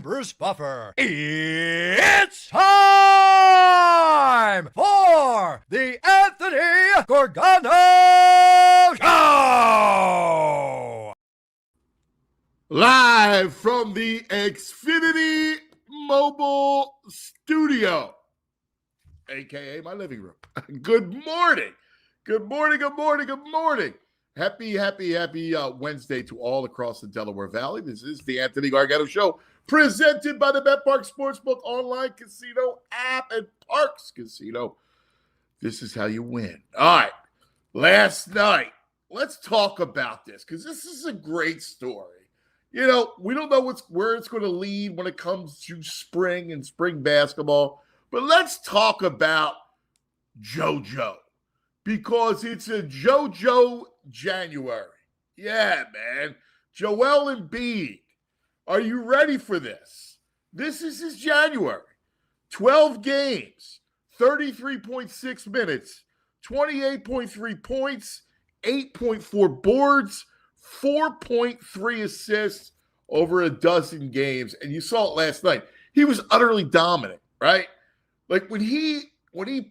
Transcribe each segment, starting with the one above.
I'm Bruce Buffer. It's time for the Anthony Gargano Show! Live from the Xfinity Mobile Studio, a.k.a. my living room. Good morning. Good morning, good morning, good morning. Happy Wednesday to all across the Delaware Valley. This is the Anthony Gargano Show, presented by the BetPark Sportsbook online casino app and Parks Casino. This is how you win. All right, last night, let's talk about this because this is a great story. You know, we don't know where it's going to lead when it comes to spring and spring basketball, but let's talk about JoJo because it's a JoJo January. Yeah, man. Joel Embiid. Are you ready for this? This is his January. 12 games, 33.6 minutes, 28.3 points, 8.4 boards, 4.3 assists over a dozen games. And you saw it last night. He was utterly dominant, right? Like when he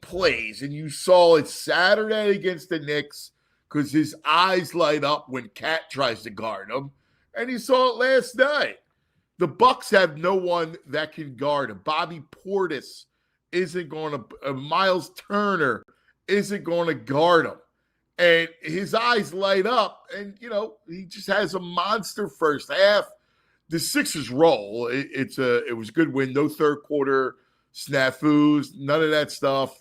plays, and you saw it Saturday against the Knicks because his eyes light up when Cat tries to guard him. And you saw it last night. The Bucks have no one that can guard him. Bobby Portis isn't going to Miles Turner isn't going to guard him. And his eyes light up, and, you know, he just has a monster first half. The Sixers roll. It was a good win. No third quarter snafus, none of that stuff.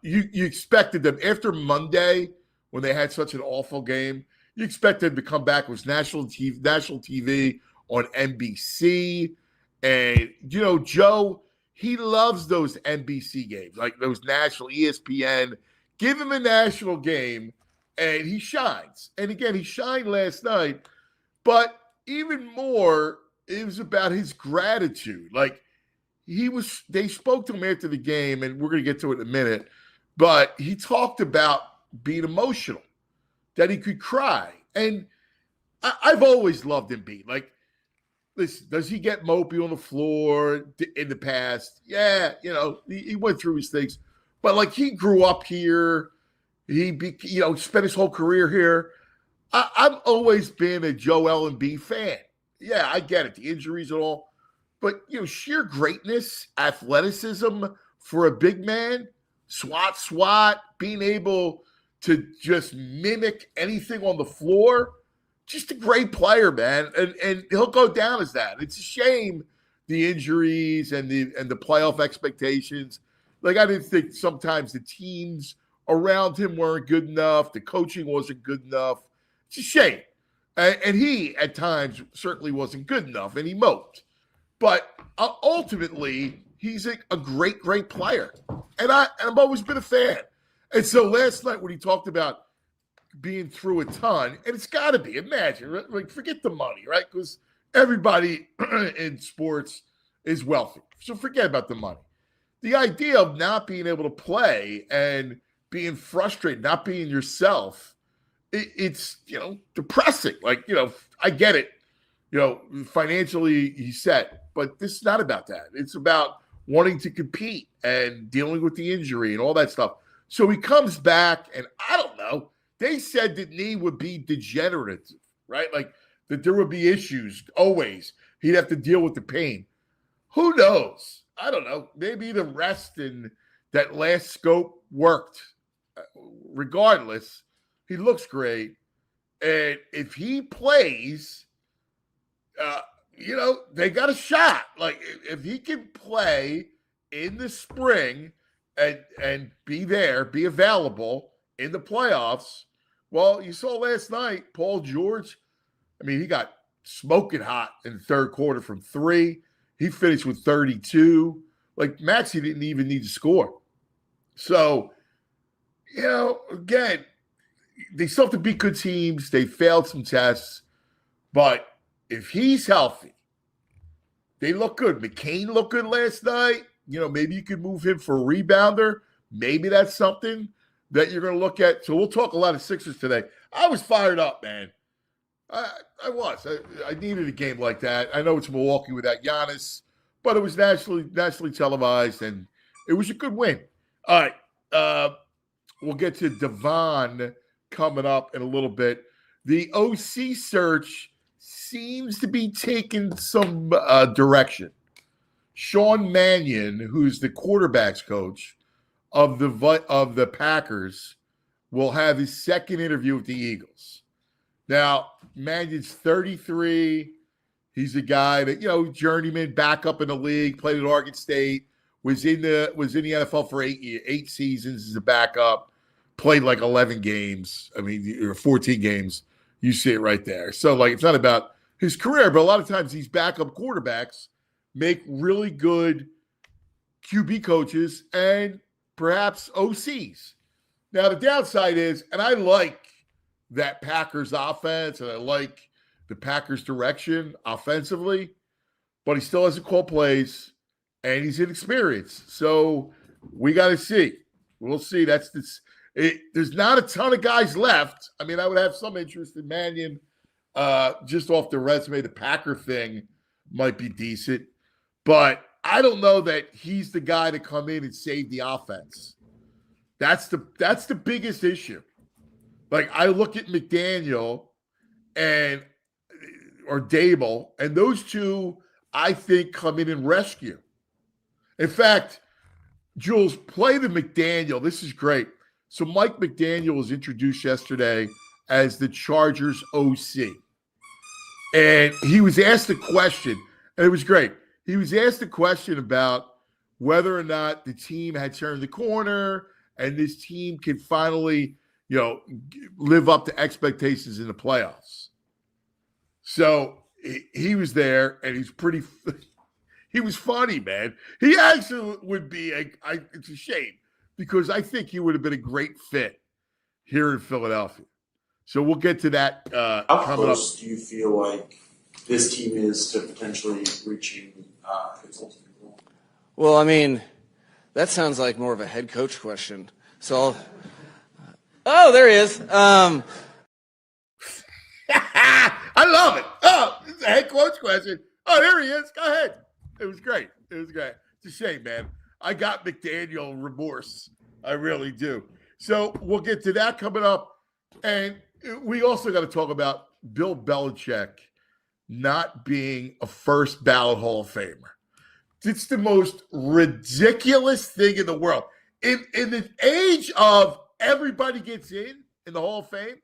You expected them after Monday when they had such an awful game. You expected them to come back. It was national TV on NBC. And, you know, Joe, he loves those NBC games, like those national ESPN. Give him a national game, and he shines. And again, he shined last night. But even more, it was about his gratitude. Like, they spoke to him after the game, and we're going to get to it in a minute. But he talked about being emotional, that he could cry. And I've always loved Embiid. Like, listen, does he get mopey on the floor in the past? Yeah, you know, he went through his things. But, like, he grew up here. He spent his whole career here. I've always been a Joel Embiid fan. Yeah, I get it, the injuries and all. But, you know, sheer greatness, athleticism for a big man, swat, being able to just mimic anything on the floor, just a great player, man. And he'll go down as that. It's a shame the injuries and the playoff expectations. Like, I didn't think sometimes the teams around him weren't good enough. The coaching wasn't good enough. It's a shame. And he, at times, certainly wasn't good enough, and he moped. But ultimately, he's a great, great player. And I've always been a fan. And so last night when he talked about being through a ton, and it's got to be, imagine, like, forget the money, right? Because everybody in sports is wealthy. So forget about the money. The idea of not being able to play and being frustrated, not being yourself, it's, you know, depressing. Like, you know, I get it. You know, financially he's set, but this is not about that. It's about wanting to compete and dealing with the injury and all that stuff. So he comes back, and I don't know. They said that knee would be degenerative, right? Like that there would be issues always. He'd have to deal with the pain. Who knows? I don't know. Maybe the rest in that last scope worked. Regardless, he looks great. And if he plays, you know, they got a shot. Like, if he can play in the spring and be there, be available in the playoffs, well, you saw last night, Paul George, I mean, he got smoking hot in the third quarter from three. He finished with 32. Like, Maxey didn't even need to score. So, you know, again, they still have to beat good teams. They failed some tests. But if he's healthy, they look good. McCain looked good last night. You know, maybe you could move him for a rebounder. Maybe that's something that you're going to look at. So we'll talk a lot of Sixers today. I was fired up, man. I was. I needed a game like that. I know it's Milwaukee without Giannis, but it was nationally televised, and it was a good win. All right. We'll get to Devon coming up in a little bit. The OC search seems to be taking some direction. Sean Mannion, who's the quarterbacks coach of the Packers, will have his second interview with the Eagles. Now, Mannion's 33. He's a guy that, journeyman, back up in the league, played at Oregon State, was in the NFL for 8 seasons as a backup, played like 11 games. I mean, or 14 games. You see it right there. So, it's not about his career, but a lot of times these backup quarterbacks make really good QB coaches and perhaps OCs. Now, the downside is, and I like that Packers offense, and I like the Packers direction offensively, but he still hasn't called plays, and he's inexperienced. So we got to see. We'll see. There's not a ton of guys left. I mean, I would have some interest in Mannion just off the resume. The Packer thing might be decent, but I don't know that he's the guy to come in and save the offense. That's the biggest issue. I look at McDaniel or Dable, and those two, I think, come in and rescue. In fact, Jules, play the McDaniel. This is great. So Mike McDaniel was introduced yesterday as the Chargers OC. And he was asked a question, and it was great. He was asked a question about whether or not the team had turned the corner and this team could finally, live up to expectations in the playoffs. So he was there, and he was funny, man. He actually would be it's a shame because I think he would have been a great fit here in Philadelphia. So we'll get to that. How close do you feel like this team is to potentially reaching its ultimate goal? Well, I mean, that sounds like more of a head coach question. So, there he is. I love it. Oh, it's a head coach question. Oh, there he is. Go ahead. It was great. It's a shame, man. I got McDaniel remorse. I really do. So we'll get to that coming up. And we also got to talk about Bill Belichick not being a first ballot Hall of Famer. It's the most ridiculous thing in the world. In the age of everybody gets in the Hall of Fame,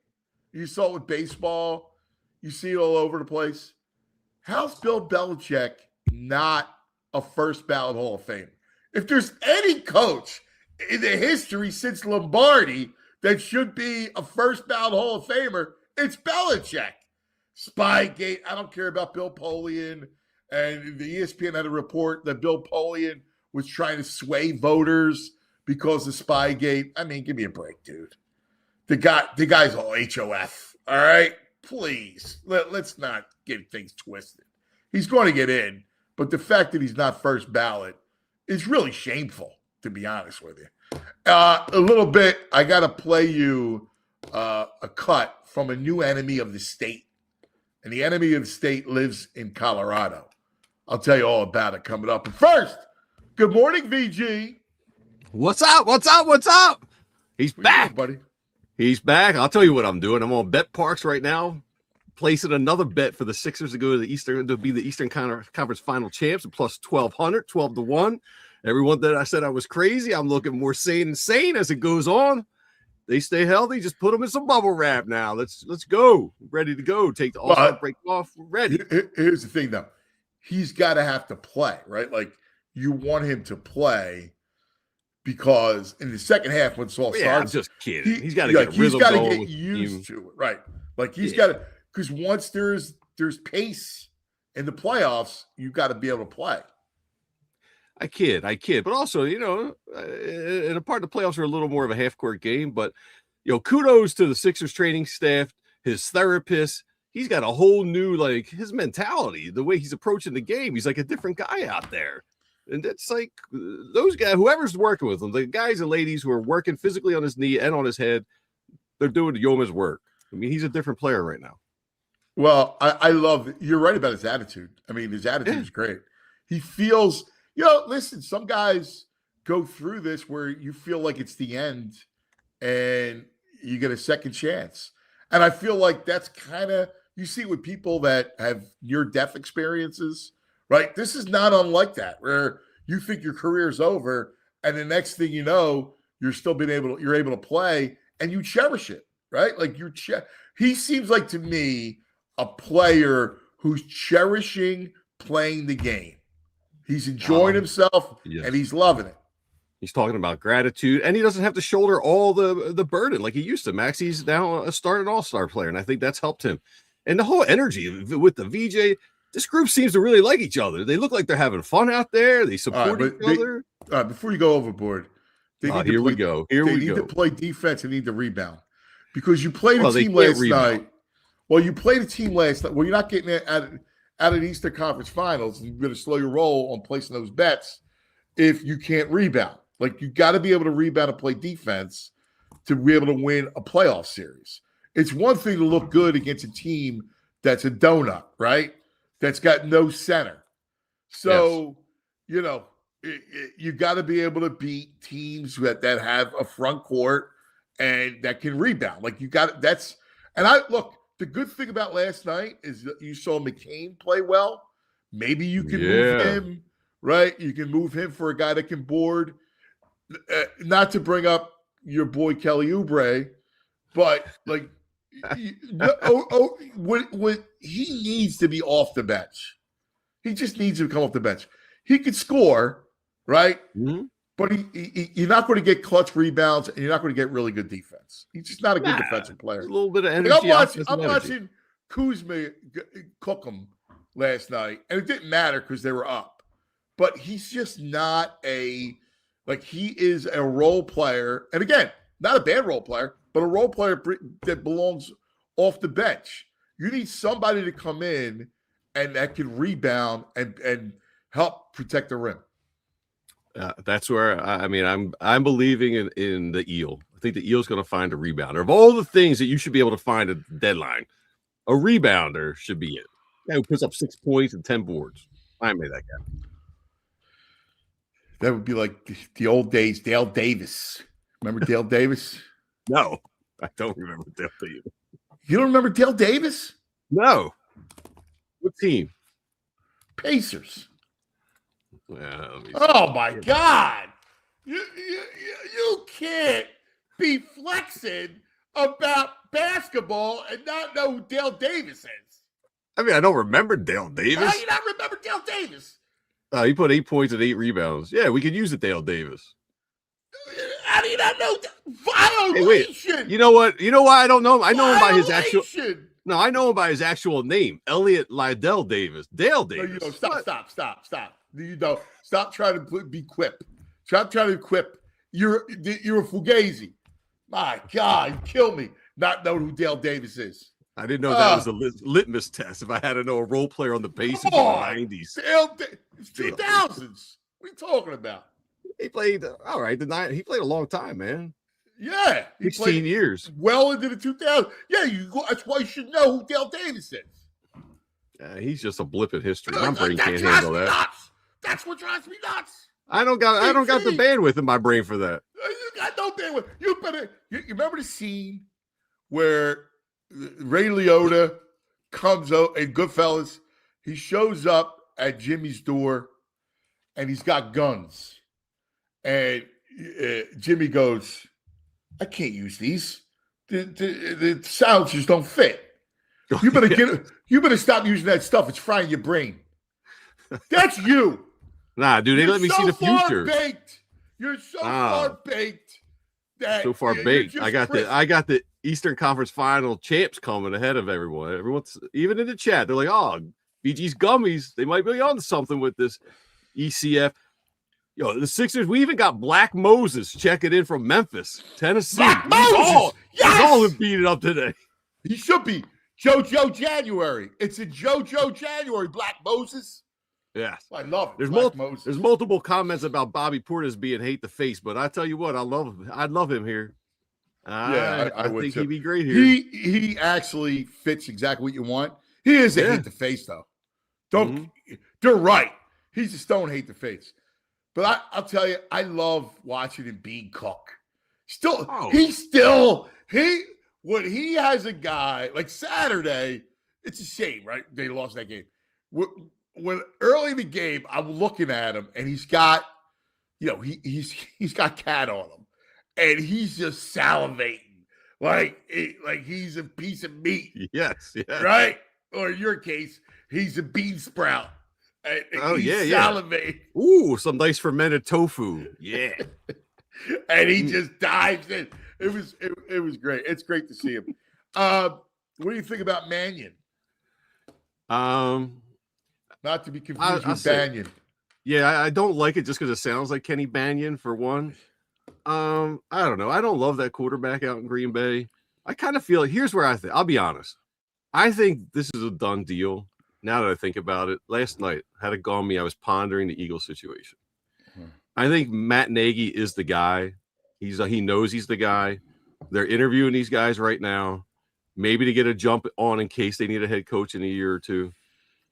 you saw it with baseball, you see it all over the place. How's Bill Belichick not a first ballot Hall of Famer? If there's any coach in the history since Lombardi that should be a first ballot Hall of Famer, it's Belichick. Spygate, I don't care about Bill Polian. And the ESPN had a report that Bill Polian was trying to sway voters because of Spygate. I mean, give me a break, dude. The guy's all HOF, all right? Please, let's not get things twisted. He's going to get in, but the fact that he's not first ballot is really shameful, to be honest with you. A little bit, I got to play you a cut from a new enemy of the state. And the enemy of the state lives in Colorado. I'll tell you all about it coming up. But first, good morning, VG. What's up? What's up? What's up? He's back, buddy. He's back. I'll tell you what I'm doing. I'm on Bet Parks right now, placing another bet for the Sixers to go to the Eastern Conference Final champs, plus 1,200, 12-1. Everyone that I said I was crazy, I'm looking more sane and sane as it goes on. They stay healthy. Just put them in some bubble wrap now. Let's go. Ready to go. Take the All-Star break off. We're ready. Here's the thing, though. He's got to have to play, right? Like, you want him to play because in the second half, when it's all starts, I'm just kidding. He's got to get rhythm. He's got to get used to it, right? Like, he's got to, because once there's pace in the playoffs, you've got to be able to play. I kid. But also, and a part of the playoffs are a little more of a half-court game. But, kudos to the Sixers training staff, his therapist. He's got a whole new, his mentality, the way he's approaching the game. He's like a different guy out there. And it's like those guys, whoever's working with him, the guys and ladies who are working physically on his knee and on his head, they're doing the yeoman's work. I mean, he's a different player right now. Well, I love, you're right about his attitude. I mean, his attitude is great. He feels, listen, some guys go through this where you feel like it's the end and you get a second chance. And I feel like that's kind of, you see with people that have near-death experiences, right? This is not unlike that, where you think your career's over and the next thing you know, you're able to play and you cherish it, right? Like he seems like to me a player who's cherishing playing the game. He's enjoying himself and he's loving it. He's talking about gratitude, and he doesn't have to shoulder all the burden like he used to. Max, he's now an all-star player, and I think that's helped him. And the whole energy with the VJ, this group seems to really like each other. They look like they're having fun out there. They support each other. Before you go overboard, here we go. They need to play defense and need to rebound. Because you played a team last night. Well, you played a team last night. Well, you're not getting it out of the Eastern Conference Finals. And you're going to slow your roll on placing those bets if you can't rebound. Like, you got to be able to rebound and play defense to be able to win a playoff series. It's one thing to look good against a team that's a donut, right? That's got no center. So, you got to be able to beat teams that have a front court and that can rebound. Like, you got it. The good thing about last night is that you saw McCain play well. Maybe you can move him, right? You can move him for a guy that can board. Not to bring up your boy Kelly Oubre, but like, when he needs to be off the bench. He just needs to come off the bench. He could score, right? Mm-hmm. But you're not going to get clutch rebounds, and you're not going to get really good defense. He's just not a good defensive player. A little bit of energy. I'm watching Kuzma cook him last night, and it didn't matter because they were up. But he's just not he is a role player. And again, not a bad role player, but a role player that belongs off the bench. You need somebody to come in and that can rebound and help protect the rim. That's where I'm believing in the Eel. I think the Eel's going to find a rebounder. Of all the things that you should be able to find at the deadline, a rebounder should be it. Guy who puts up 6 points and 10 boards. Find me that guy. That would be like the old days, Dale Davis. Remember Dale Davis? No, I don't remember Dale Davis. You don't remember Dale Davis? No. What team? Pacers. Yeah, oh my God! You can't be flexing about basketball and not know who Dale Davis is. I mean, I don't remember Dale Davis. How do you not remember Dale Davis? He put 8 points and 8 rebounds. Yeah, we could use it, Dale Davis. How do you not know? Violation. Hey, wait. You know what? You know why I don't know him? I know him by his actual. No, I know him by his actual name, Elliot Lydell Davis. Dale Davis. No, stop. You know, stop trying to be quip. Stop trying to quip. You're a fugazi. My God, you kill me. Not knowing who Dale Davis is. I didn't know that was a litmus test if I had to know a role player on the Pacers in the 90s. It's 2000s. What are you talking about? He played, all right, he played a long time, man. Yeah. 16 years. Well into the 2000s. Yeah, that's why you should know who Dale Davis is. He's just a blip in history. My brain can't handle that. Nuts. That's what drives me nuts. I don't got the bandwidth in my brain for that. You got no bandwidth. You remember the scene where Ray Liotta comes out in Goodfellas. He shows up at Jimmy's door, and he's got guns. And Jimmy goes, "I can't use these. The silencers don't fit. You better You better stop using that stuff. It's frying your brain." That's you. Nah, dude, they let me see the future. You're so far baked. So far baked. I got the Eastern Conference Final champs coming ahead of everyone. Everyone's even in the chat. They're like, "Oh, BG's gummies. They might be on something with this ECF." Yo, the Sixers. We even got Black Moses checking in from Memphis, Tennessee. Black Moses. He's all beat it up today. He should be JoJo January. It's a JoJo January. Black Moses. Yes, I love it. There's multiple comments about Bobby Portis being hate the face, but I tell you what, I'd love him here. I would think too. he'd be great here. He actually fits exactly what you want. He is a Yeah. hate to face, though. They're right. He's a stone hate to face. But I'll tell you, I love watching Embiid cook. When he has a guy like Saturday, it's a shame, right? They lost that game. When early in the game, I'm looking at him and he's got, he's got cat on him, and he's just salivating like he's a piece of meat. Yes. Right? Or in your case, he's a bean sprout. And he's salivating. Ooh, some nice fermented tofu. Yeah. And he just dives in. It was great. It's great to see him. What do you think about Mannion? Not to be confused with Banyan. Yeah, I don't like it just because it sounds like Kenny Banyan, for one. I don't know. I don't love that quarterback out in Green Bay. I kind of feel here's where I'll be honest. I think this is a done deal. Now that I think about it, last night, had it gone me, I was pondering the Eagles situation. I think Matt Nagy is the guy. He knows he's the guy. They're interviewing these guys right now, maybe to get a jump on in case they need a head coach in a year or two.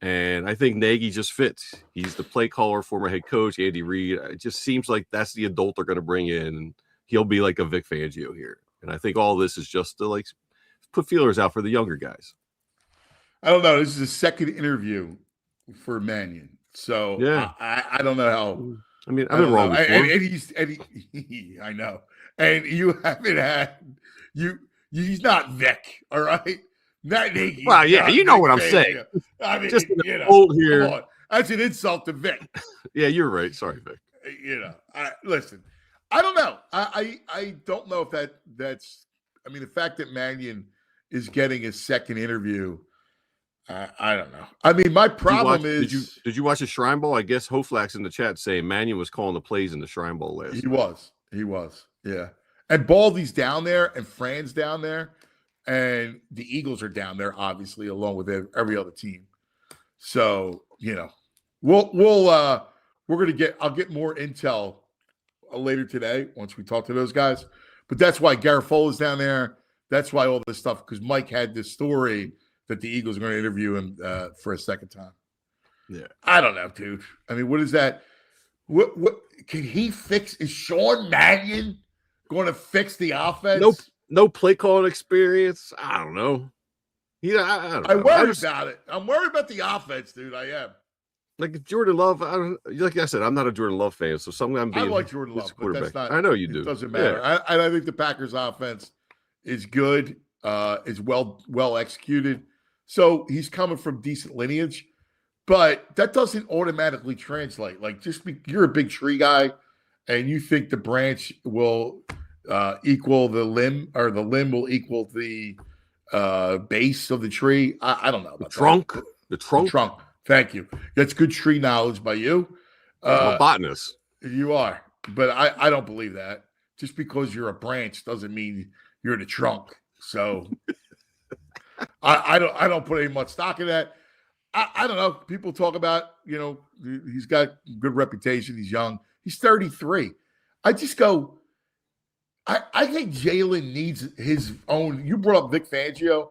And I think Nagy just fits. He's the play caller, former head coach, Andy Reid. It just seems like that's the adult they're going to bring in, and he'll be like a Vic Fangio here. And I think all this is just to put feelers out for the younger guys. I don't know. This is the second interview for Mannion, so yeah, I don't know how. I mean, I've been wrong before. I know, and you haven't had He's not Vic, all right. Not Nagy. Well, yeah, you know what I'm saying. I mean, just old here. Come on. That's an insult to Vic. Yeah, you're right. Sorry, Vic. Listen. I don't know. I don't know if that's. I mean, the fact that Mannion is getting his second interview. I don't know. I mean, my problem is. Did you watch the Shrine Bowl? I guess Hoflax in the chat saying Mannion was calling the plays in the Shrine Bowl last. He was. Yeah. And Baldy's down there, and Fran's down there, and the Eagles are down there, obviously, along with every other team. So we're gonna get. I'll get more intel later today once we talk to those guys. But that's why Garofalo's down there. That's why all this stuff, because Mike had this story that the Eagles are going to interview him for a second time. Yeah, I don't know, dude. I mean, what is that? What can he fix? Is Sean Mannion going to fix the offense? No play calling experience. I don't know. I don't know. I worry about it. I'm worried about the offense, dude. I am. Like Jordan Love, like I said, I'm not a Jordan Love fan, so I like Jordan Love, but that's not. I know you do. It doesn't matter. Yeah. I think the Packers' offense is good. Is well executed. So he's coming from decent lineage, but that doesn't automatically translate. Like, you're a big tree guy, and you think the branch will equal the limb, or the limb will equal the base of the tree. I don't know about the trunk. Thank you. That's good tree knowledge by you. I'm a botanist. You are, but I don't believe that. Just because you're a branch doesn't mean you're the trunk. So I don't put any much stock in that. I don't know. People talk about, he's got good reputation. He's young. He's 33. I just go, I think Jalen needs his own. You brought up Vic Fangio,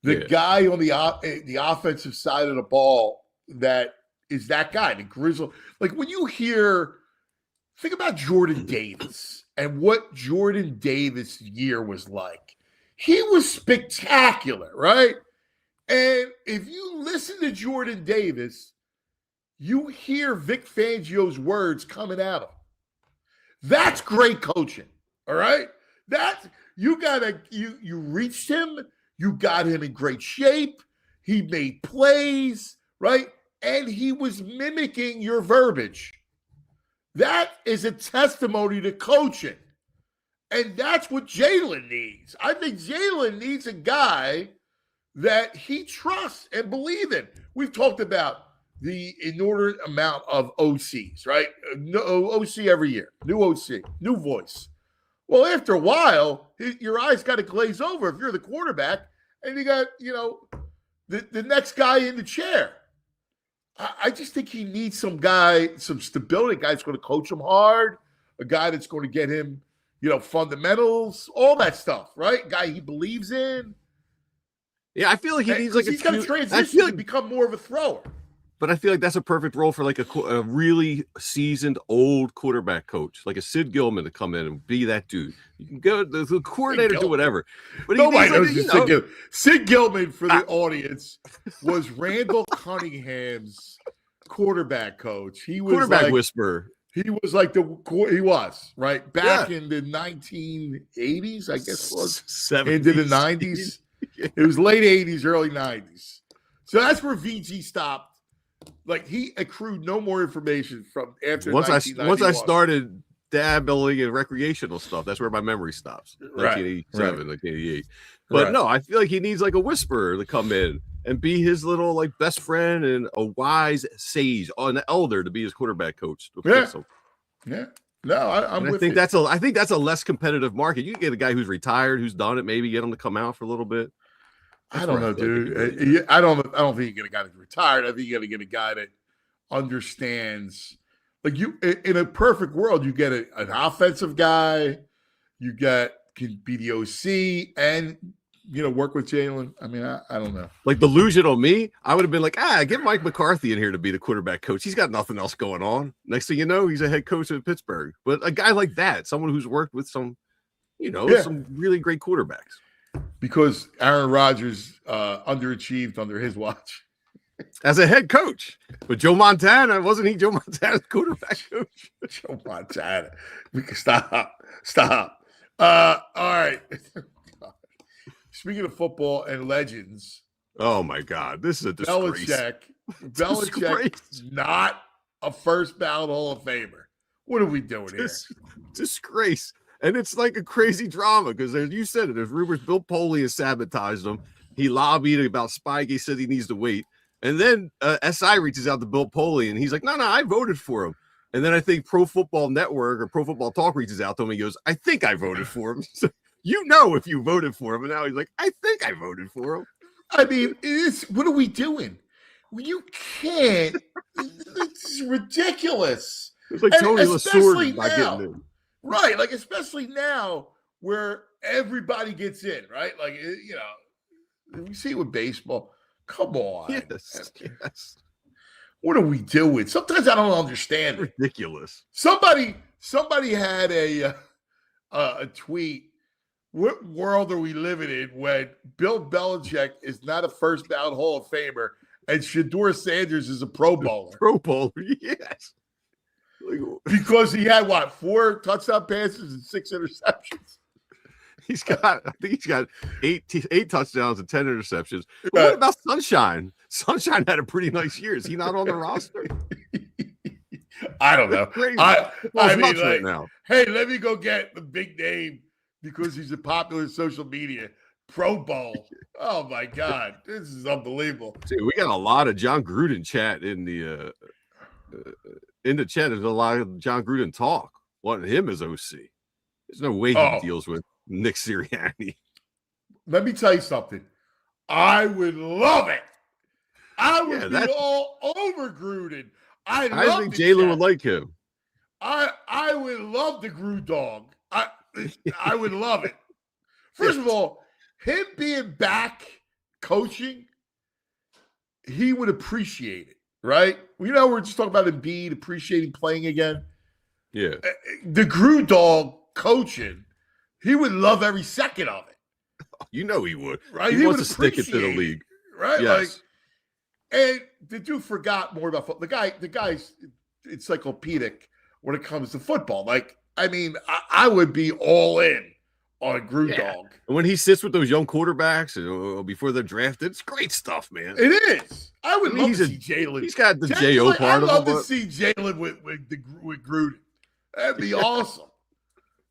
the guy on the offensive side of the ball that is that guy, the grizzle. Like when you think about Jordan Davis and what Jordan Davis' year was like. He was spectacular, right? And if you listen to Jordan Davis, you hear Vic Fangio's words coming at him. That's great coaching, all right? You reached him, you got him in great shape, he made plays, right? And he was mimicking your verbiage. That is a testimony to coaching. And that's what Jalen needs. I think Jalen needs a guy that he trusts and believes in. We've talked about the inordinate amount of OCs, right? No OC every year. New OC, new voice. Well, after a while, your eyes got to glaze over if you're the quarterback and you got, the next guy in the chair. I just think he needs some stability, a guy that's going to coach him hard, a guy that's going to get him, fundamentals, all that stuff, right? Guy he believes in. Yeah, I feel like he needs like he's got to transition to become more of a thrower. But I feel like that's a perfect role for like a really seasoned old quarterback coach, like a Sid Gilman to come in and be that dude. You can go the coordinator, do whatever. But nobody knows who Sid Gilman. Sid Gilman, for the audience, was Randall Cunningham's quarterback coach. He was quarterback whisperer. He was like he was right back in the 1980s, I guess it was 70s. Into the 90s. It was late 80s, early 90s. So that's where VG stopped. Like he accrued no more information from after once I started dabbling in recreational stuff. That's where my memory stops. 1987, 1988. But no, I feel like he needs like a whisperer to come in and be his little like best friend and a wise sage, an elder to be his quarterback coach. Yeah. No, I think that's a less competitive market. You can get a guy who's retired, who's done it, maybe get him to come out for a little bit. I don't know, dude. I don't think you get a guy that's retired. I think you got to get a guy that understands. Like you, in a perfect world, you get an offensive guy. You can be the OC and work with Jalen. I mean, I don't know. Like the illusion on me, I would have been like, get Mike McCarthy in here to be the quarterback coach. He's got nothing else going on. Next thing you know, he's a head coach at Pittsburgh. But a guy like that, someone who's worked with some really great quarterbacks. Because Aaron Rodgers underachieved under his watch as a head coach. But Joe Montana, wasn't he Joe Montana's quarterback coach? Joe Montana. We can stop. All right. Speaking of football and legends. Oh my God, this is a disgrace. Belichick's not a first ballot Hall of Famer. What are we doing here? Disgrace. And it's like a crazy drama because you said it. There's rumors Bill Polian has sabotaged him. He lobbied about Spygate, said he needs to wait. And then SI reaches out to Bill Polian and he's like, no, I voted for him. And then I think Pro Football Network or Pro Football Talk reaches out to him and he goes, I think I voted for him. So, if you voted for him. And now he's like, I think I voted for him. I mean, what are we doing? You can't. It's ridiculous. It's like Tony LaSword not getting in. Right, like especially now where everybody gets in, right? Like we see it with baseball. Come on, yes. What are we doing? Sometimes I don't understand. Ridiculous. Somebody had a tweet. What world are we living in when Bill Belichick is not a first ballot Hall of Famer and Shedeur Sanders is a Pro Bowler? Pro Bowler, yes. Because he had 4 touchdown passes and 6 interceptions. I think he's got eight touchdowns and 10 interceptions. What about Sunshine? Sunshine had a pretty nice year. Is he not on the roster? I don't know. I mean, right now. Hey, let me go get the big name because he's a popular social media. Pro Bowl. Oh my God, this is unbelievable. Dude, we got a lot of John Gruden chat in the chat. There's a lot of John Gruden talk. Wanting him as OC. There's no way he deals with Nick Sirianni. Let me tell you something. I would love it. I would be all over Gruden. I think Jalen would like him. I would love the Gruden dog. I would love it. First of all, him being back coaching, he would appreciate it, right? We're just talking about Embiid appreciating playing again. Yeah. The Gruden dog coaching, he would love every second of it. He would. Right? He wants to stick it to the league. Right? Yes. And the dude forgot more about football. The guy's encyclopedic when it comes to football. Like, I mean, I would be all in on Gruden dog. And when he sits with those young quarterbacks before they're drafted, it's great stuff, man. It is. I would love to see Jalen. He's got the J.O. part of him. I'd love to see Jalen with Gruden. That'd be awesome.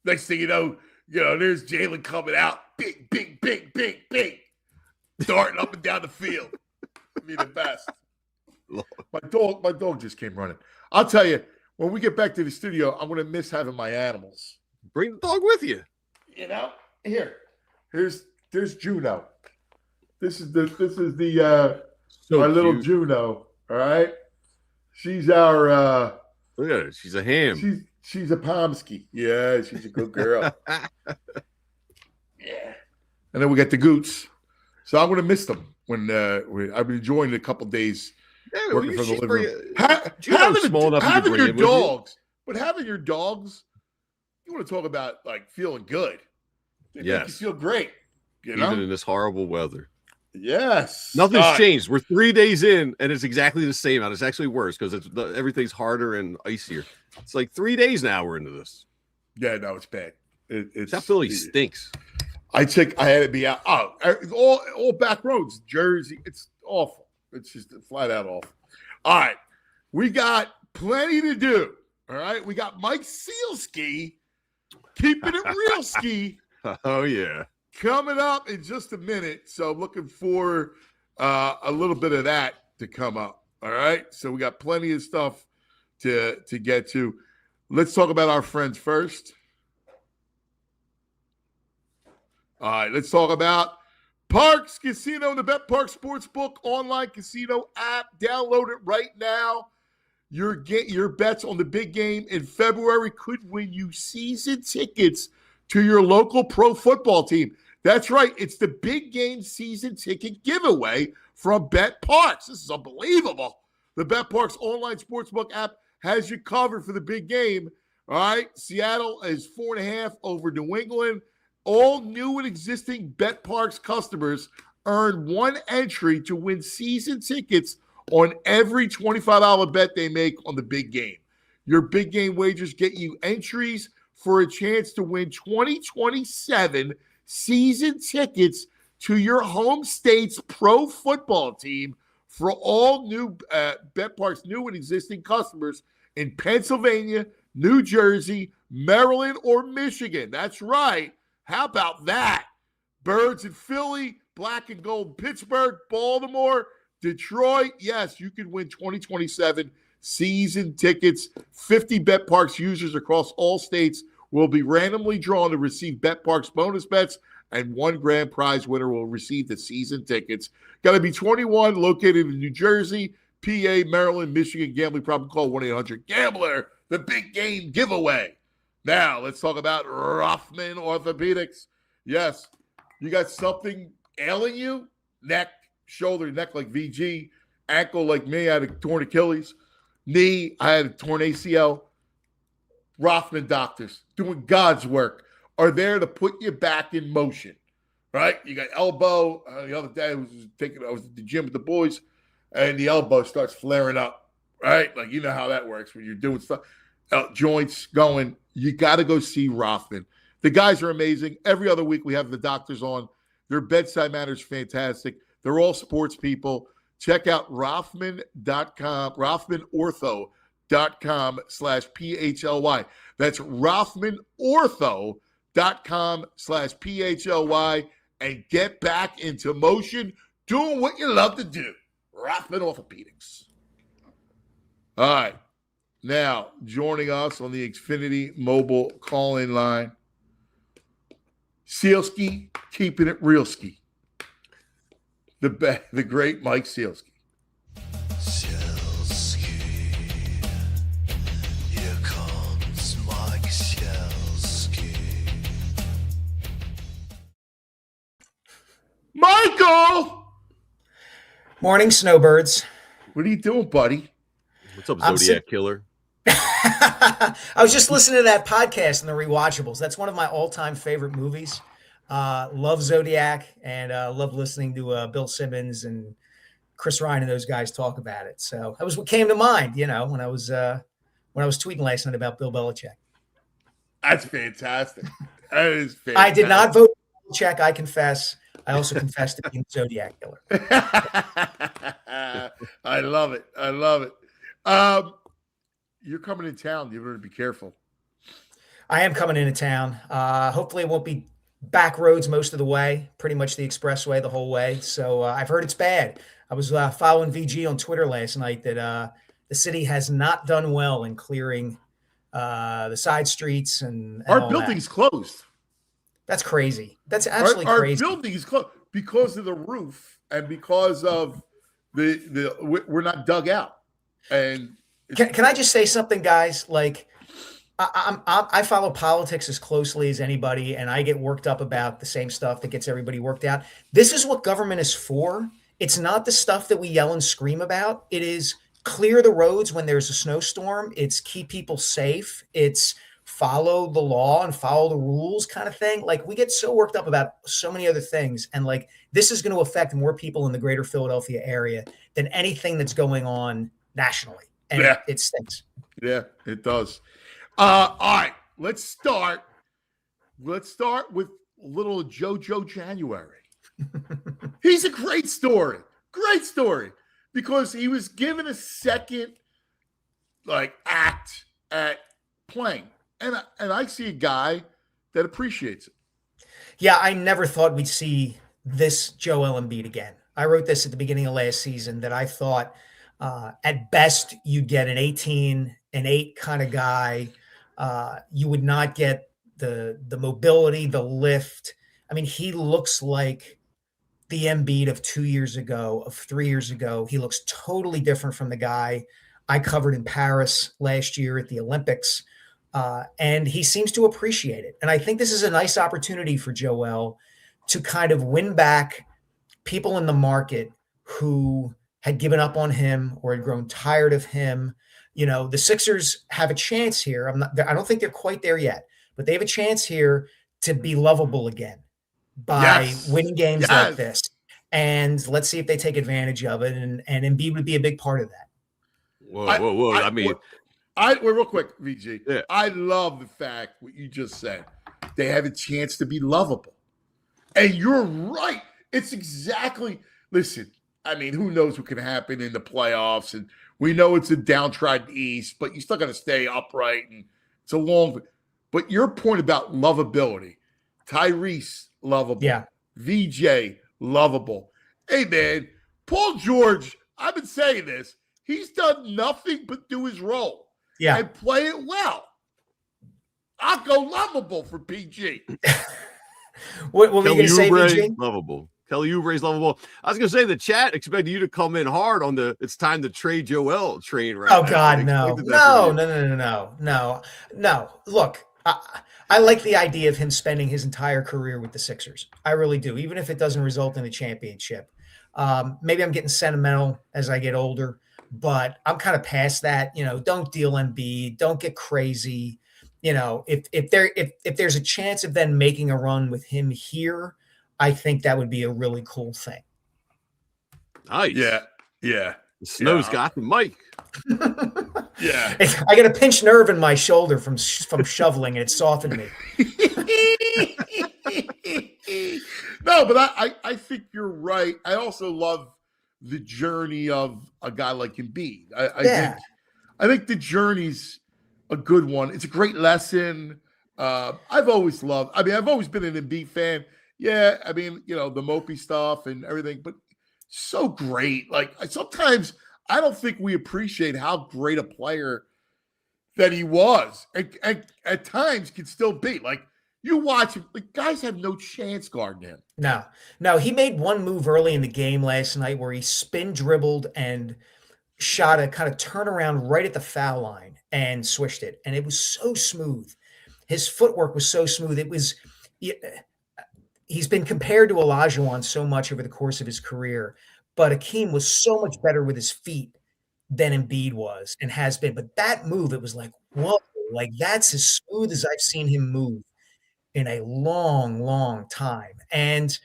Next thing you know, there's Jalen coming out. Big. Darting up and down the field. It'd be the best. My dog just came running. I'll tell you, when we get back to the studio, I'm going to miss having my animals. Bring the dog with you. There's Juno. This is our little Juno. All right. She's our look at her. She's a ham. She's a Pomsky. Yeah, she's a good girl. Yeah. And then we got the Goots. So I'm going to miss them when I've been enjoying it a couple days Yeah, working from the living room. small enough you could Having bring your him with you. dogs, but having your dogs, you want to talk about like feeling good. They make you Yes. feel great. You know? Even in this horrible weather. Yes. Nothing's changed. We're 3 days in, and it's exactly the same out. It's actually worse because everything's harder and icier. It's like 3 days now we're into this. Yeah, no, it's bad. That Philly stinks. I had to be out. Oh, all back roads, Jersey. It's awful. It's just flat out awful. All right, we got plenty to do. All right, we got Mike Sielski keeping it real ski. Oh yeah, coming up in just a minute. So I'm looking for a little bit of that to come up. All right, so we got plenty of stuff to get to. Let's talk about our friends first. All right, let's talk about Parx Casino and the Bet Parx Sportsbook online casino app. Download it right now. Your bets on the big game in February could win you season tickets to your local pro football team. That's right. It's the big game season ticket giveaway from Bet Parx. This is unbelievable. The Bet Parx online sportsbook app has you covered for the big game. All right, Seattle is 4.5 over New England. All new and existing Bet Parx customers earn one entry to win season tickets on every $25 bet they make on the big game. Your big game wagers get you entries for a chance to win 2027 season tickets to your home state's pro football team for all new Bet Parx new and existing customers in Pennsylvania, New Jersey, Maryland, or Michigan. That's right. How about that? Birds in Philly, black and gold Pittsburgh, Baltimore, Detroit. Yes, you can win 2027 season tickets. 50 Bet Parx users across all states will be randomly drawn to receive Bet Parx bonus bets, and one grand prize winner will receive the season tickets. Got to be 21, located in New Jersey, PA, Maryland, Michigan. Gambling problem, call 1-800-GAMBLER. The big game giveaway. Now, let's talk about Rothman Orthopedics. Yes, you got something ailing you? Neck, shoulder, neck like VG, ankle like me, I had a torn Achilles, knee, I had a torn ACL. Rothman doctors doing God's work are there to put you back in motion, right? You got elbow. The other day I was at the gym with the boys, and the elbow starts flaring up, right? Like, you know how that works when you're doing stuff. Joints going. You got to go see Rothman. The guys are amazing. Every other week we have the doctors on. Their bedside manner is fantastic. They're all sports people. Check out Rothman.com, RothmanOrtho.com/PHLY. That's RothmanOrtho.com/PHLY, and get back into motion doing what you love to do. Rothman Orthopedics. All right. Now, joining us on the Xfinity mobile call-in line, Sielski, keeping it real ski. The great Mike Sielski. Sielski, here comes Mike Sielski. Michael! Morning, snowbirds. What are you doing, buddy? What's up, Zodiac Killer? I was just listening to that podcast and the rewatchables. That's one of my all-time favorite movies. Love Zodiac, and love listening to Bill Simmons and Chris Ryan and those guys talk about it. So that was what came to mind, when I was tweeting last night about Bill Belichick. That's fantastic. That is fantastic. I did not vote for Belichick, I confess. I also confessed to being Zodiac Killer. I love it. I love it. You're coming in town. You better be careful. I am coming into town. Hopefully it won't be back roads most of the way, pretty much the expressway the whole way. So I've heard it's bad. I was following VG on Twitter last night that the city has not done well in clearing the side streets and our all building's that. closed. That's crazy. That's absolutely our crazy. Our building is closed because of the roof and because of we're not dug out. And can I just say something, guys? Like, I follow politics as closely as anybody, and I get worked up about the same stuff that gets everybody worked out. This is what government is for. It's not the stuff that we yell and scream about. It is clear the roads when there's a snowstorm. It's keep people safe. It's follow the law and follow the rules kind of thing. Like, we get so worked up about so many other things, and like, this is going to affect more people in the greater Philadelphia area than anything that's going on nationally. And Yeah. it stinks. Yeah, it does. All right, let's start. Let's start with little JoJo January. He's a great story. Great story. Because he was given a second act at playing. And I see a guy that appreciates it. Yeah, I never thought we'd see this Joel Embiid again. I wrote this at the beginning of last season that I thought at best you'd get an 18 and 8 kind of guy. You would not get the mobility, the lift. I mean, he looks like the Embiid of 2 years ago, of 3 years ago. He looks totally different from the guy I covered in Paris last year at the Olympics. And he seems to appreciate it. And I think this is a nice opportunity for Joel to kind of win back people in the market who had given up on him or had grown tired of him. You know, the Sixers have a chance here. I don't think they're quite there yet, but they have a chance here to be lovable again by winning games like this. And let's see if they take advantage of it. And Embiid would be a big part of that. Whoa. I mean, real quick, VG. Yeah. I love the fact what you just said. They have a chance to be lovable. And you're right. It's exactly, listen, I mean, who knows what can happen in the playoffs, and we know it's a downtrodden East, but you still got to stay upright, and it's a long. But your point about lovability, Tyrese lovable, Yeah. VJ lovable. Hey man, Paul George, I've been saying this. He's done nothing but do his role, and play it well. I'll go lovable for PG. What were you going to say, VJ? Lovable. Kelly Oubre's lovable. I was going to say the chat expected you to come in hard on the "it's time to trade Joel" train right now. Oh God, no. Look, I like the idea of him spending his entire career with the Sixers. I really do, even if it doesn't result in a championship. Maybe I'm getting sentimental as I get older, but I'm kind of past that. You know, don't deal Embiid, don't get crazy. You know, if there's a chance of them making a run with him here, I think that would be a really cool thing. Nice. Yeah. The snow's got the mic. Yeah. I got a pinched nerve in my shoulder from shoveling, and it softened me. No, but I think you're right. I also love the journey of a guy like Embiid. I think the journey's a good one. It's a great lesson. I've always been an Embiid fan. Yeah, I mean, you know, the mopey stuff and everything, but so great. Like, sometimes I don't think we appreciate how great a player that he was, and at times can still be. Like, you watch him, like, guys have no chance guarding him. No, he made one move early in the game last night where he spin dribbled and shot a kind of turnaround right at the foul line and swished it. And it was so smooth. His footwork was so smooth. He's been compared to Olajuwon so much over the course of his career, but Akeem was so much better with his feet than Embiid was and has been. But that move, it was like, whoa, like that's as smooth as I've seen him move in a long, long time. And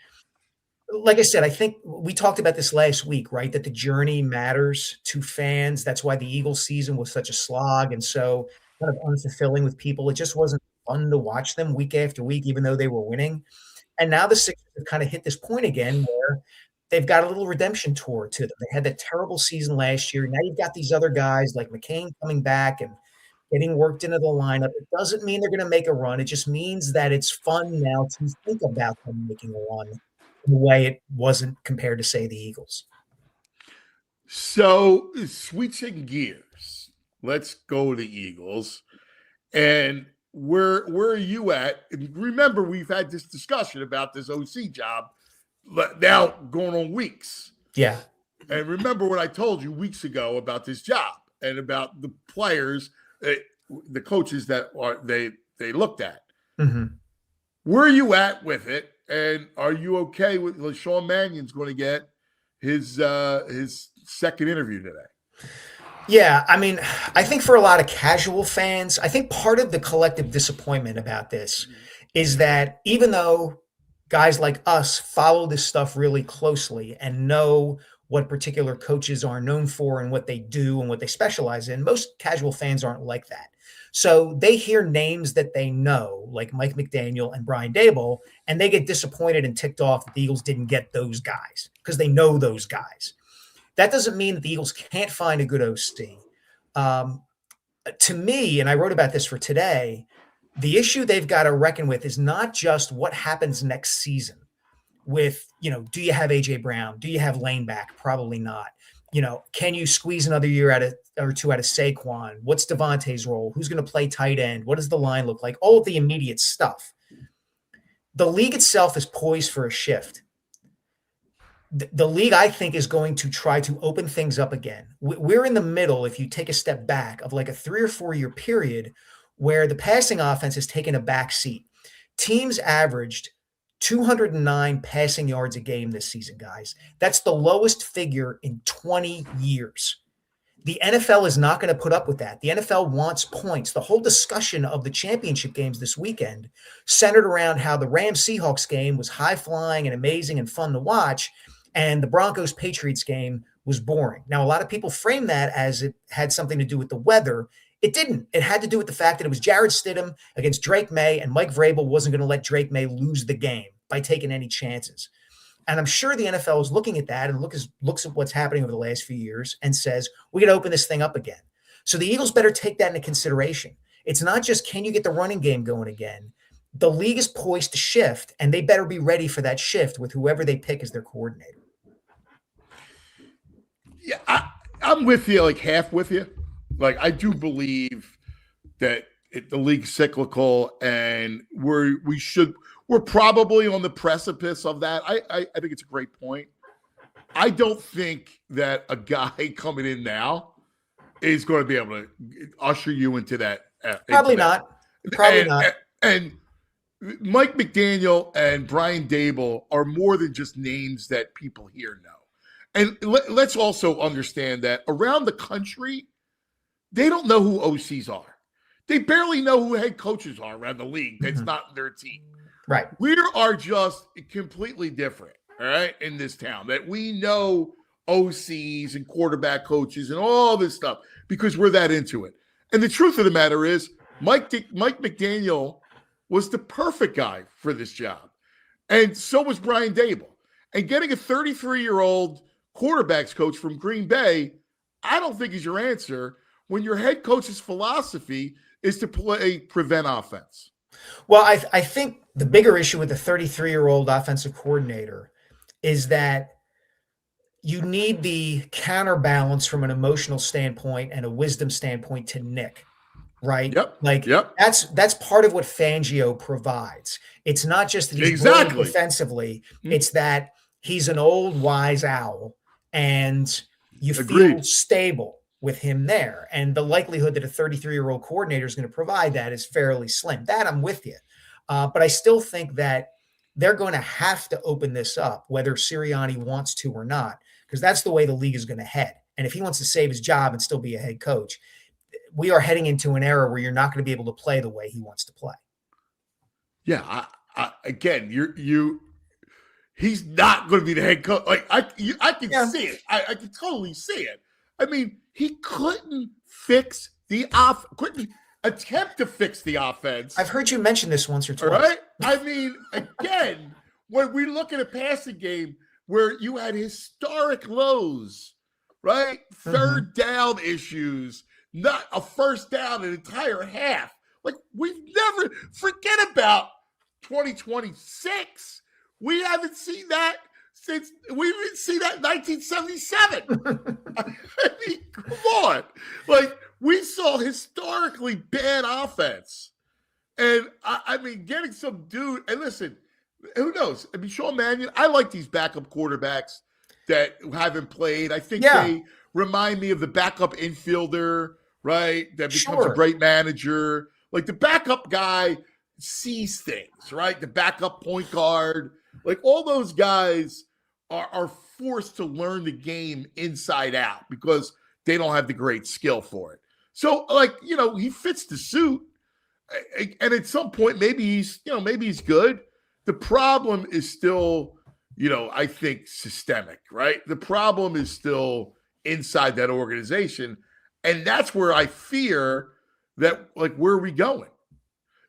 like I said, I think we talked about this last week, right? That the journey matters to fans. That's why the Eagles season was such a slog and so kind of unfulfilling with people. It just wasn't fun to watch them week after week, even though they were winning. And now the Sixers have kind of hit this point again where they've got a little redemption tour to them. They had that terrible season last year. Now you've got these other guys like McCain coming back and getting worked into the lineup. It doesn't mean they're going to make a run. It just means that it's fun now to think about them making a run in a way it wasn't compared to, say, the Eagles. So, switching gears, let's go to the Eagles. And where are you at? And remember, we've had this discussion about this OC job now going on weeks. Yeah. And remember what I told you weeks ago about this job and about the players. the coaches that they looked at. Mm-hmm. Where are you at with it? And are you okay with Sean Mannion's going to get his second interview today? Yeah, I mean, I think for a lot of casual fans, I think part of the collective disappointment about this is that even though guys like us follow this stuff really closely and know what particular coaches are known for and what they do and what they specialize in, most casual fans aren't like that. So they hear names that they know, like Mike McDaniel and Brian Daboll, and they get disappointed and ticked off that the Eagles didn't get those guys because they know those guys. That doesn't mean that the Eagles can't find a good OC. To me, and I wrote about this for today, the issue they've got to reckon with is not just what happens next season with, do you have A.J. Brown? Do you have Lane back? Probably not. Can you squeeze another year or two out of Saquon? What's Devontae's role? Who's going to play tight end? What does the line look like? All of the immediate stuff. The league itself is poised for a shift. The league, I think, is going to try to open things up again. We're in the middle, if you take a step back, of like a 3 or 4 year period where the passing offense has taken a back seat. Teams averaged 209 passing yards a game this season, guys. That's the lowest figure in 20 years. The NFL is not going to put up with that. The NFL wants points. The whole discussion of the championship games this weekend centered around how the Rams-Seahawks game was high-flying and amazing and fun to watch, and the Broncos-Patriots game was boring. Now, a lot of people frame that as it had something to do with the weather. It didn't. It had to do with the fact that it was Jarrett Stidham against Drake May, and Mike Vrabel wasn't going to let Drake May lose the game by taking any chances. And I'm sure the NFL is looking at that and looks at what's happening over the last few years and says, we got to open this thing up again. So the Eagles better take that into consideration. It's not just, can you get the running game going again? The league is poised to shift, and they better be ready for that shift with whoever they pick as their coordinator. Yeah, I'm with you, like half with you. Like, I do believe that the league's cyclical, and we're probably on the precipice of that. I think it's a great point. I don't think that a guy coming in now is going to be able to usher you into that. Probably not. Probably not. And Mike McDaniel and Brian Daboll are more than just names that people here know. And let's also understand that around the country, they don't know who OCs are. They barely know who head coaches are around the league that's not their team. Right. We are just completely different, all right, in this town, that we know OCs and quarterback coaches and all this stuff because we're that into it. And the truth of the matter is Mike McDaniel was the perfect guy for this job. And so was Brian Daboll. And getting a 33-year-old quarterbacks coach from Green Bay, I don't think is your answer when your head coach's philosophy is to prevent offense. Well, I think the bigger issue with the 33-year-old offensive coordinator is that you need the counterbalance from an emotional standpoint and a wisdom standpoint to Nick, right? Yep. That's part of what Fangio provides. It's not just that he's brilliant defensively. It's that he's an old wise owl, and you feel stable with him there. And the likelihood that a 33-year-old coordinator is going to provide that is fairly slim. That I'm with you. But I still think that they're going to have to open this up, whether Sirianni wants to or not, because that's the way the league is going to head. And if he wants to save his job and still be a head coach, we are heading into an era where you're not going to be able to play the way he wants to play. Yeah. Again, he's not going to be the head coach. Like I can see it. I can totally see it. I mean, he couldn't couldn't attempt to fix the offense. I've heard you mention this once or twice. Right? I mean, again, when we look at a passing game where you had historic lows, right? Third down issues, not a first down an entire half. Like, we've never forget about 2026. We haven't seen that since we didn't see that in 1977. I mean, come on. Like, we saw historically bad offense. And I mean, getting some dude, and listen, who knows? I mean, Sean Mannion, I like these backup quarterbacks that haven't played. I think they remind me of the backup infielder, right? That becomes a great manager. Like the backup guy sees things, right? The backup point guard, like all those guys are forced to learn the game inside out because they don't have the great skill for it. So, like, he fits the suit. And at some point, maybe he's good. The problem is still, I think systemic, right? The problem is still inside that organization. And that's where I fear that, like, where are we going?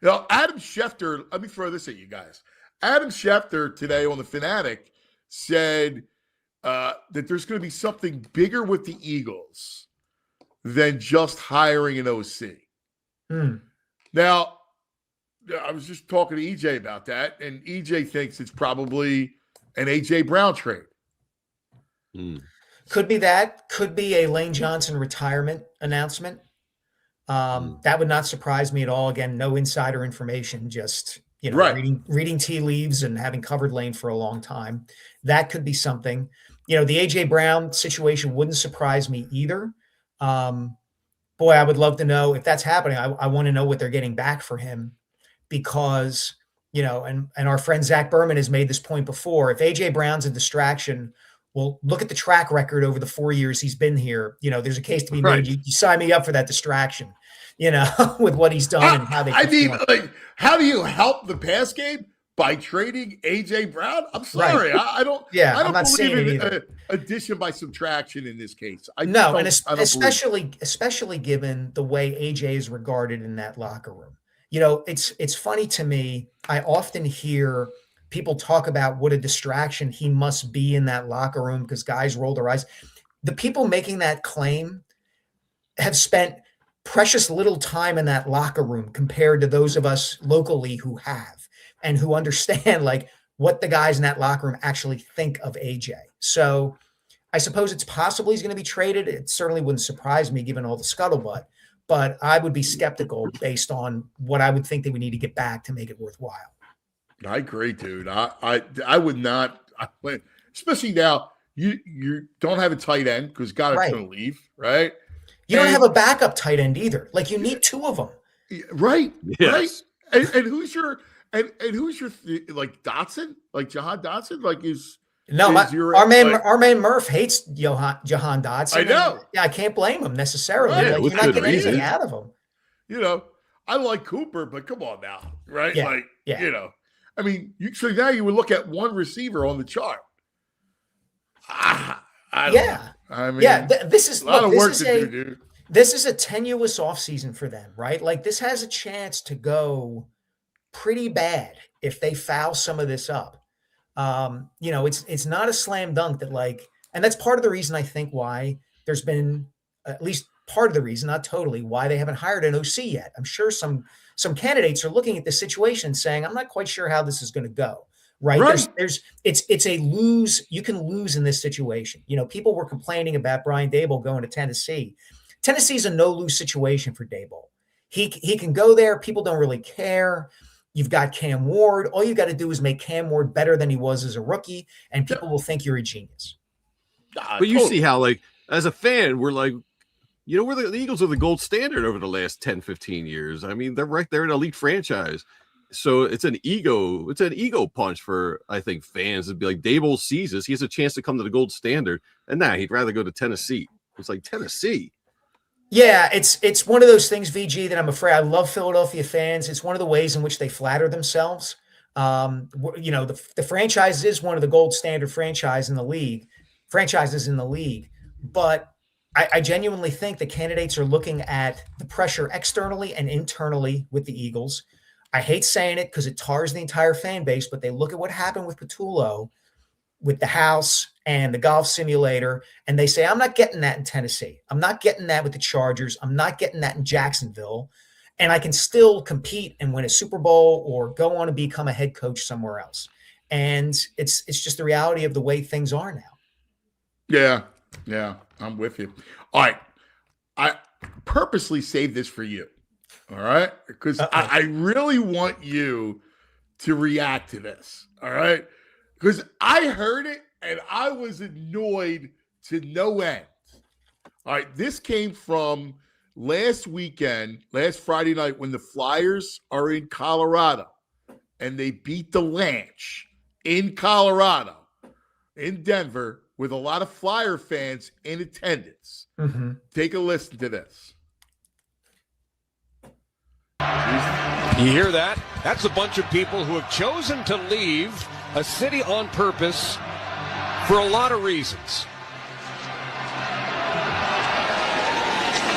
Adam Schefter, let me throw this at you guys. Adam Schefter today on The Fanatic said that there's going to be something bigger with the Eagles than just hiring an OC. Now, I was just talking to EJ about that, and EJ thinks it's probably an A.J. Brown trade. Could be that. Could be a Lane Johnson retirement announcement. That would not surprise me at all. Again, no insider information, just reading tea leaves and having covered Lane for a long time. That could be something. The A.J. Brown situation wouldn't surprise me either. Boy, I would love to know if that's happening. I want to know what they're getting back for him because, and our friend Zach Berman has made this point before. If A.J. Brown's a distraction, well, look at the track record over the 4 years he's been here. There's a case to be made. You sign me up for that distraction, with what he's done and how they perform. How do you help the pass game? By trading A.J. Brown? I'm sorry. Right. I don't believe in addition by subtraction in this case. Especially given the way A.J. is regarded in that locker room. It's funny to me. I often hear people talk about what a distraction he must be in that locker room because guys roll their eyes. The people making that claim have spent precious little time in that locker room compared to those of us locally who have. And who understand like what the guys in that locker room actually think of AJ. So I suppose it's possible he's going to be traded. It certainly wouldn't surprise me given all the scuttlebutt, but I would be skeptical based on what I would think they would need to get back to make it worthwhile. I agree, dude. I would not, especially now you don't have a tight end because Goddard's going to leave, right? You don't have a backup tight end either. Like you need two of them. Right. Yes. Right. And who's your like Dotson, like Jahan Dotson, like our man Murph hates Jahan Dotson. I know. I can't blame him necessarily. Right. Like, you're not getting anything out of him. I like Cooper, but come on now, right? Yeah. I mean, so now you would look at one receiver on the chart. I don't know. I mean, this is a lot of work to do, dude. This is a tenuous offseason for them, right? Like this has a chance to go pretty bad if they foul some of this up. It's not a slam dunk that and that's part of the reason I think why there's been at least part of the reason, not totally, why they haven't hired an OC yet. I'm sure some candidates are looking at the situation and saying, I'm not quite sure how this is going to go. Right. It's a lose. You can lose in this situation. People were complaining about Brian Daboll going to Tennessee. Tennessee's a no lose situation for Daboll. He can go there. People don't really care. You've got Cam Ward. All you got to do is make Cam Ward better than he was as a rookie, and people will think you're a genius. But you see how, as a fan, we're like, the Eagles are the gold standard over the last 10, 15 years. I mean, they're right there an elite franchise. So it's an ego punch for, I think, fans to be like, Daboll sees this. He has a chance to come to the gold standard. And now he'd rather go to Tennessee. It's like Tennessee. Yeah, it's one of those things, VG, that I'm afraid I love Philadelphia fans. It's one of the ways in which they flatter themselves. The franchise is one of the gold standard franchises in the league. But I genuinely think the candidates are looking at the pressure externally and internally with the Eagles. I hate saying it because it tars the entire fan base, but they look at what happened with Patullo, with the house and the golf simulator, and they say, I'm not getting that in Tennessee. I'm not getting that with the Chargers. I'm not getting that in Jacksonville. And I can still compete and win a Super Bowl or go on and become a head coach somewhere else. And it's just the reality of the way things are now. Yeah, I'm with you. All right. I purposely saved this for you. All right? Because I really want you to react to this. All right? Because I heard it and I was annoyed to no end. All right, this came from last Friday night, when the Flyers are in Colorado and they beat the Lanch in Colorado, in Denver, with a lot of Flyer fans in attendance. Mm-hmm. Take a listen to this. You hear that? That's a bunch of people who have chosen to leave a city on purpose for a lot of reasons.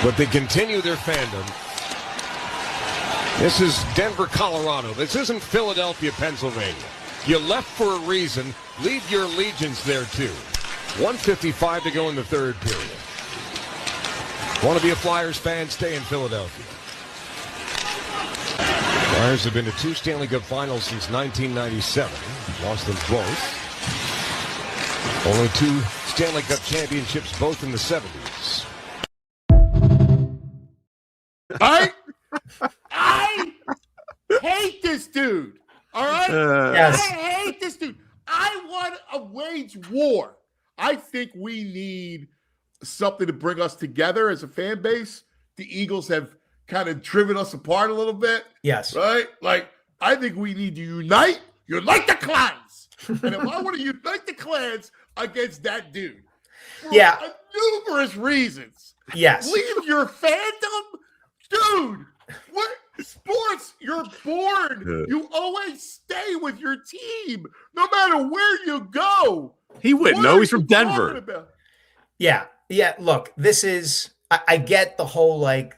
But they continue their fandom. This is Denver, Colorado. This isn't Philadelphia, Pennsylvania. You left for a reason. Leave your allegiance there, too. 1:55 to go in the third period. Want to be a Flyers fan? Stay in Philadelphia. Flyers have been to 2 Stanley Cup Finals since 1997. Lost them both. Only 2 Stanley Cup championships, both in the 70s. I hate this dude. All right? Yes. I hate this dude. I want to wage war. I think we need something to bring us together as a fan base. The Eagles have kind of driven us apart a little bit. Yes. Right? Like, I think we need to unite the clans. And if I want to unite the clans against that dude, for numerous reasons. Yes. Leave your fandom. Dude, what sports? You're born. You always stay with your team, no matter where you go. He wouldn't know. He's from Denver. Yeah. Look, this is, I get the whole, like,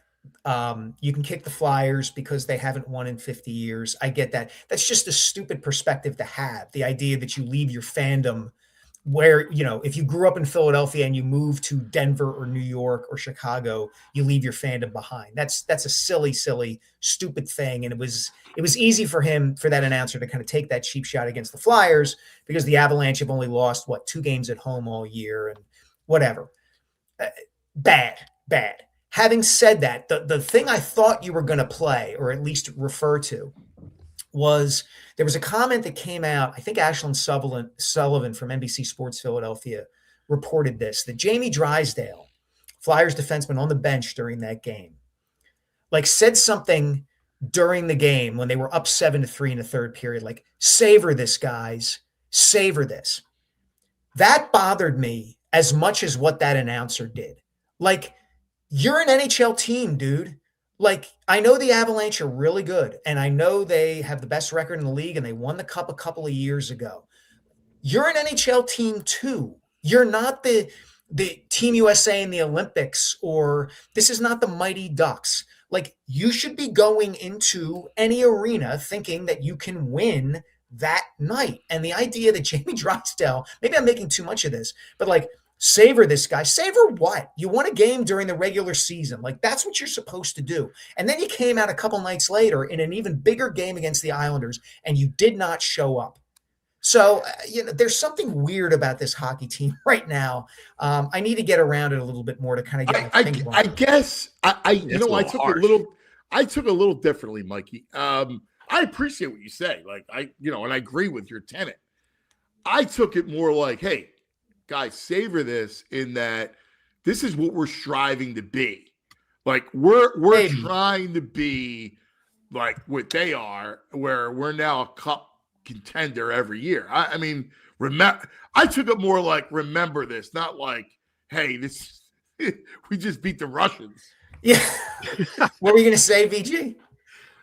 you can kick the Flyers because they haven't won in 50 years. I get that. That's just a stupid perspective to have. The idea that you leave your fandom where, if you grew up in Philadelphia and you move to Denver or New York or Chicago, you leave your fandom behind. That's a silly, stupid thing. And it was easy for that announcer to kind of take that cheap shot against the Flyers because the Avalanche have only lost 2 games at home all year and whatever. Bad. Having said that, the thing I thought you were going to play, or at least refer to, was there was a comment that came out. I think Ashlyn Sullivan from NBC Sports Philadelphia reported this, that Jamie Drysdale, Flyers defenseman on the bench during that game, said something during the game when they were up 7-3 in the third period, like, savor this, guys, savor this. That bothered me as much as what that announcer did. You're an NHL team, dude. I know the Avalanche are really good, and I know they have the best record in the league, and they won the Cup a couple of years ago. You're an NHL team, too. You're not the Team USA in the Olympics, or this is not the Mighty Ducks. You should be going into any arena thinking that you can win that night. And the idea that Jamie Drysdale, maybe I'm making too much of this, but savor this, guy. Savor what? You won a game during the regular season. That's what you're supposed to do. And then you came out a couple nights later in an even bigger game against the Islanders, and you did not show up. So, there's something weird about this hockey team right now. I need to get around it a little bit more to kind of get my thing I guess I took a little differently, Mikey. I appreciate what you say. And I agree with your tenet. I took it more like, hey, guys, savor this, in that this is what we're striving to be. We're trying to be like what they are, where we're now a cup contender every year. I mean, remember, I took it more like, remember this, not like, hey, this we just beat the Russians. Yeah. What were you going to say, VG?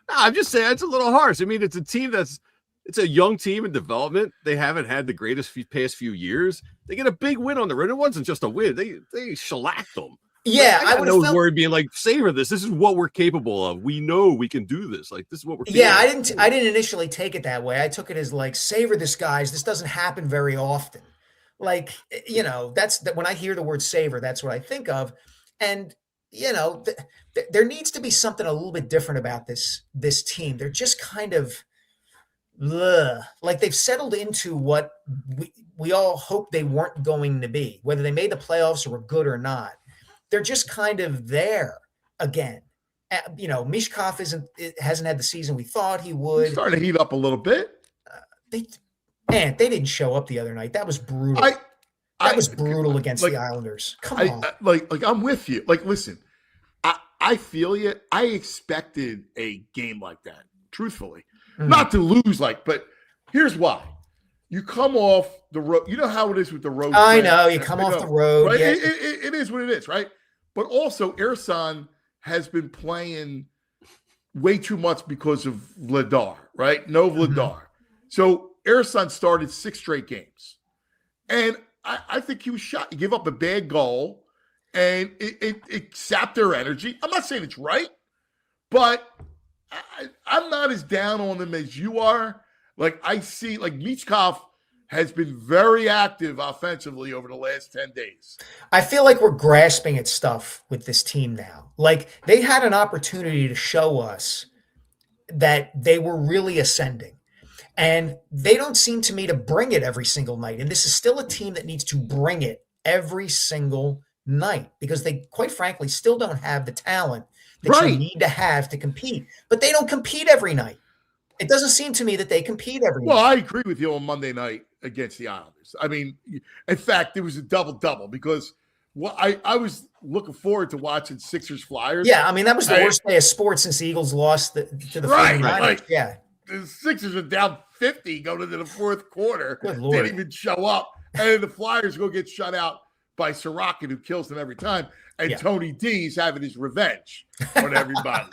I'm just saying it's a little harsh. I mean, it's a team it's a young team in development. They haven't had the greatest past few years. They get a big win on the road. It wasn't just a win. They shellacked them. Yeah, I would no word being like, savor this. This is what we're capable of. We know we can do this. This is what we're. Yeah, I didn't initially take it that way. I took it as savor this, guys. This doesn't happen very often. That's when I hear the word savor, that's what I think of. And there needs to be something a little bit different about this team. They're just kind of. They've settled into what we all hoped they weren't going to be, whether they made the playoffs or were good or not. They're just kind of there again. Mishkov hasn't had the season we thought he would. He's starting to heat up a little bit. They didn't show up the other night. That was brutal. That was brutal against the Islanders. Come on. I'm with you. Listen, I feel you. I expected a game like that, truthfully. Not to lose, but here's why. You come off the road. You know how it is with the road. I know. You come off the road. Right? Yeah. It is what it is, right? But also, Ersan has been playing way too much because of Vladar, right? No Vladar. So Ersan started 6 straight games. And I think he was shot. He gave up a bad goal, and it sapped their energy. I'm not saying it's right, but I'm not as down on them as you are. I see, Michkov has been very active offensively over the last 10 days. I feel like we're grasping at stuff with this team now. They had an opportunity to show us that they were really ascending. And they don't seem to me to bring it every single night. And this is still a team that needs to bring it every single night because they, quite frankly, still don't have the talent that you need to have to compete. But they don't compete every night. It doesn't seem to me that they compete every night. Well, I agree with you on Monday night against the Islanders. I mean, in fact, it was a double-double because I was looking forward to watching Sixers Flyers. Yeah, I mean, that was the worst day of sports since the Eagles lost to the 49ers. Right. Yeah. The Sixers are down 50 going into the fourth quarter. Good Lord. Didn't even show up. And then the Flyers go get shut out by Sorokin, who kills them every time. And Tony D's having his revenge on everybody.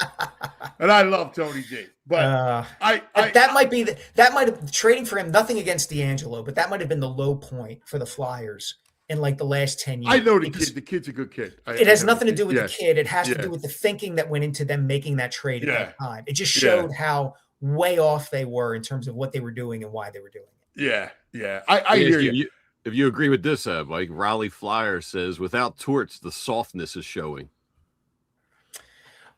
And I love Tony D. But that might have trading for him, nothing against D'Angelo, but that might have been the low point for the Flyers in the last 10 years. I know the kid. The kid's a good kid. It has nothing to do with the kid. It has to do with the thinking that went into them making that trade at that time. It just showed how way off they were in terms of what they were doing and why they were doing it. Yeah. I hear you. If you agree with this, Mike, Raleigh Flyer says, without Torts, the softness is showing.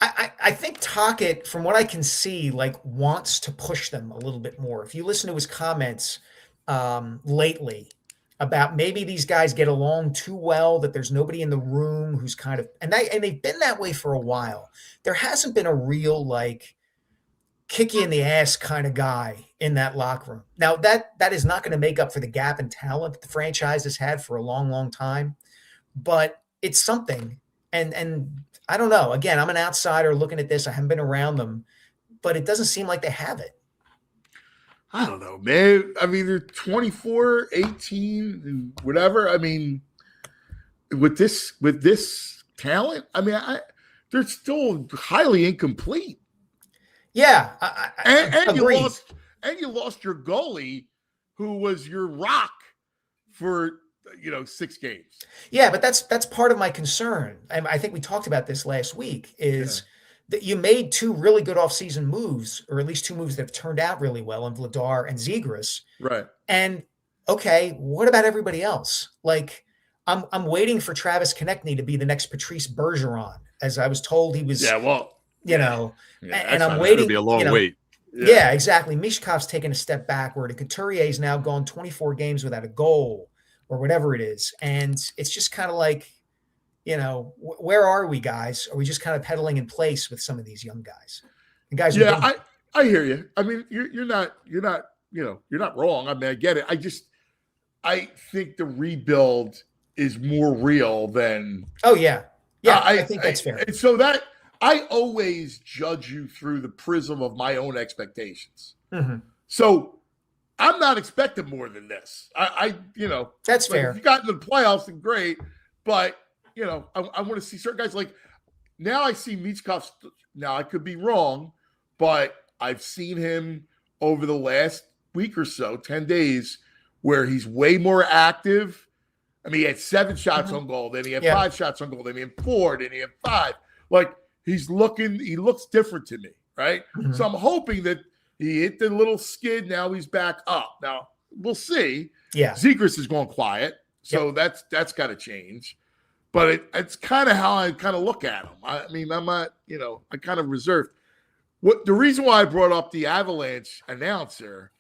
I think Tocchet, from what I can see, wants to push them a little bit more. If you listen to his comments lately about maybe these guys get along too well, that there's nobody in the room who's kind of – and they've been that way for a while. There hasn't been a real, kick you in the ass kind of guy in that locker room. Now, that is not going to make up for the gap in talent that the franchise has had for a long, long time, but it's something. And I don't know. Again, I'm an outsider looking at this. I haven't been around them, but it doesn't seem like they have it. I don't know, man. I mean, they're 24, 18, and whatever. I mean, with this talent, I mean, they're still highly incomplete. Yeah, and you lost your goalie, who was your rock for 6 games. Yeah, but that's part of my concern. And I think we talked about this last week. Is that you made 2 really good offseason moves, or at least 2 moves that have turned out really well in Vladar and Zegras. Right. And okay, what about everybody else? I'm waiting for Travis Konechny to be the next Patrice Bergeron, as I was told he was. Yeah, well. And I'm waiting. It's going to be a long wait. Yeah, exactly. Mishkov's taken a step backward, and Couturier's now gone 24 games without a goal or whatever it is. And it's just kind of where are we, guys? Are we just kind of pedaling in place with some of these young guys? The guys. Yeah, I hear you. I mean, you're not wrong. I mean, I get it. I think the rebuild is more real than. Oh yeah. Yeah, I think that's fair. And so that. I always judge you through the prism of my own expectations. Mm-hmm. So I'm not expecting more than this. That's fair. If you got into the playoffs, then great. But, I want to see certain guys now I see Michkov. Now I could be wrong, but I've seen him over the last week or so, 10 days, where he's way more active. I mean, he had 7 shots on goal, then he had 5 shots on goal, then he had 4, then he had 5. He looks different to me, right? Mm-hmm. So I'm hoping that he hit the little skid. Now he's back up. Now we'll see. Yeah. Zegras is going quiet. So that's got to change. But it's kind of how I kind of look at him. I mean, I'm not, I kind of reserved. The reason why I brought up the Avalanche announcer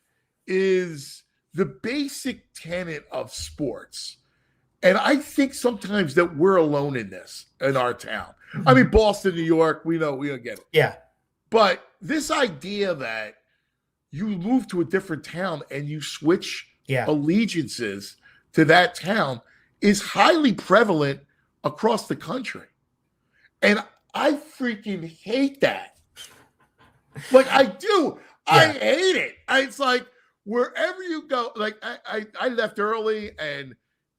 is the basic tenet of sports. And I think sometimes that we're alone in this in our town. I mean, Boston, New York, we don't get it. Yeah. But this idea that you move to a different town and you switch allegiances to that town is highly prevalent across the country. And I freaking hate that. Like I do. I hate it. It's like wherever you go, like I left early, and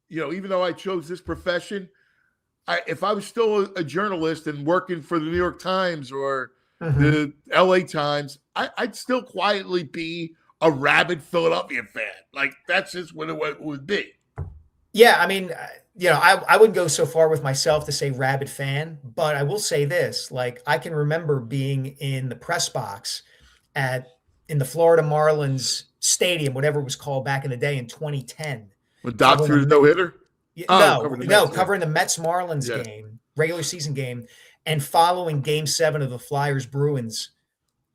even though I chose this profession, if I was still a journalist and working for the New York Times or the LA Times, I'd still quietly be a rabid Philadelphia fan. Like that's just what it would be. Yeah, I mean, I wouldn't go so far with myself to say rabid fan, but I will say this: like I can remember being in the press box in the Florida Marlins stadium, whatever it was called back in the day in 2010. When Doc threw the no-hitter? Covering the Mets Marlins game, regular season game, and following Game 7 of the Flyers Bruins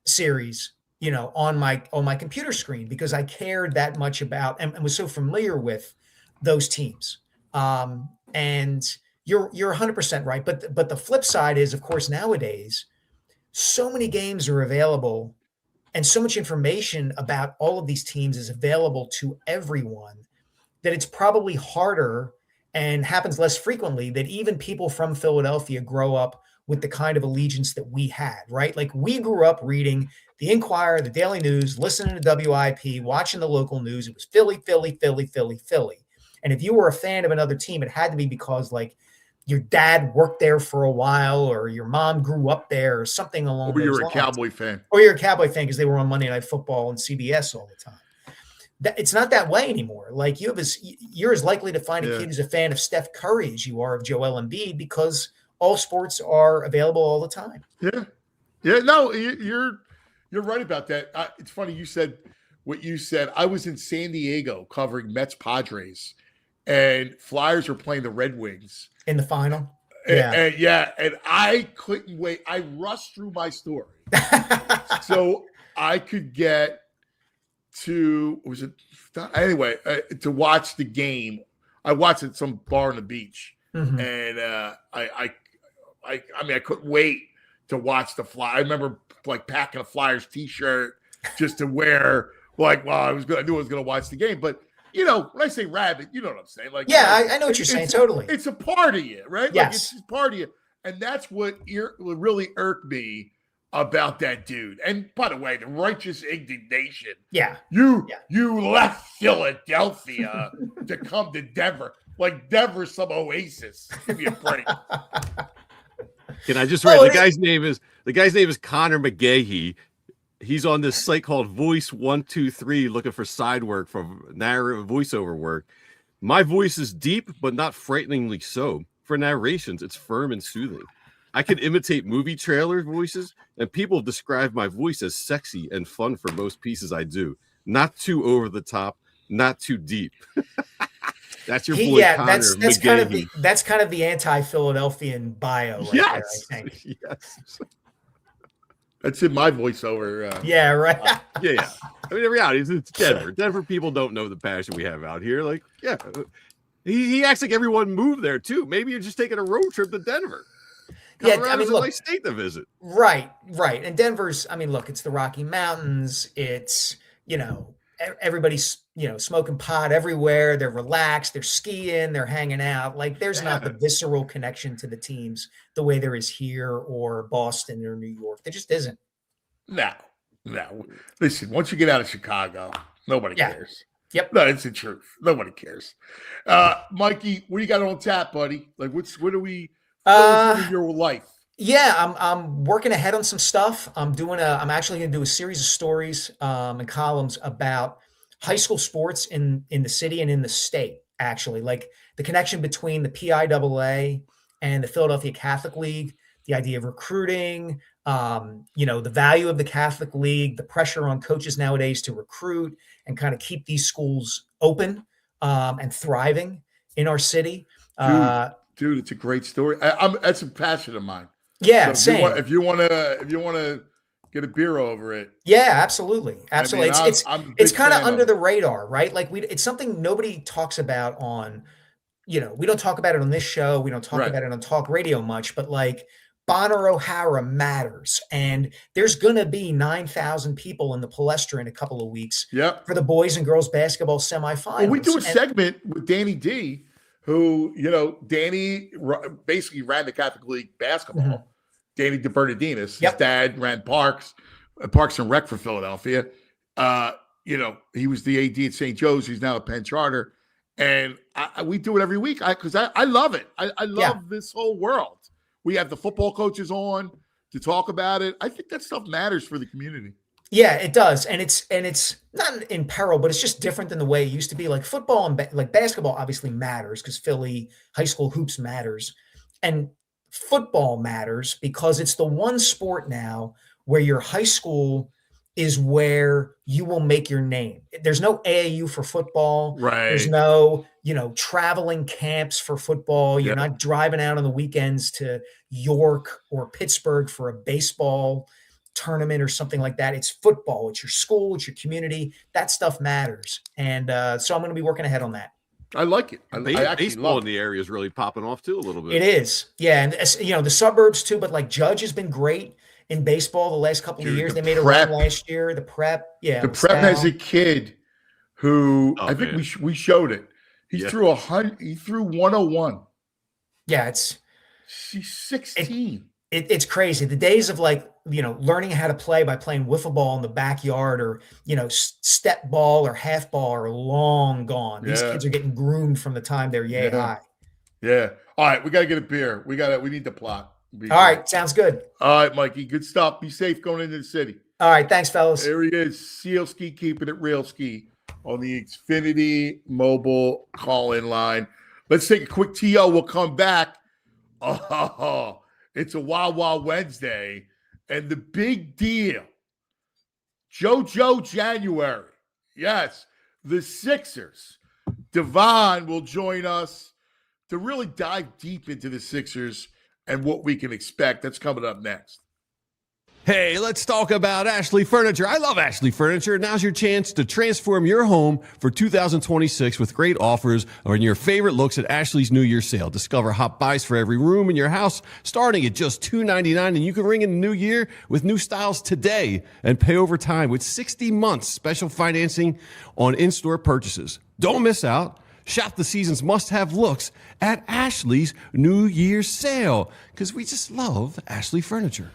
series, on my computer screen because I cared that much about and was so familiar with those teams. And you're 100% right. But the flip side is, of course, nowadays, so many games are available and so much information about all of these teams is available to everyone that it's probably harder and happens less frequently that even people from Philadelphia grow up with the kind of allegiance that we had, right? Like we grew up reading the Inquirer, the Daily News, listening to WIP, watching the local news. It was Philly, Philly, Philly, Philly, Philly. And if you were a fan of another team, it had to be because like your dad worked there for a while or your mom grew up there or something along those lines. Or you're a Cowboy fan. Or you're a Cowboy fan because they were on Monday Night Football and CBS all the time. It's not that way anymore. Like you're as likely to find a kid who's a fan of Steph Curry as you are of Joel Embiid because all sports are available all the time. Yeah. No, you're right about that. It's funny you said what you said. I was in San Diego covering Mets Padres, and Flyers were playing the Red Wings in the final. And I couldn't wait. I rushed through my story so I could get to to watch the game. I watched it at some bar on the beach, and I couldn't wait to watch the Fly. I remember like packing a Flyers t-shirt just to wear. Like, well, I knew I was going to watch the game, but when I say rabbit, you know what I'm saying. Like, I know what you're saying. Totally, it's a part of you, right? Yes, like, it's a part of you, and that's what really irked me about that dude. And by the way, the righteous indignation. Yeah. You left Philadelphia to come to Denver. Like Denver's some oasis. Give me a break. Can I just write the guy's name is Connor McGahee. He's on this site called Voice 123 looking for side work from narrative voiceover work. My voice is deep, but not frighteningly so. For narrations, it's firm and soothing. I can imitate movie trailer voices, and people describe my voice as sexy and fun for most pieces I do. Not too over the top, not too deep. That's your boy Connor. That's kind of the anti-Philadelphian bio right there, I think. Yes. That's in my voiceover. Yeah, right. Yeah. I mean, in reality, it's Denver. Denver people don't know the passion we have out here. Like, yeah. He acts like everyone moved there, too. Maybe you're just taking a road trip to Denver. Colorado's a nice state to visit. Right. And Denver's, look, it's the Rocky Mountains. It's, everybody's, smoking pot everywhere. They're relaxed. They're skiing. They're hanging out. Like there's not the visceral connection to the teams the way there is here or Boston or New York. There just isn't. No. Listen, once you get out of Chicago, nobody cares. Yep. No, it's the truth. Nobody cares. Mikey, what do you got on tap, buddy? Like what are we in your life? Yeah, I'm working ahead on some stuff. I'm actually going to do a series of stories and columns about high school sports in the city and in the state, actually, like the connection between the PIAA and the Philadelphia Catholic League, the idea of recruiting, the value of the Catholic League, the pressure on coaches nowadays to recruit and kind of keep these schools open and thriving in our city. Dude, it's a great story. That's a passion of mine. Yeah, so same. If you want to get a beer over it. Yeah, absolutely. It's kind of under the radar, right? Like it's something nobody talks about on, we don't talk about it on this show. We don't talk about it on talk radio much, but like Bonner O'Hara matters. And there's going to be 9,000 people in the Palestra in a couple of weeks for the boys and girls basketball semifinals. Well, we do a segment with Danny D, who, Danny basically ran the Catholic League basketball. Danny DeBernardinis. Yep. His dad ran Parks and Rec for Philadelphia. He was the AD at St. Joe's. He's now at Penn Charter. And we do it every week because I love it. I love this whole world. We have the football coaches on to talk about it. I think that stuff matters for the community. Yeah, it does. And it's not in peril, but it's just different than the way it used to be. Like football and like basketball obviously matters because Philly high school hoops matters. And football matters because it's the one sport now where your high school is where you will make your name. There's no AAU for football. Right. There's no, traveling camps for football. You're not driving out on the weekends to York or Pittsburgh for a baseball tournament or something like that. It's football. It's your school. It's your community. That stuff matters. And so I'm going to be working ahead on that. I like it. I actually baseball love in the area is really popping off too a little bit. It is. Yeah. And, the suburbs too, but like Judge has been great in baseball the last couple of years. They made a run last year. The prep. Yeah. The prep has a kid who I think we showed it. He threw 100. He threw 101. Yeah. She's 16. It's crazy. The days of learning how to play by playing wiffle ball in the backyard or, step ball or half ball are long gone. These kids are getting groomed from the time they're high. Yeah. All right. We got to get a beer. We need the plot. All right. Sounds good. All right, Mikey. Good stuff. Be safe going into the city. All right. Thanks, fellas. There he is. Sielski keeping it real ski on the Xfinity mobile call-in line. Let's take a quick TO. We'll come back. Oh, it's a Wawa Wednesday. And the big deal, JoJo January. Yes, the Sixers. Devon will join us to really dive deep into the Sixers and what we can expect. That's coming up next. Hey, let's talk about Ashley Furniture. I love Ashley Furniture. Now's your chance to transform your home for 2026 with great offers on your favorite looks at Ashley's New Year sale. Discover hot buys for every room in your house starting at just $299, and you can ring in the new year with new styles today and pay over time with 60 months special financing on in-store purchases. Don't miss out. Shop the season's must-have looks at Ashley's New Year's sale because we just love Ashley Furniture.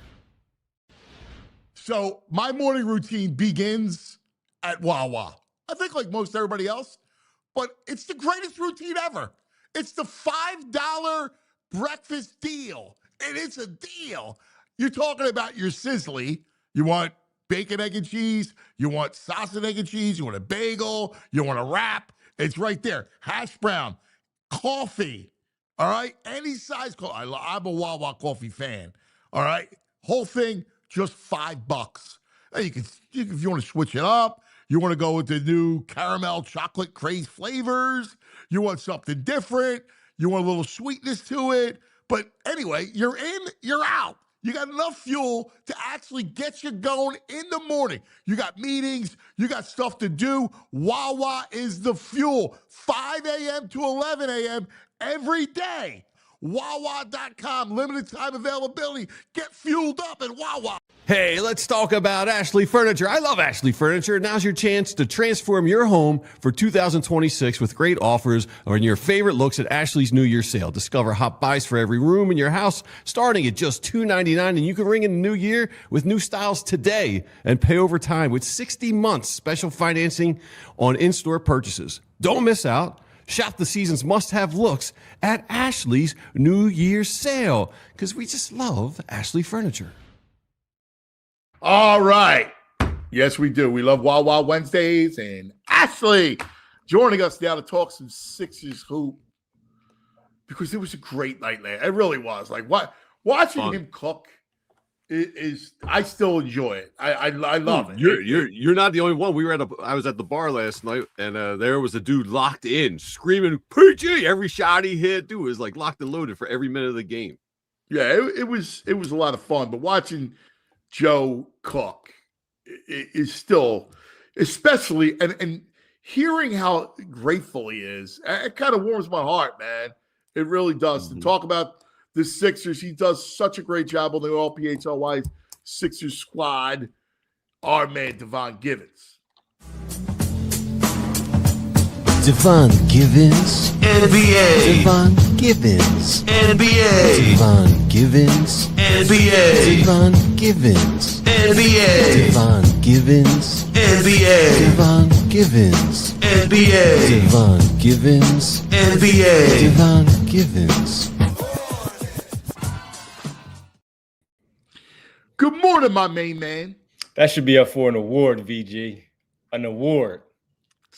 So my morning routine begins at Wawa. I think like most everybody else, but it's the greatest routine ever. It's the $5 breakfast deal, and it's a deal. You're talking about your sizzly. You want bacon, egg, and cheese. You want sausage, egg, and cheese. You want a bagel. You want a wrap. It's right there. Hash brown, coffee, all right? Any size coffee. I'm a Wawa coffee fan, all right? Whole thing, just $5. And you can, if you want to switch it up, you want to go with the new caramel chocolate craze flavors, you want something different, you want a little sweetness to it. But anyway, you're in, you're out. You got enough fuel to actually get you going in the morning. You got meetings, you got stuff to do. Wawa is the fuel. 5 a.m. to 11 a.m. every day. Wawa.com, limited time availability. Get fueled up at Wawa. Hey, let's talk about Ashley Furniture. I love Ashley Furniture. Now's your chance to transform your home for 2026 with great offers on your favorite looks at Ashley's New Year sale. Discover hot buys for every room in your house starting at just $299, and you can ring in the new year with new styles today and pay over time with 60 months special financing on in-store purchases. Don't miss out. Shop the season's must-have looks at Ashley's New Year's sale because we just love Ashley Furniture. All right. Yes, we do. We love Wawa Wednesdays, and Ashley joining us now to talk some Sixers hoop because it was a great night last. It really was. Like watching him cook is I still enjoy it. I love it. You're not the only one. I was at the bar last night, and there was a dude locked in, screaming PG every shot he hit. Dude was like locked and loaded for every minute of the game. Yeah, it was a lot of fun. But watching Joe cook is still, especially and hearing how grateful he is, it kind of warms my heart, man. It really does. To talk about the Sixers, he does such a great job on the All-PHLY Sixers squad. Our man, Devon Givens. Devon Givens. NBA. Devon Givens. NBA. Devon Givens. NBA. Devon Givens. NBA. Devon Givens. NBA. Devon Givens. NBA. Devon Givens. NBA. Devon Givens. Good morning, my main man. That should be up for an award, VG. An award.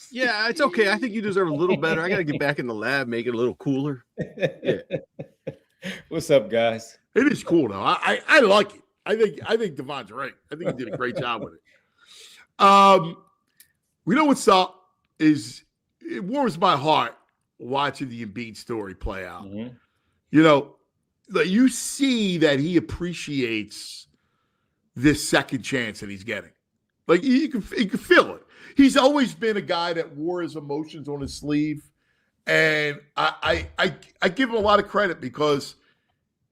Yeah, it's okay. I think you deserve a little better. I got to get back in the lab, make it a little cooler. Yeah. What's up, guys? It is cool though. I like it. I think Devon's right. I think he did a great job with it. We know what's up is it warms my heart watching the Embiid story play out. Mm-hmm. You know, like you see that he appreciates this second chance that he's getting. Like you can feel it. He's always been a guy that wore his emotions on his sleeve, and I give him a lot of credit because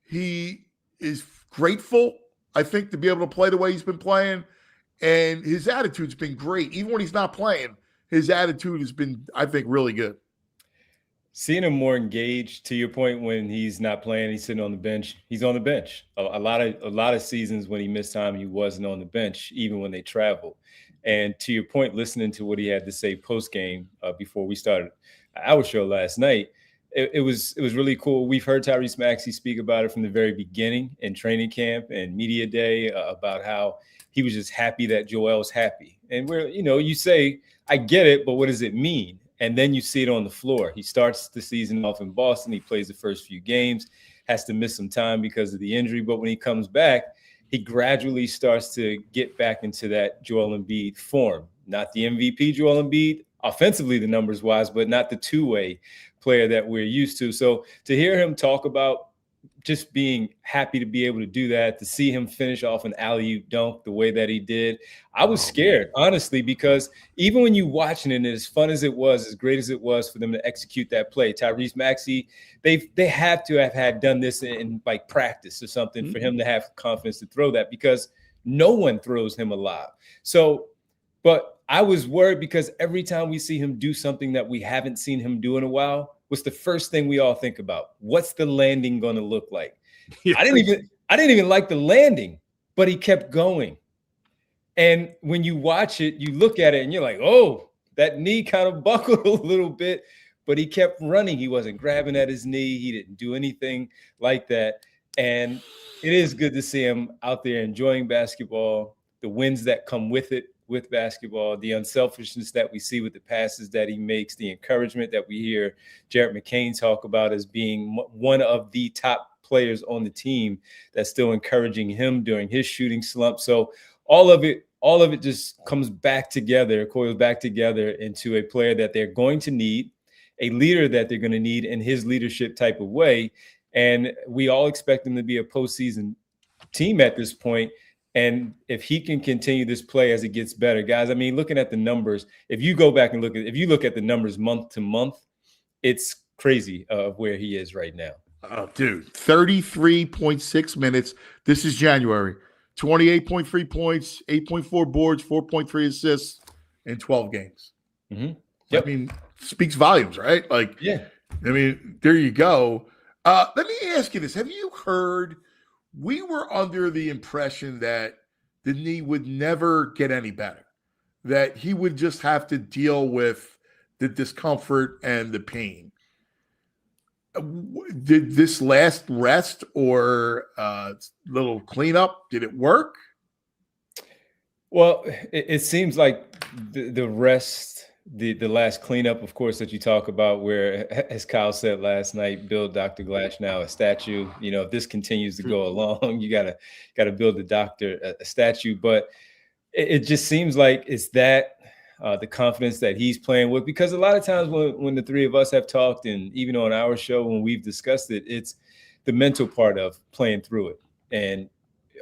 he is grateful, I think, to be able to play the way he's been playing, and his attitude's been great. Even when he's not playing, his attitude has been, I think, really good. Seeing him more engaged, to your point, when he's not playing, he's sitting on the bench. He's on the bench. A lot of seasons when he missed time, he wasn't on the bench, even when they traveled. And to your point, listening to what he had to say post game before we started our show last night, it was really cool. We've heard Tyrese Maxey speak about it from the very beginning in training camp and media day about how he was just happy that Joel's happy. And you say, I get it, but what does it mean? And then you see it on the floor. He starts the season off in Boston. He plays the first few games, has to miss some time because of the injury. But when he comes back, he gradually starts to get back into that Joel Embiid form. Not the MVP Joel Embiid, offensively the numbers wise, but not the two-way player that we're used to. So to hear him talk about just being happy to be able to do that, to see him finish off an alley-oop dunk the way that he did, I was scared, honestly, because even when you watching it, as fun as it was, as great as it was for them to execute that play, Tyrese Maxey, they have to have had done this in like practice or something for him to have confidence to throw that, because no one throws him a lob. So, but I was worried because every time we see him do something that we haven't seen him do in a while, what's the first thing we all think about? What's the landing going to look like? Yeah. I didn't even like the landing, but he kept going. And when you watch it, you look at it and you're like, oh, that knee kind of buckled a little bit, but he kept running. He wasn't grabbing at his knee. He didn't do anything like that. And it is good to see him out there enjoying basketball, the wins that come with it, with basketball, the unselfishness that we see with the passes that he makes, the encouragement that we hear Jared McCain talk about as being one of the top players on the team that's still encouraging him during his shooting slump. So all of it just comes back together, coils back together into a player that they're going to need, a leader that they're going to need in his leadership type of way. And we all expect him to be a postseason team at this point. And if he can continue this play as it gets better, guys, I mean, looking at the numbers, if you look at the numbers month to month, it's crazy of where he is right now. Oh, dude, 33.6 minutes. This is January. 28.3 points, 8.4 boards, 4.3 assists in 12 games. Mm-hmm. Yep. I mean, speaks volumes, right? Like, yeah. I mean, there you go. Let me ask you this. Have you heard – we were under the impression that the knee would never get any better, that he would just have to deal with the discomfort and the pain. Did this last rest or little cleanup, did it work? Well, it seems like the rest, the last cleanup, of course, that you talk about, where, as Kyle said last night, build Dr. Glash now a statue. You know, if this continues to go along, you gotta build the doctor a statue. But it just seems like it's that the confidence that he's playing with, because a lot of times when the three of us have talked, and even on our show when we've discussed it, it's the mental part of playing through it. And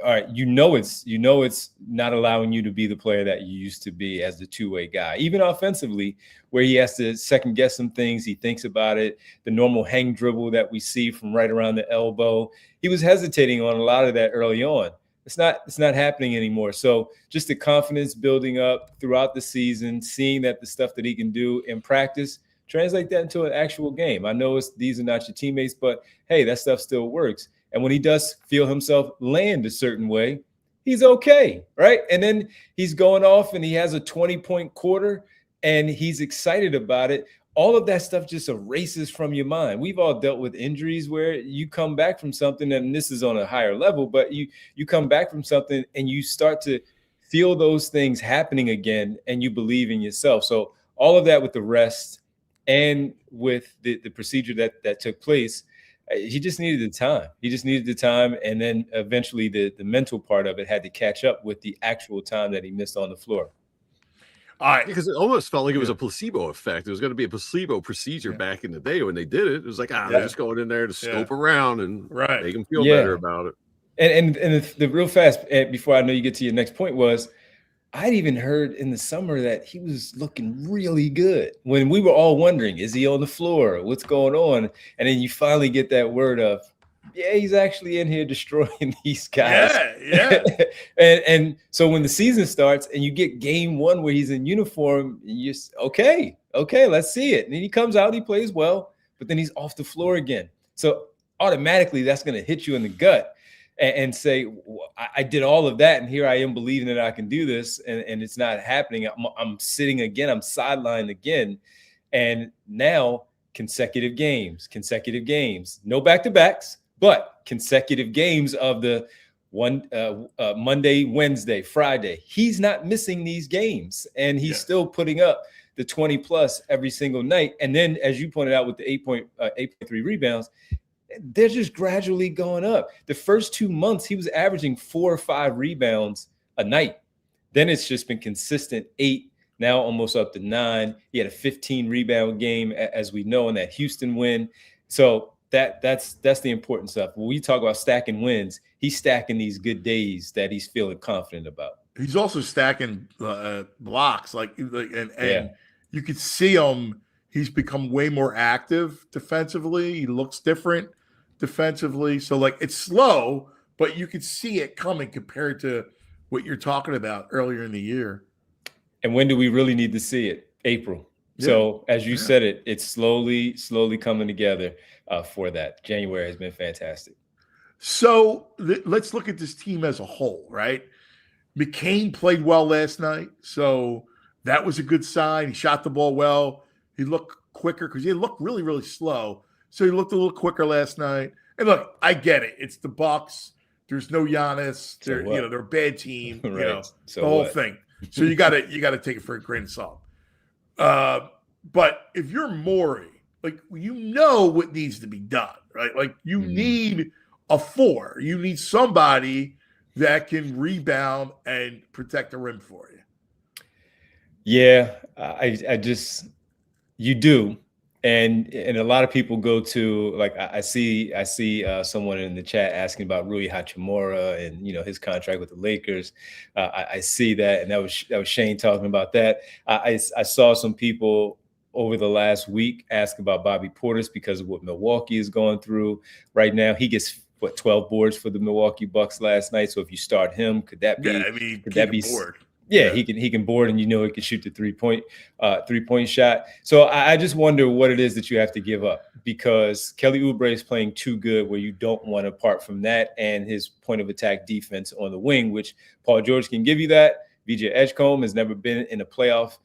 all right, it's not allowing you to be the player that you used to be as the two-way guy, even offensively, where he has to second guess some things. He thinks about it. The normal hang dribble that we see from right around the elbow, he was hesitating on a lot of that early on. It's not happening anymore. So just the confidence building up throughout the season, seeing that the stuff that he can do in practice Translate that into an actual game. I know these are not your teammates, but hey, that stuff still works. And when he does feel himself land a certain way, he's okay, right? And then he's going off and he has a 20-point quarter and he's excited about it. All of that stuff just erases from your mind. We've all dealt with injuries where you come back from something, and this is on a higher level, but you come back from something and you start to feel those things happening again, and you believe in yourself. So all of that with the rest and with the procedure that took place, he just needed the time. He just needed the time, and then eventually the mental part of it had to catch up with the actual time that he missed on the floor. All right. Because it almost felt like it was a placebo effect. It was going to be a placebo procedure back in the day when they did it. It was like, they're just going in there to scope around and make them feel better about it. And the real fast, before I know you get to your next point, was I'd even heard in the summer that he was looking really good when we were all wondering, is he on the floor? What's going on? And then you finally get that word of, he's actually in here destroying these guys. and so when the season starts and you get game one where he's in uniform, you just, okay, let's see it. And then he comes out, he plays well, but then he's off the floor again. So automatically that's going to hit you in the gut and say, I did all of that, and here I am believing that I can do this, and it's not happening. I'm sitting again. I'm sidelined again. And now consecutive games, no back-to-backs, but consecutive games of the Monday, Wednesday, Friday. He's not missing these games, and he's still putting up the 20 plus every single night. And then, as you pointed out, with the 8.3 rebounds, they're just gradually going up. The first 2 months, he was averaging 4 or 5 rebounds a night. Then it's just been consistent 8, now almost up to 9. He had a 15 rebound game, as we know, in that Houston win. So that's the important stuff. When we talk about stacking wins, he's stacking these good days that he's feeling confident about. He's also stacking blocks, and you could see him. He's become way more active defensively. He looks different defensively. So it's slow, but you could see it coming compared to what you're talking about earlier in the year. And when do we really need to see it? April. Yeah. So as you said it's slowly coming together for that. January has been fantastic. So let's look at this team as a whole, right? McCain played well last night, so that was a good sign. He shot the ball well. He looked quicker because he looked really, really slow. So he looked a little quicker last night. And look, I get it. It's the Bucks. There's no Giannis. They're a bad team. Right. The whole thing. So you gotta take it for a grain of salt. But if you're Morey, what needs to be done, right? You need a 4. You need somebody that can rebound and protect the rim for you. Yeah, you do. And a lot of people go to, I see someone in the chat asking about Rui Hachimura and his contract with the Lakers. I see that, and that was Shane talking about that. I saw some people over the last week ask about Bobby Portis because of what Milwaukee is going through right now. He gets 12 boards for the Milwaukee Bucks last night. So if you start him, could that be board? Yeah, he can board, and he can shoot the 3-point shot. So I just wonder what it is that you have to give up, because Kelly Oubre is playing too good where you don't want to part from that, and his point of attack defense on the wing, which Paul George can give you that. VJ Edgecombe has never been in a playoff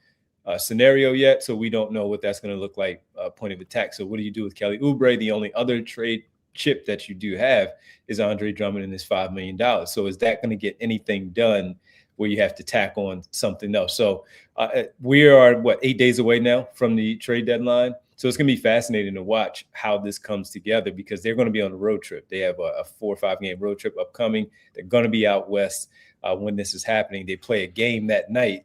scenario yet, so we don't know what that's going to look like point of attack. So what do you do with Kelly Oubre? The only other trade chip that you do have is Andre Drummond and his $5 million. So is that going to get anything done where you have to tack on something else? So we are 8 days away now from the trade deadline. So it's going to be fascinating to watch how this comes together, because they're going to be on a road trip. They have a 4 or 5 game road trip upcoming. They're going to be out west when this is happening. They play a game that night,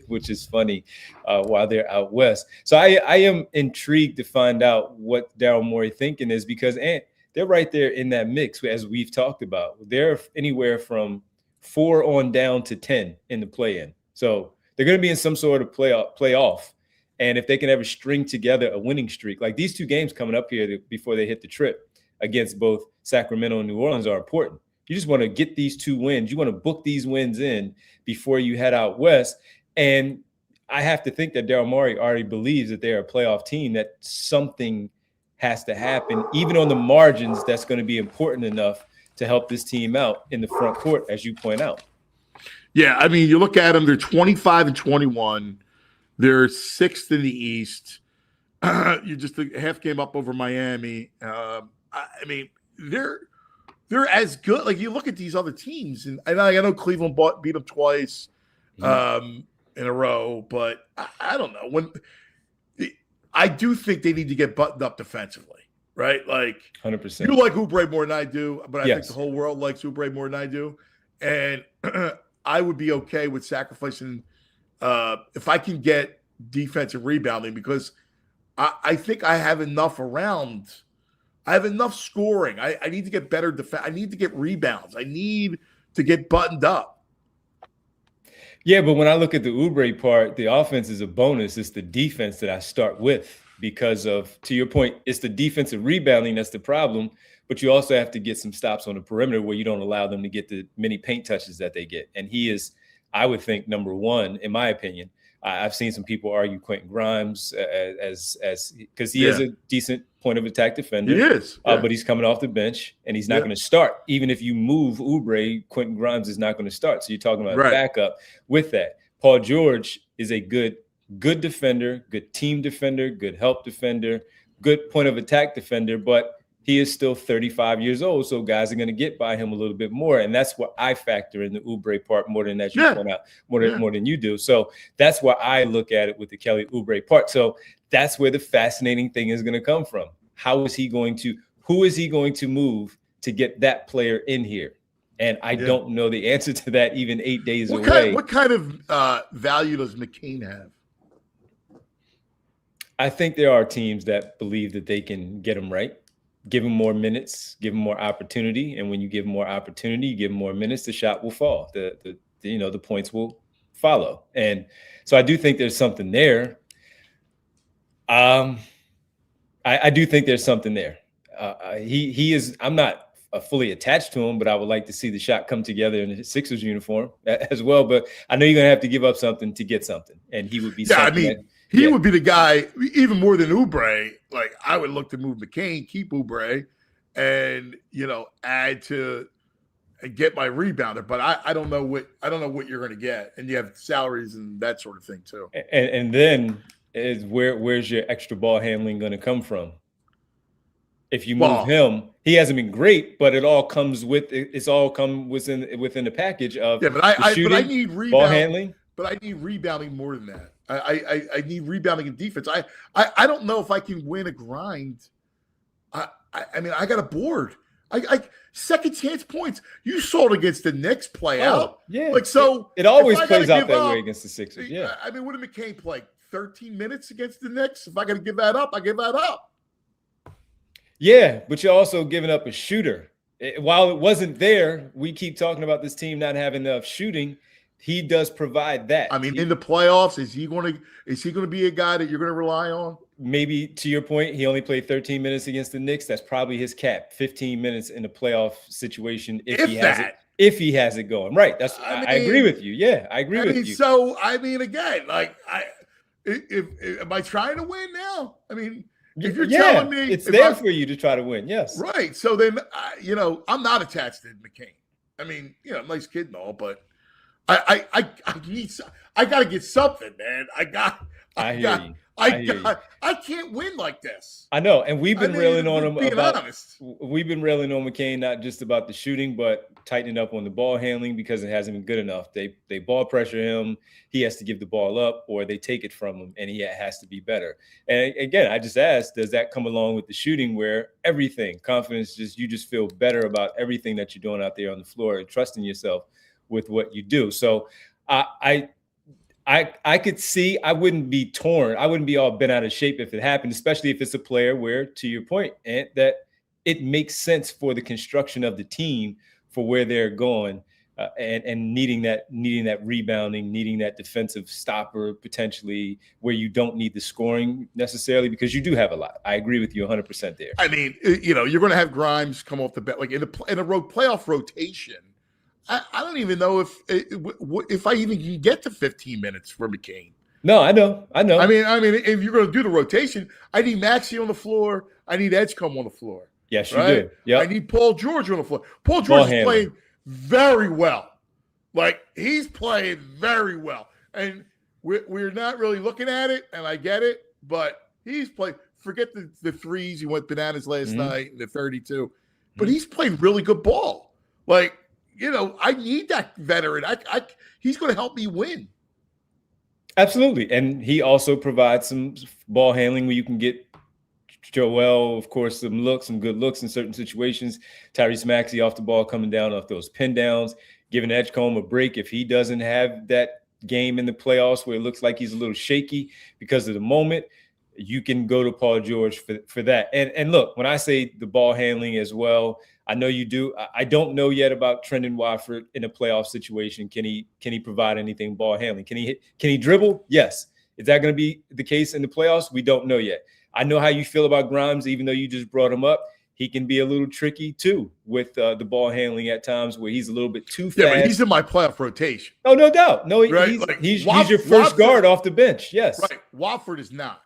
which is funny, while they're out west. So I am intrigued to find out what Daryl Morey thinking is, because they're right there in that mix, as we've talked about. They're anywhere from 4 on down to 10 in the play-in. So they're going to be in some sort of playoff. And if they can ever string together a winning streak, like these 2 games coming up here before they hit the trip against both Sacramento and New Orleans are important. You just want to get these 2 wins. You want to book these wins in before you head out west. And I have to think that Daryl Morey already believes that they're a playoff team, that something has to happen, even on the margins, that's going to be important enough to help this team out in the front court, as you point out. Yeah, I mean, you look at them, they're 25-21. They're 6th in the East. You're just a half game up over Miami. I mean, they're as good. Like, you look at these other teams, and I know Cleveland beat them twice in a row, but I don't know. I do think they need to get buttoned up defensively, right? Like, 100%. You like Oubre more than I do, but I Yes. think the whole world likes Oubre more than I do. And I would be okay with sacrificing if I can get defensive rebounding, because I think I have enough around. I have enough scoring. I need to get better defense. I need to get rebounds. I need to get buttoned up. Yeah, but when I look at the Oubre part, the offense is a bonus. It's the defense that I start with because of, to your point, it's the defensive rebounding that's the problem. But you also have to get some stops on the perimeter where you don't allow them to get the many paint touches that they get. And he is, I would think, number one, in my opinion. I've seen some people argue Quentin Grimes as because he is a decent point of attack defender. He is, but he's coming off the bench and he's not going to start. Even if you move Oubre, Quentin Grimes is not going to start. So you're talking about a backup with that. Paul George is a good defender, good team defender, good help defender, good point of attack defender, but he is still 35 years old, so guys are going to get by him a little bit more, and that's what I factor in the Oubre part more than that you point out, more than you do. So that's why I look at it with the Kelly Oubre part. So that's where the fascinating thing is going to come from. Who is he going to move to get that player in here? And I don't know the answer to that even 8 days away. What kind of value does McCain have? I think there are teams that believe that they can get him right. Give him more minutes, give him more opportunity, and when you give him more opportunity, you give him more minutes, the shot will fall. The points will follow, and so I do think there's something there. I do think there's something there. He is. I'm not fully attached to him, but I would like to see the shot come together in the Sixers uniform as well. But I know you're gonna have to give up something to get something, and he would be. Yeah, I mean. He would be the guy, even more than Oubre. Like, I would look to move McCain, keep Oubre, and add to and get my rebounder. But I don't know what you're going to get, and you have salaries and that sort of thing too. And then is where's your extra ball handling going to come from? If you move him, he hasn't been great, but it all comes within the package of but I need rebound, ball handling. But I need rebounding more than that. I need rebounding and defense. I don't know if I can win a grind. I mean, I got a board. I second chance points. You saw it against the Knicks play out. Yeah. Like, so it always plays out that way against the Sixers. Yeah. I mean, what did McCain play? 13 minutes against the Knicks? If I got to give that up, I give that up. Yeah, but you're also giving up a shooter. While it wasn't there, we keep talking about this team not having enough shooting. He does provide that. I mean, in the playoffs, is he going to be a guy that you're going to rely on? Maybe, to your point, he only played 13 minutes against the Knicks. That's probably his cap. 15 minutes in a playoff situation if he has it going. Right. I agree with you. Yeah, I agree with you. So I mean, again, like am I trying to win now? I mean, if you're telling me it's there for you to try to win, yes. Right. So then I'm not attached to McCain. I mean, nice kid and all, but I got to get something, man. I can't win like this. I know, and we've been railing on him honest. We've been railing on McCain not just about the shooting, but tightening up on the ball handling because it hasn't been good enough. They ball pressure him. He has to give the ball up, or they take it from him, and he has to be better. And again, I just asked, does that come along with the shooting, where everything, confidence, you just feel better about everything that you're doing out there on the floor and trusting yourself with what you do? So I could see, I wouldn't be torn. I wouldn't be all bent out of shape if it happened, especially if it's a player where, to your point, and that it makes sense for the construction of the team for where they're going and needing that rebounding, needing that defensive stopper potentially, where you don't need the scoring necessarily because you do have a lot. I agree with you 100% there. I mean, you're going to have Grimes come off the bench, like in a playoff rotation. I don't even know if I even can get to 15 minutes for McCain. No, I know. I mean, if you're going to do the rotation, I need Maxey on the floor. I need Edgecombe on the floor. Yes, you right? do. Yep. I need Paul George on the floor. Paul George is playing very well. Like, he's playing very well. And we're not really looking at it, and I get it, but he's played. Forget the threes. He went bananas last night, and the 32. But he's played really good ball. Like, I need that veteran. He's going to help me win. Absolutely. And he also provides some ball handling where you can get Joel, of course, some good looks in certain situations. Tyrese Maxey off the ball, coming down off those pin downs, giving Edgecombe a break if he doesn't have that game in the playoffs where it looks like he's a little shaky because of the moment. You can go to Paul George for that. And look, when I say the ball handling as well, I know you do. I don't know yet about Trendon Watford in a playoff situation. Can he provide anything ball handling? Can he dribble? Yes. Is that going to be the case in the playoffs? We don't know yet. I know how you feel about Grimes, even though you just brought him up. He can be a little tricky too with the ball handling at times where he's a little bit too fast. Yeah, but he's in my playoff rotation. Oh, no doubt. No, right? he's your first guard off the bench. Yes. Right. Watford is not.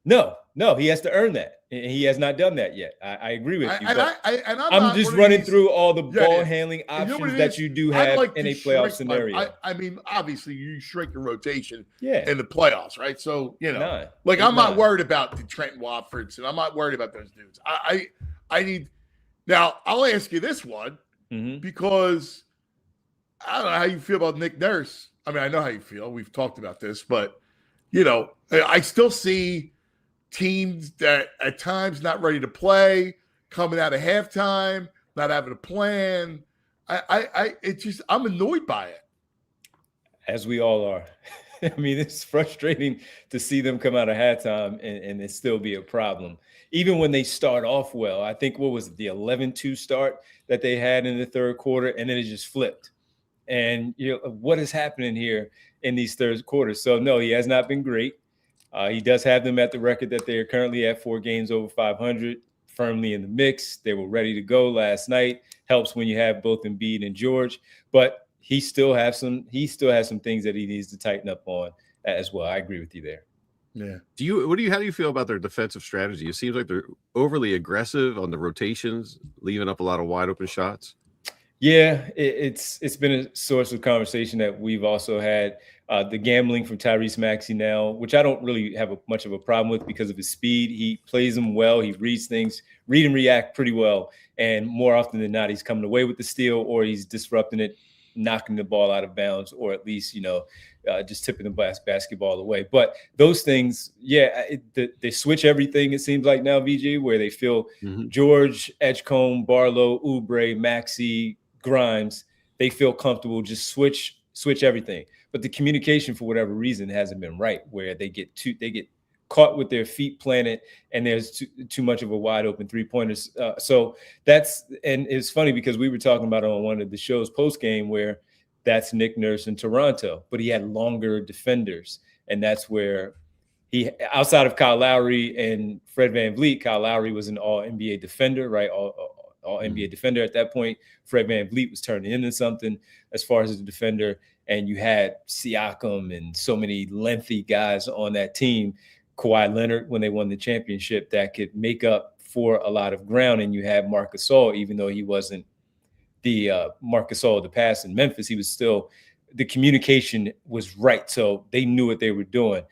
No, he has to earn that. And he has not done that yet. I agree with you. I'm just running through all the ball handling options that you do have in a playoff scenario. I mean, obviously, you shrink your rotation in the playoffs, right? So, I'm not worried about the Trent Watfords, and I'm not worried about those dudes. I need – now, I'll ask you this one because I don't know how you feel about Nick Nurse. I mean, I know how you feel. We've talked about this, but, I still see – teams that at times not ready to play, coming out of halftime, not having a plan. I'm annoyed by it. As we all are. I mean, it's frustrating to see them come out of halftime and it still be a problem. Even when they start off well, I think, what was it, the 11-2 start that they had in the third quarter, and then it just flipped. And what is happening here in these third quarters? So no, he has not been great. He does have them at the record that they are currently at 4 games over 500, firmly in the mix. They were ready to go last night. Helps when you have both Embiid and George, but he still has some things that he needs to tighten up on as well. I agree with you there. Yeah. How do you feel about their defensive strategy? It seems like they're overly aggressive on the rotations, leaving up a lot of wide open shots. Yeah, it's been a source of conversation that we've also had. The gambling from Tyrese Maxey now, which I don't really have much of a problem with because of his speed. He plays them well. He reads things, read and react pretty well. And more often than not, he's coming away with the steal, or he's disrupting it, knocking the ball out of bounds, or at least, just tipping the basketball away. But those things, they switch everything, it seems like now, VG, where they feel George, Edgecombe, Barlow, Oubre, Maxey, Grimes, they feel comfortable, just switch everything. But the communication, for whatever reason, hasn't been right, where they get caught with their feet planted and there's too much of a wide open 3-pointers. So and it's funny because we were talking about it on one of the shows post game where that's Nick Nurse in Toronto, but he had longer defenders. And that's where outside of Kyle Lowry and Fred VanVleet, Kyle Lowry was an all NBA defender, right? All NBA defender at that point. Fred VanVleet was turning into something as far as a defender. And you had Siakam and so many lengthy guys on that team. Kawhi Leonard, when they won the championship, that could make up for a lot of ground. And you had Marc Gasol, even though he wasn't the Marc Gasol of the past in Memphis, he was still, the communication was right. So they knew what they were doing.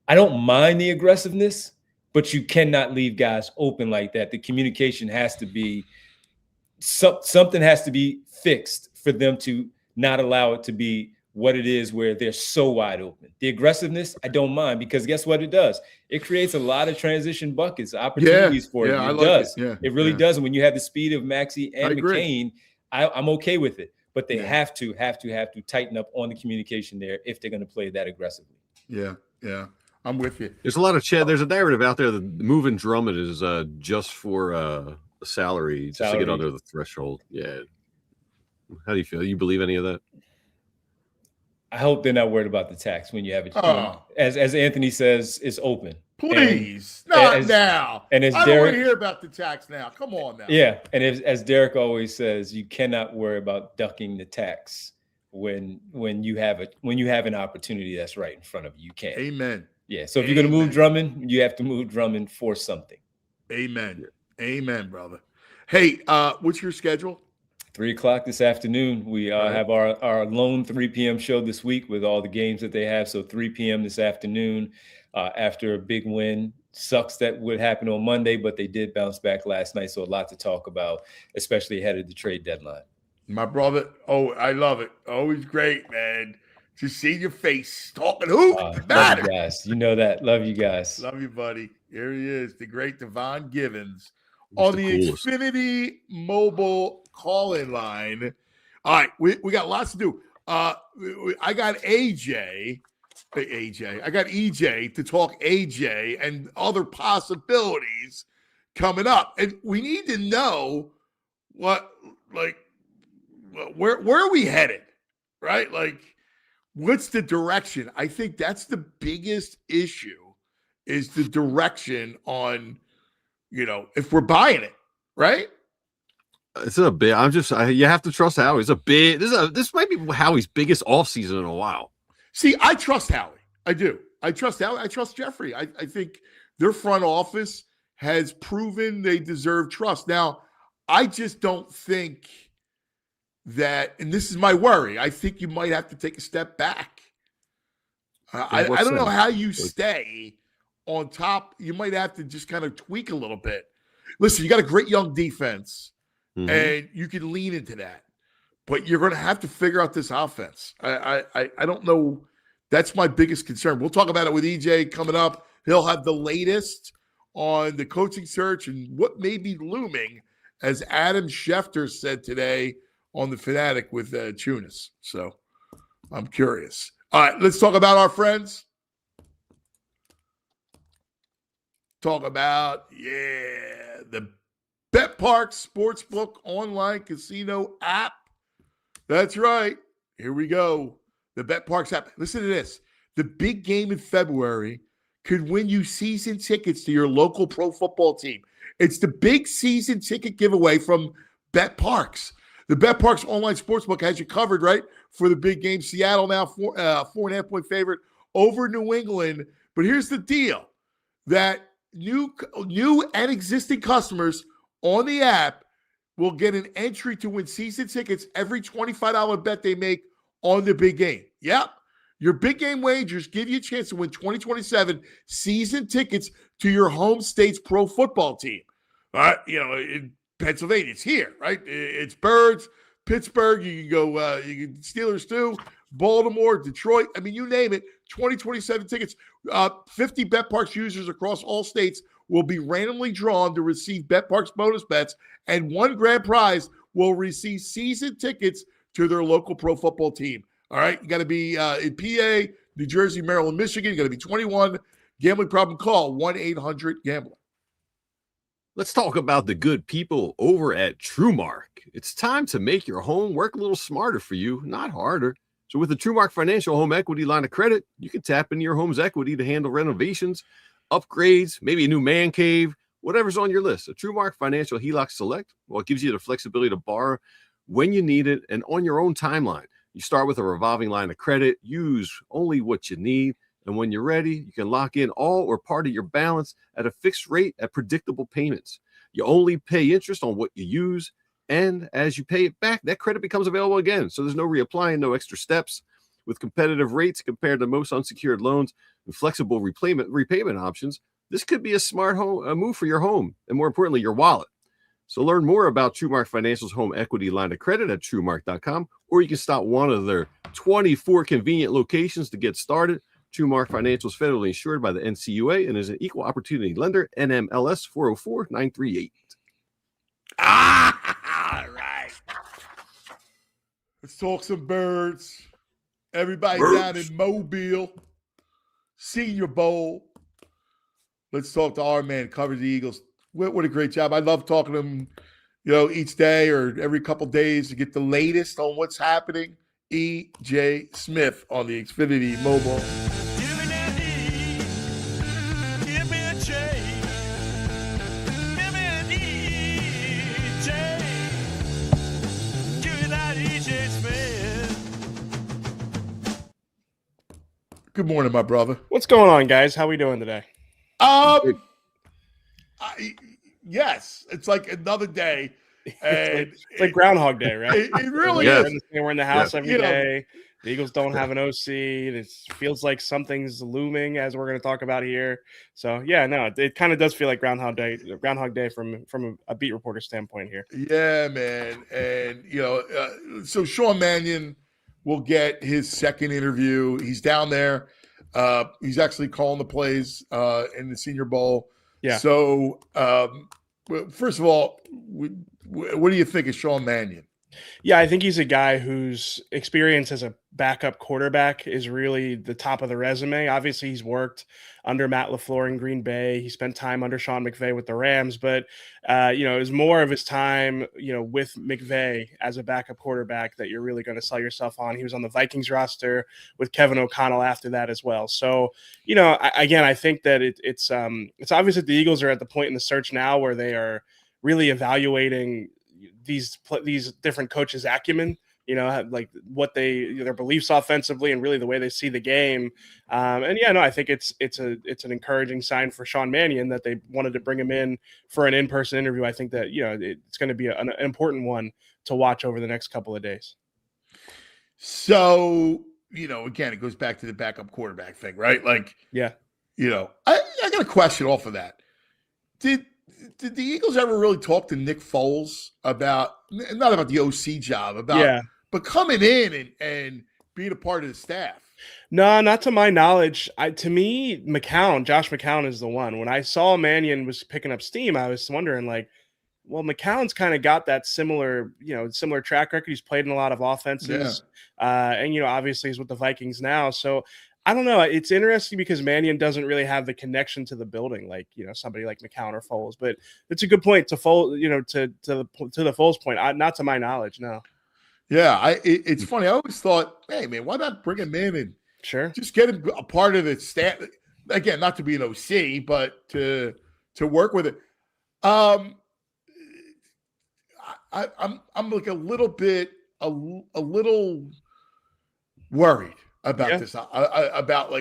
I don't mind the aggressiveness, but you cannot leave guys open like that. The communication has to be, something has to be fixed for them to not allow it to be what it is where they're so wide open. The aggressiveness, I don't mind, because guess what it does? It creates a lot of transition buckets, opportunities for you. It does. It really does. And when you have the speed of Maxey and McCain, I'm okay with it. But they have to tighten up on the communication there if they're going to play that aggressively. Yeah. I'm with you. There's a lot of there's a narrative out there that moving Drummond is just for salary, just to get under the threshold. Yeah. How do you feel? You believe any of that? I hope they're not worried about the tax when you have it. As Anthony says, it's open. Please, not now. And as I don't want to hear about the tax now. Come on now. Yeah, and as Derek always says, you cannot worry about ducking the tax when you have an opportunity that's right in front of you. You can't. Amen. Yeah. So if you're going to move Drummond, you have to move Drummond for something. Amen. Amen, brother. Hey, what's your schedule? 3:00 this afternoon. We have our lone 3 p.m. show this week with all the games that they have. So 3 p.m. this afternoon after a big win. Sucks that would happen on Monday, but they did bounce back last night. So a lot to talk about, especially ahead of the trade deadline. My brother, I love it. Always great, man. Just seeing your face, talking hoop. Love you guys. You know that. Love you guys. Love you, buddy. Here he is, the great Devon Givens on the Xfinity mobile call-in line. All right, we got lots to do. I got I got EJ to talk AJ and other possibilities coming up. And we need to know where are we headed, right? Like, what's the direction? I think that's the biggest issue is the direction on, if we're buying it, right? It's a bit. You have to trust Howie. This might be Howie's biggest offseason in a while. See, I trust Howie. I do. I trust Howie. I trust Jeffrey. I think their front office has proven they deserve trust. Now, I just don't think that, and this is my worry, I think you might have to take a step back. I don't know how you stay on top. You might have to just kind of tweak a little bit. Listen, you got a great young defense, and you can lean into that. But you're going to have to figure out this offense. I don't know. That's my biggest concern. We'll talk about it with EJ coming up. He'll have the latest on the coaching search and what may be looming, as Adam Schefter said today on The Fanatic with Chunas. So I'm curious. All right, let's talk about our friends. Talk about, the BetPark Sportsbook online casino app. That's right. Here we go. The BetParks app. Listen to this. The big game in February could win you season tickets to your local pro football team. It's the big season ticket giveaway from BetParks. The BetParks online sportsbook has you covered, right, for the big game. Seattle now 4.5 point favorite over New England. But here's the deal, that new and existing customers on the app will get an entry to win season tickets every $25 bet they make on the big game. Yep. Your big game wagers give you a chance to win 2027 season tickets to your home state's pro football team. In Pennsylvania, it's here, right? It's Birds, Pittsburgh. You can go, you can Steelers too, Baltimore, Detroit. I mean, you name it. 2027 tickets. 50 BetParks users across all states will be randomly drawn to receive BetParks bonus bets, and one grand prize will receive season tickets to their local pro football team. All right, you got to be in PA, New Jersey, Maryland, Michigan. You got to be 21. Gambling problem? Call 1-800-GAMBLER. Let's talk about the good people over at TrueMark. It's time to make your home work a little smarter for you, not harder. So with the TrueMark Financial Home Equity Line of Credit, you can tap into your home's equity to handle renovations, upgrades, maybe a new man cave, whatever's on your list. A TrueMark Financial HELOC Select, well, it gives you the flexibility to borrow when you need it and on your own timeline. You start with a revolving line of credit, use only what you need, and when you're ready, you can lock in all or part of your balance at a fixed rate at predictable payments. You only pay interest on what you use, and as you pay it back, that credit becomes available again. So there's no reapplying, no extra steps. With competitive rates compared to most unsecured loans and flexible repayment options, this could be a smart move for your home and, more importantly, your wallet. So learn more about TrueMark Financial's home equity line of credit at TrueMark.com, or you can stop one of their 24 convenient locations to get started. TrueMark Financial is federally insured by the NCUA and is an equal opportunity lender, NMLS 404938. All right. Let's talk some Birds. Everybody down in Mobile, Senior Bowl. Let's talk to our man, covers the Eagles. What a great job. I love talking to him, each day or every couple days to get the latest on what's happening. E.J. Smith on the Xfinity Mobile. Good morning, my brother. What's going on, guys? How we doing today? Yes, it's like another day. And it's like Groundhog Day, right? It really Yes. is. We're in the house every You know, day. The Eagles don't have an OC. It feels like something's looming, as we're going to talk about here. So, yeah, no, it kind of does feel like Groundhog Day from a beat reporter standpoint here. Yeah, man. And, so Sean Mannion will get his second interview. He's down there. He's actually calling the plays in the Senior Bowl. Yeah. So, first of all, what do you think of Sean Mannion? Yeah, I think he's a guy whose experience as a backup quarterback is really the top of the resume. Obviously, he's worked under Matt LaFleur in Green Bay. He spent time under Sean McVay with the Rams, but it was more of his time, with McVay as a backup quarterback that you're really going to sell yourself on. He was on the Vikings roster with Kevin O'Connell after that as well. So, I think that it's obvious that the Eagles are at the point in the search now where they are really evaluating these different coaches' acumen, like what their beliefs offensively and really the way they see the game. I think it's an encouraging sign for Sean Mannion that they wanted to bring him in for an in-person interview. I think that, it's going to be an important one to watch over the next couple of days. So, again, it goes back to the backup quarterback thing, right? Like, yeah, I got a question off of that. Did the Eagles ever really talk to Nick Foles about, not about the OC job, but coming in and being a part of the staff? No, not to my knowledge. To me, Josh McCown is the one. When I saw Mannion was picking up steam, I was wondering, McCown's kind of got that similar track record. He's played in a lot of offenses, and obviously he's with the Vikings now. So I don't know. It's interesting because Mannion doesn't really have the connection to the building, like somebody like McCown or Foles. But it's a good point to Foles, to the Foles point. Not to my knowledge, no. Yeah, it's funny. I always thought, hey man, why not bring him in and just get him a part of the staff? Again, not to be an OC, but to work with it. I'm like a little worried about this. About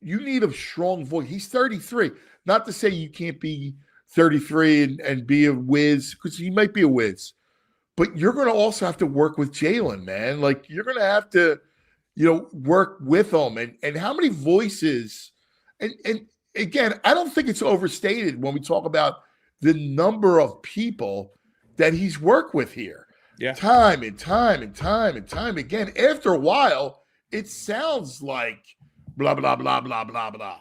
you need a strong voice. He's 33. Not to say you can't be 33 and be a whiz, because he might be a whiz. But you're going to also have to work with Jalen, man. Like, you're going to have to, work with him. And how many voices? And again, I don't think it's overstated when we talk about the number of people that he's worked with here. Yeah. Time and time and time and time again. After a while, it sounds like blah, blah, blah, blah, blah, blah.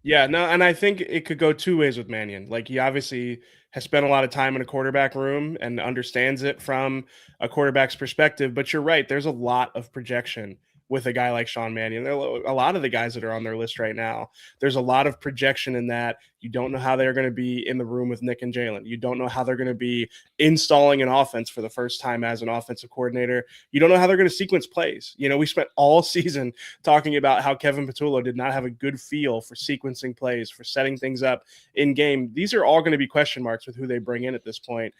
Yeah, no, and I think it could go two ways with Mannion. Like, he obviously has spent a lot of time in a quarterback room and understands it from a quarterback's perspective. But you're right, there's a lot of projection with a guy like Sean Mannion. There are a lot of the guys that are on their list right now. There's a lot of projection in that. You don't know how they're going to be in the room with Nick and Jalen. You don't know how they're going to be installing an offense for the first time as an offensive coordinator. You don't know how they're going to sequence plays. We spent all season talking about how Kevin Patullo did not have a good feel for sequencing plays, for setting things up in game. These are all going to be question marks with who they bring in at this point.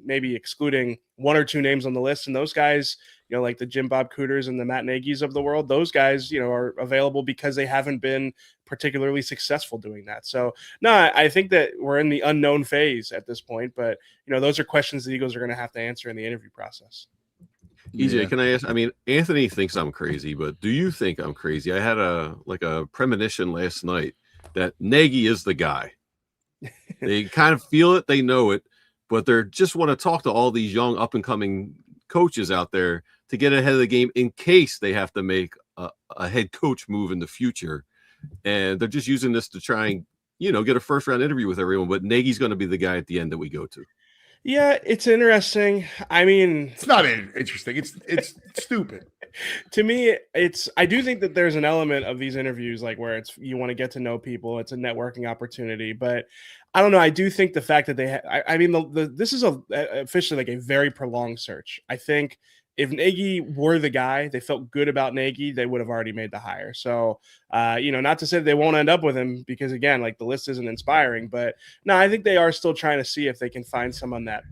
Maybe excluding one or two names on the list, and those guys, like the Jim Bob Cooters and the Matt Nagy's of the world, those guys, are available because they haven't been particularly successful doing that. So, no, I think that we're in the unknown phase at this point, but, those are questions the Eagles are going to have to answer in the interview process. EJ, can I ask? I mean, Anthony thinks I'm crazy, but do you think I'm crazy? I had a premonition last night that Nagy is the guy. They kind of feel it, they know it, but they just want to talk to all these young up-and-coming coaches out there to get ahead of the game in case they have to make a head coach move in the future. And they're just using this to try and, get a first-round interview with everyone, but Nagy's going to be the guy at the end that we go to. Yeah, it's interesting. I mean, it's not interesting. It's stupid. To me, I do think that there's an element of these interviews, like where you want to get to know people. It's a networking opportunity, but I don't know. I do think the fact that this is officially like a very prolonged search. I think if Nagy were the guy, they felt good about Nagy, they would have already made the hire. So, not to say that they won't end up with him, because again, like, the list isn't inspiring, but no, I think they are still trying to see if they can find someone that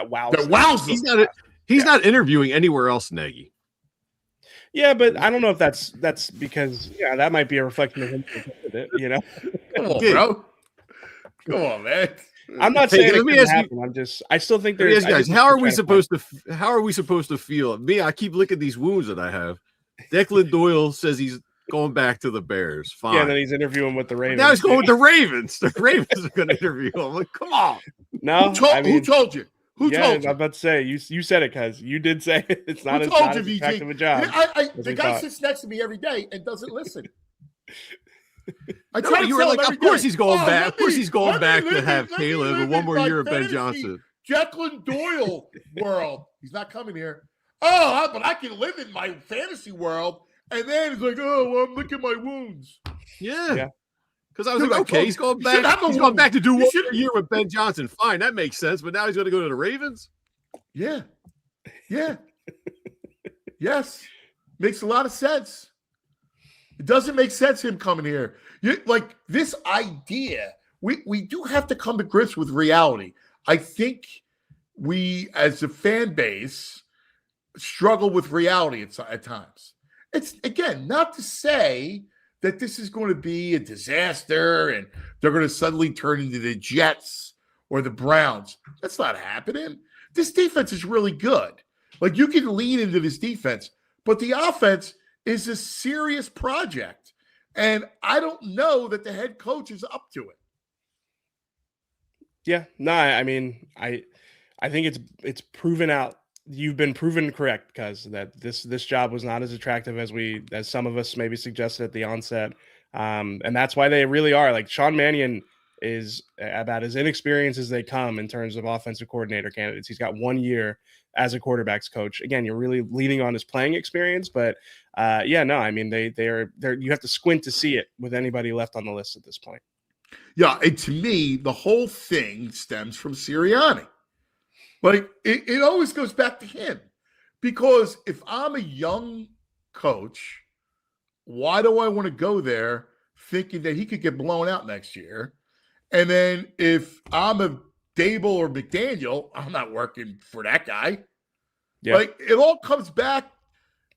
wows. That wows. He's not interviewing anywhere else, Nagy. Yeah, but I don't know if that's because that might be a reflection of him. Come on, bro. Come on, man. I'm not Hey, saying it let me couldn't ask you- happen. I still think Let me there's. ask you I guys, think how we're are we trying to find- how are we supposed to feel? Me, I keep licking these wounds that I have. Declan Doyle says he's going back to the Bears. Fine. Yeah, and then he's interviewing with the Ravens. Now he's going with the Ravens. The Ravens are going to interview him. Like, come on. No, Who told you? Who told you? I'm about to say you said it, cuz you did say it. It's not Who as told not you, as VG? attractive a job. The guy sits next to me every day and doesn't listen. I No, try to you were tell like, him of every course day, he's going "Oh, back. let Of course me- he's going let me back live to in- have let me Caleb live and one in more my year of Ben fantasy Johnson. Declan Doyle world. He's not coming here. Oh, but I can live in my fantasy world. And then he's like, oh, well, I'm licking my wounds. Yeah. Because I was Dude, I like, okay, told he's you, going you back. should have a He's going back to do wound. You one should- more year with Ben Johnson. Fine, that makes sense. But now he's going to go to the Ravens? Yeah. Yeah. Yes. Makes a lot of sense. It doesn't make sense him coming here. Like this idea, we do have to come to grips with reality. I think we, as a fan base, struggle with reality at times. It's, again, not to say that this is going to be a disaster and they're going to suddenly turn into the Jets or the Browns. That's not happening. This defense is really good. Like, you can lean into this defense, but the offense is a serious project. And I don't know that the head coach is up to it. Yeah, no, I mean, I think it's proven out. You've been proven correct, because that this job was not as attractive as some of us maybe suggested at the onset, and that's why they really are. Like, Sean Mannion is about as inexperienced as they come in terms of offensive coordinator candidates. He's got 1 year as a quarterbacks coach. Again, you're really leaning on his playing experience, but yeah, no, I mean, they're you have to squint to see it with anybody left on the list at this point. Yeah, and to me, the whole thing stems from Sirianni. Like, it always goes back to him. Because if I'm a young coach, why do I want to go there thinking that he could get blown out next year? And then if I'm a Dable or McDaniel, I'm not working for that guy. Yeah. Like, it all comes back.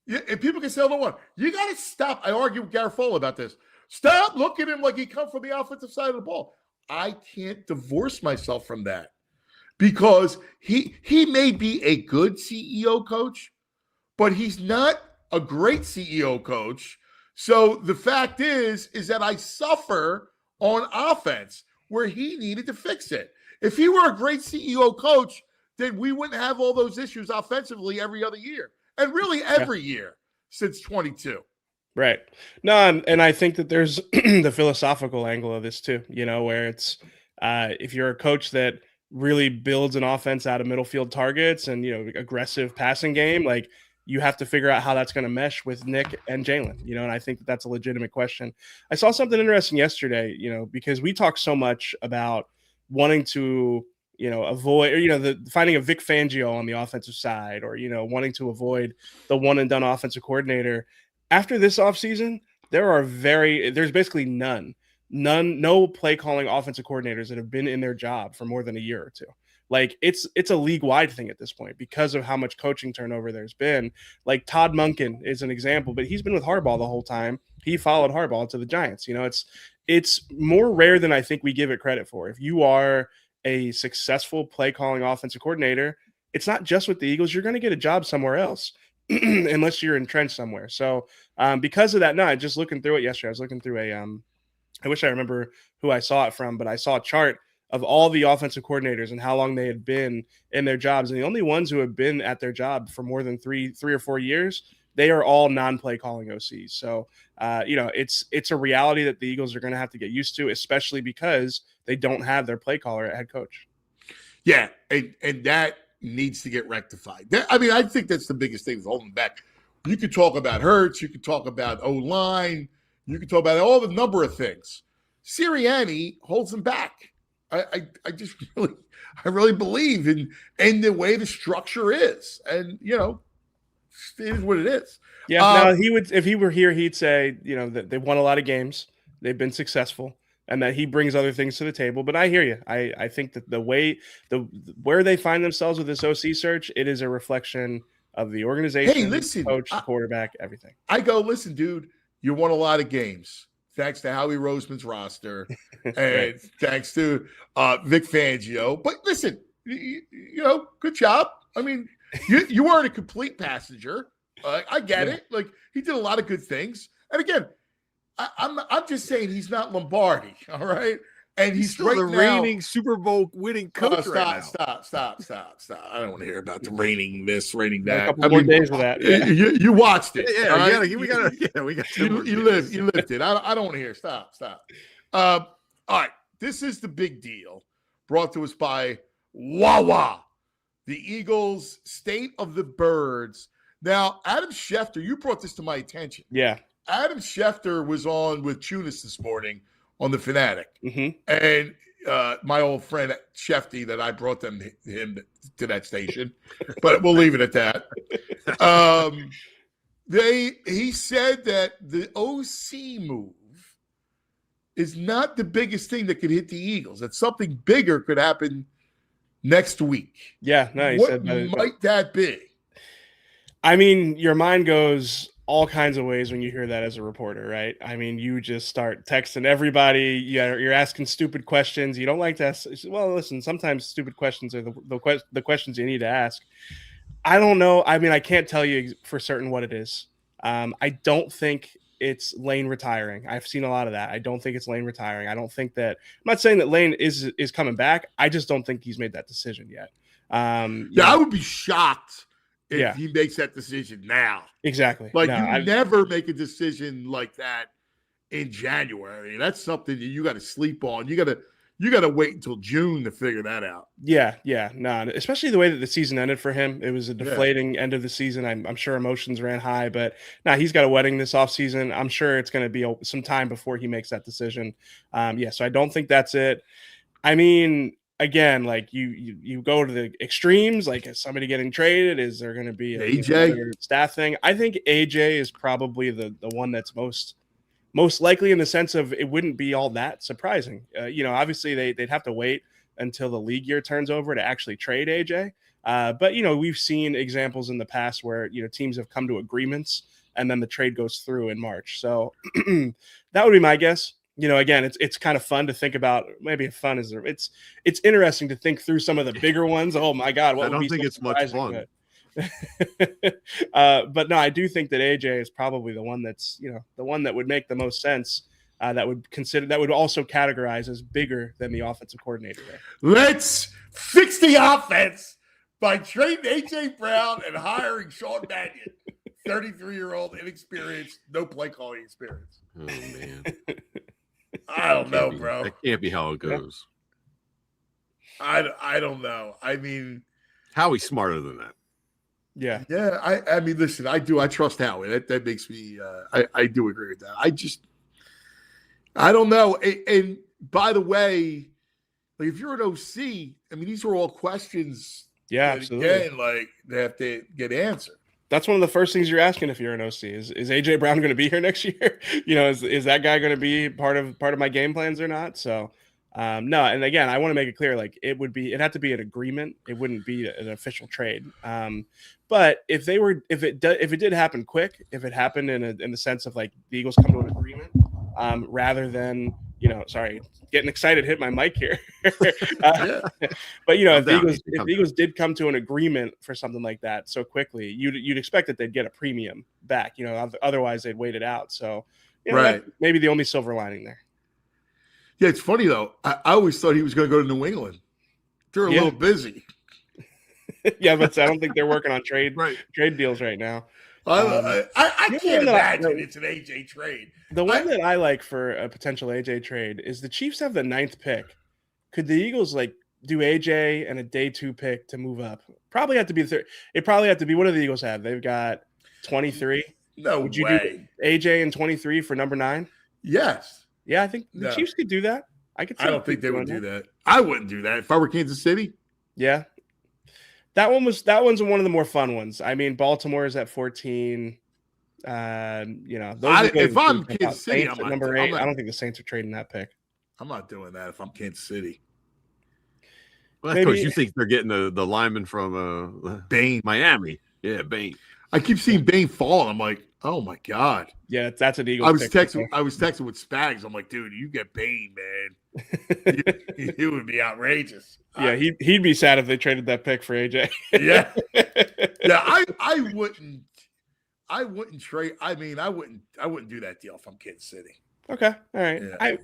And people can say, oh, no, you got to stop. I argue with Garofalo about this. Stop looking at him like he come from the offensive side of the ball. I can't divorce myself from that. Because he may be a good CEO coach, but he's not a great CEO coach. So the fact is that I suffer on offense where he needed to fix it. If he were a great CEO coach, then we wouldn't have all those issues offensively every other year, and really every year since 22. Right. No, and I think that there's the philosophical angle of this too, where it's if you're a coach that really builds an offense out of middle field targets and, aggressive passing game, like, you have to figure out how that's going to mesh with Nick and Jalen, and I think that's a legitimate question. I saw something interesting yesterday, because we talk so much about wanting to, avoid, or, the finding a Vic Fangio on the offensive side, or, wanting to avoid the one and done offensive coordinator. After this offseason, there's basically no play calling offensive coordinators that have been in their job for more than a year or two. Like, it's a league-wide thing at this point because of how much coaching turnover there's been. Like, Todd Monken is an example, but he's been with Harbaugh the whole time. He followed Harbaugh to the Giants. It's more rare than I think we give it credit for. If you are a successful play calling offensive coordinator, it's not just with the Eagles. You're going to get a job somewhere else unless you're entrenched somewhere. So because of that, no, just looking through it yesterday, I was looking through I wish I remember who I saw it from, but I saw a chart of all the offensive coordinators and how long they had been in their jobs. And the only ones who have been at their job for more than three or 4 years, they are all non-play calling OCs. So, it's a reality that the Eagles are going to have to get used to, especially because they don't have their play caller at head coach. Yeah, and that needs to get rectified. I think that's the biggest thing that's holding back. You could talk about Hurts. You could talk about O-line. You could talk about all the number of things. Sirianni holds them back. I just really believe in the way the structure is, and it is what it is. Yeah, he would, if he were here, he'd say that they won a lot of games, they've been successful, and that he brings other things to the table. But I hear you. I think that where they find themselves with this OC search, it is a reflection of the organization. Hey, listen, coach, the quarterback, everything. I go, listen, dude, you won a lot of games thanks to Howie Roseman's roster and Right. thanks to Vic Fangio. But listen, good job. I mean, you weren't a complete passenger. I get it. Like, he did a lot of good things. And again, I'm just saying he's not Lombardi, all right? And he's still right the now, reigning Super Bowl winning coach right now. Stop. I don't want to hear about the reigning this, reigning A that. couple more days of that. Yeah. You watched it. Yeah, all right? we got You lived it. I don't want to hear. Stop. All right. This is the big deal brought to us by Wawa, the Eagles' State of the Birds. Now, Adam Schefter, you brought this to my attention. Yeah. Adam Schefter was on with Tunis this morning on The Fanatic. Mm-hmm. And my old friend Shefty, that I brought him to that station, but we'll leave it at that. He said that the OC move is not the biggest thing that could hit the Eagles. That something bigger could happen next week. Yeah, no, he what said might that be? I mean, your mind goes all kinds of ways when you hear that as a reporter, right? I mean, you just start texting everybody. You're asking stupid questions. You don't like to ask. Well, listen, sometimes stupid questions are the questions you need to ask. I don't know. I mean, I can't tell you for certain what it is. I don't think it's Lane retiring. I've seen a lot of that. I don't think it's Lane retiring. I don't think that. I'm not saying that Lane is coming back. I just don't think he's made that decision yet. I would be shocked if he makes that decision now. Exactly. Like, never make a decision like that in January. That's something that you got to sleep on. You got to wait until June to figure that out. Yeah. No, especially the way that the season ended for him. It was a deflating end of the season. I'm sure emotions ran high, but now he's got a wedding this offseason. I'm sure it's going to be some time before he makes that decision. So I don't think that's it. I mean, again, like you go to the extremes, like is somebody getting traded? Is there going to be a staff thing? I think AJ is probably the one that's most likely, in the sense of it wouldn't be all that surprising. Obviously they'd have to wait until the league year turns over to actually trade AJ. But we've seen examples in the past where teams have come to agreements and then the trade goes through in March. So that would be my guess. Again, it's kind of fun to think about. Maybe fun is it's interesting to think through some of the bigger ones. Oh my God, I don't think it's much fun. But no, I do think that AJ is probably the one that's the one that would make the most sense. That would also categorize as bigger than the offensive coordinator there. Let's fix the offense by trading AJ Brown and hiring Sean Mannion, 33-year-old, inexperienced, no play calling experience. Oh man. I don't know, bro. That can't be how it goes. I don't know. I mean, Howie's smarter than that. Yeah. I mean, listen, I trust Howie. That makes me. I do agree with that. I don't know. And by the way, like, if you're an OC, I mean, these are all questions. Yeah, absolutely. Again, like, they have to get answered. That's one of the first things you're asking if you're an OC is AJ Brown going to be here next year? Is that guy going to be part of my game plans or not? So no. And again, I want to make it clear, like it had to be an agreement. It wouldn't be an official trade. But if it did happen quick, if it happened in the sense of like the Eagles come to an agreement, rather than, sorry, getting excited, hit my mic here. But if the Eagles did come to an agreement for something like that so quickly, you'd expect that they'd get a premium back. Otherwise they'd wait it out. So that's maybe the only silver lining there. Yeah, it's funny though. I always thought he was going to go to New England. They're a little busy. Yeah, but I don't think they're working on trade deals right now. I can't imagine it's an AJ trade. The one that I like for a potential AJ trade is the Chiefs have the 9th pick. Could the Eagles do AJ and a day 2 pick to move up? Probably have to be it probably have to be, what do the Eagles have? They've got 23. No Would you way. do AJ and 23 for number 9? Yes. Yeah, I think the Chiefs could do that. I don't think they would do that. I wouldn't do that if I were Kansas City. Yeah. That one's one of the more fun ones. I mean, Baltimore is at 14. If I'm Kansas City, I'm number 8. I don't think the Saints are trading that pick. I'm not doing that if I'm Kansas City. Well, of course, you think they're getting the lineman from Bain, Miami. Yeah, Bane. I keep seeing Bane fall, and I'm like, oh my god. Yeah, that's an Eagles. I was pick texting. right I was texting with Spags. I'm like, dude, you get Bane, man. It would be outrageous. Yeah, he'd be sad if they traded that pick for AJ. Yeah, yeah. I wouldn't trade. I mean, I wouldn't do that deal if I'm Kansas City. Okay, all right. Yeah,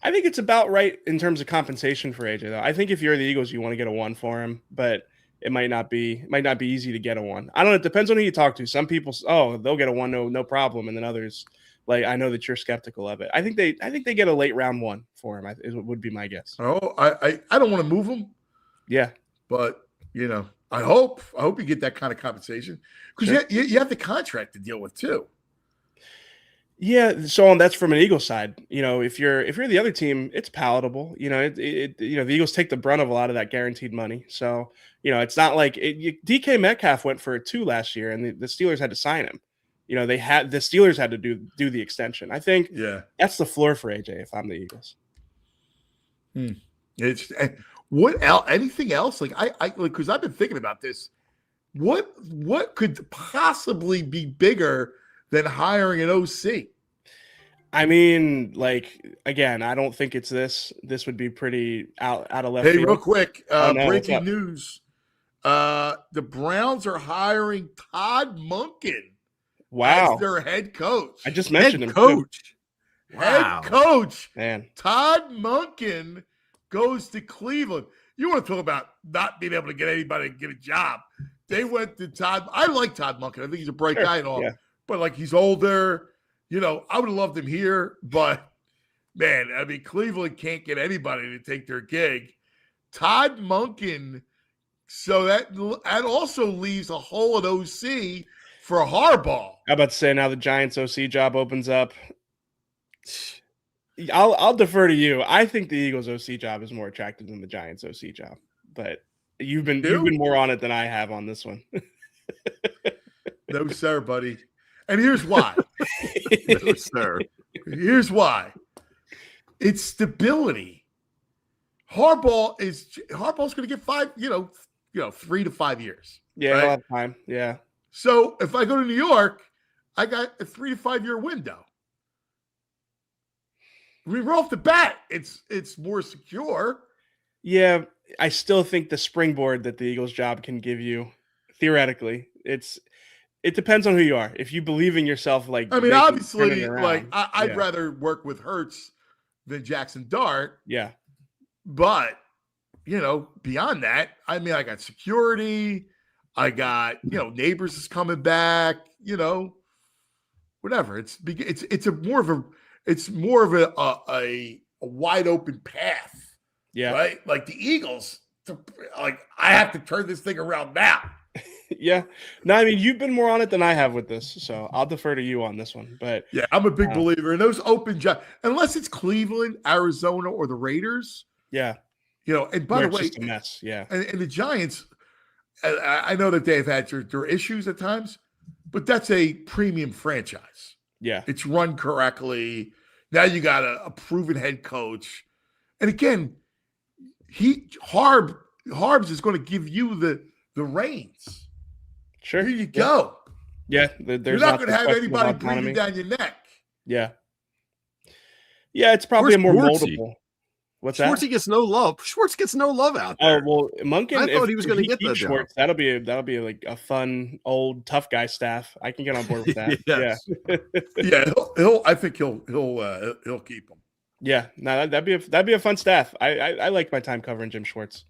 I think it's about right in terms of compensation for AJ, though. I think if you're the Eagles, you want to get a 1 for him, but it might not be easy to get a 1. I don't know. It depends on who you talk to. Some people, they'll get a 1, no problem, and then others, like I know that you're skeptical of it. I think they get a late round 1 for him. It would be my guess. Oh, I don't want to move him. Yeah, but I hope you get that kind of compensation because sure. you have the contract to deal with too. Yeah, so that's from an Eagles side. If you're the other team, it's palatable. The Eagles take the brunt of a lot of that guaranteed money. So it's not like DK Metcalf went for a 2 last year, and the Steelers had to sign him. The Steelers had to do the extension. I think that's the floor for AJ if I'm the Eagles. It's what else? Anything else? Like I because I've been thinking about this. What could possibly be bigger than hiring an OC? I mean, again, I don't think it's this. This would be pretty out of left field. Real quick, breaking news. The Browns are hiring Todd Monken as their head coach. I just mentioned him. Coach. Head coach. Man. Todd Monken goes to Cleveland. You want to talk about not being able to get anybody to get a job. They went to Todd. I like Todd Monken. I think he's a bright guy and all. Yeah. But he's older. I would have loved him here. But, man, I mean, Cleveland can't get anybody to take their gig. Todd Monken, so that also leaves a hole at OC for Harbaugh. I'm about to say now the Giants OC job opens up. I'll defer to you. I think the Eagles OC job is more attractive than the Giants OC job. But you've been more on it than I have on this one. No, sir, buddy. And here's why. No, sir. Here's why. It's stability. Harbaugh's going to get 3 to 5 years. Yeah, right? He'll have time. Yeah. So if I go to New York, I got a 3 to 5 year window. I mean, right off the bat, it's more secure. Yeah, I still think the springboard that the Eagles job can give you, theoretically, it depends on who you are. If you believe in yourself, I mean, obviously, I'd rather work with Hurts than Jackson Dart. Yeah. But, beyond that, I mean, I got security. I got, neighbors is coming back, whatever. It's more of a wide open path. Yeah. Right? Like the Eagles, I have to turn this thing around now. Yeah. No, I mean, you've been more on it than I have with this, so I'll defer to you on this one. But yeah, I'm a big believer in those open jobs, unless it's Cleveland, Arizona, or the Raiders. Yeah. And by the way, it's just a mess. Yeah. And the Giants, I know that they've had their issues at times, but that's a premium franchise. Yeah. It's run correctly. Now you got a proven head coach. And again, Harbs is going to give you the reins. Sure. Here you go. Yeah. You're not going to have anybody breathing down your neck. Yeah. Yeah, it's probably a more moldable. What's that? Schwartz gets no love. Schwartz gets no love out there. Oh well, Monken. I thought he was going to get that. Schwartz, that'll be like a fun old tough guy staff. I can get on board with that. Yes. Yeah. Yeah, I think he'll keep him. Yeah, no, that'd be a fun staff. I like my time covering Jim Schwartz.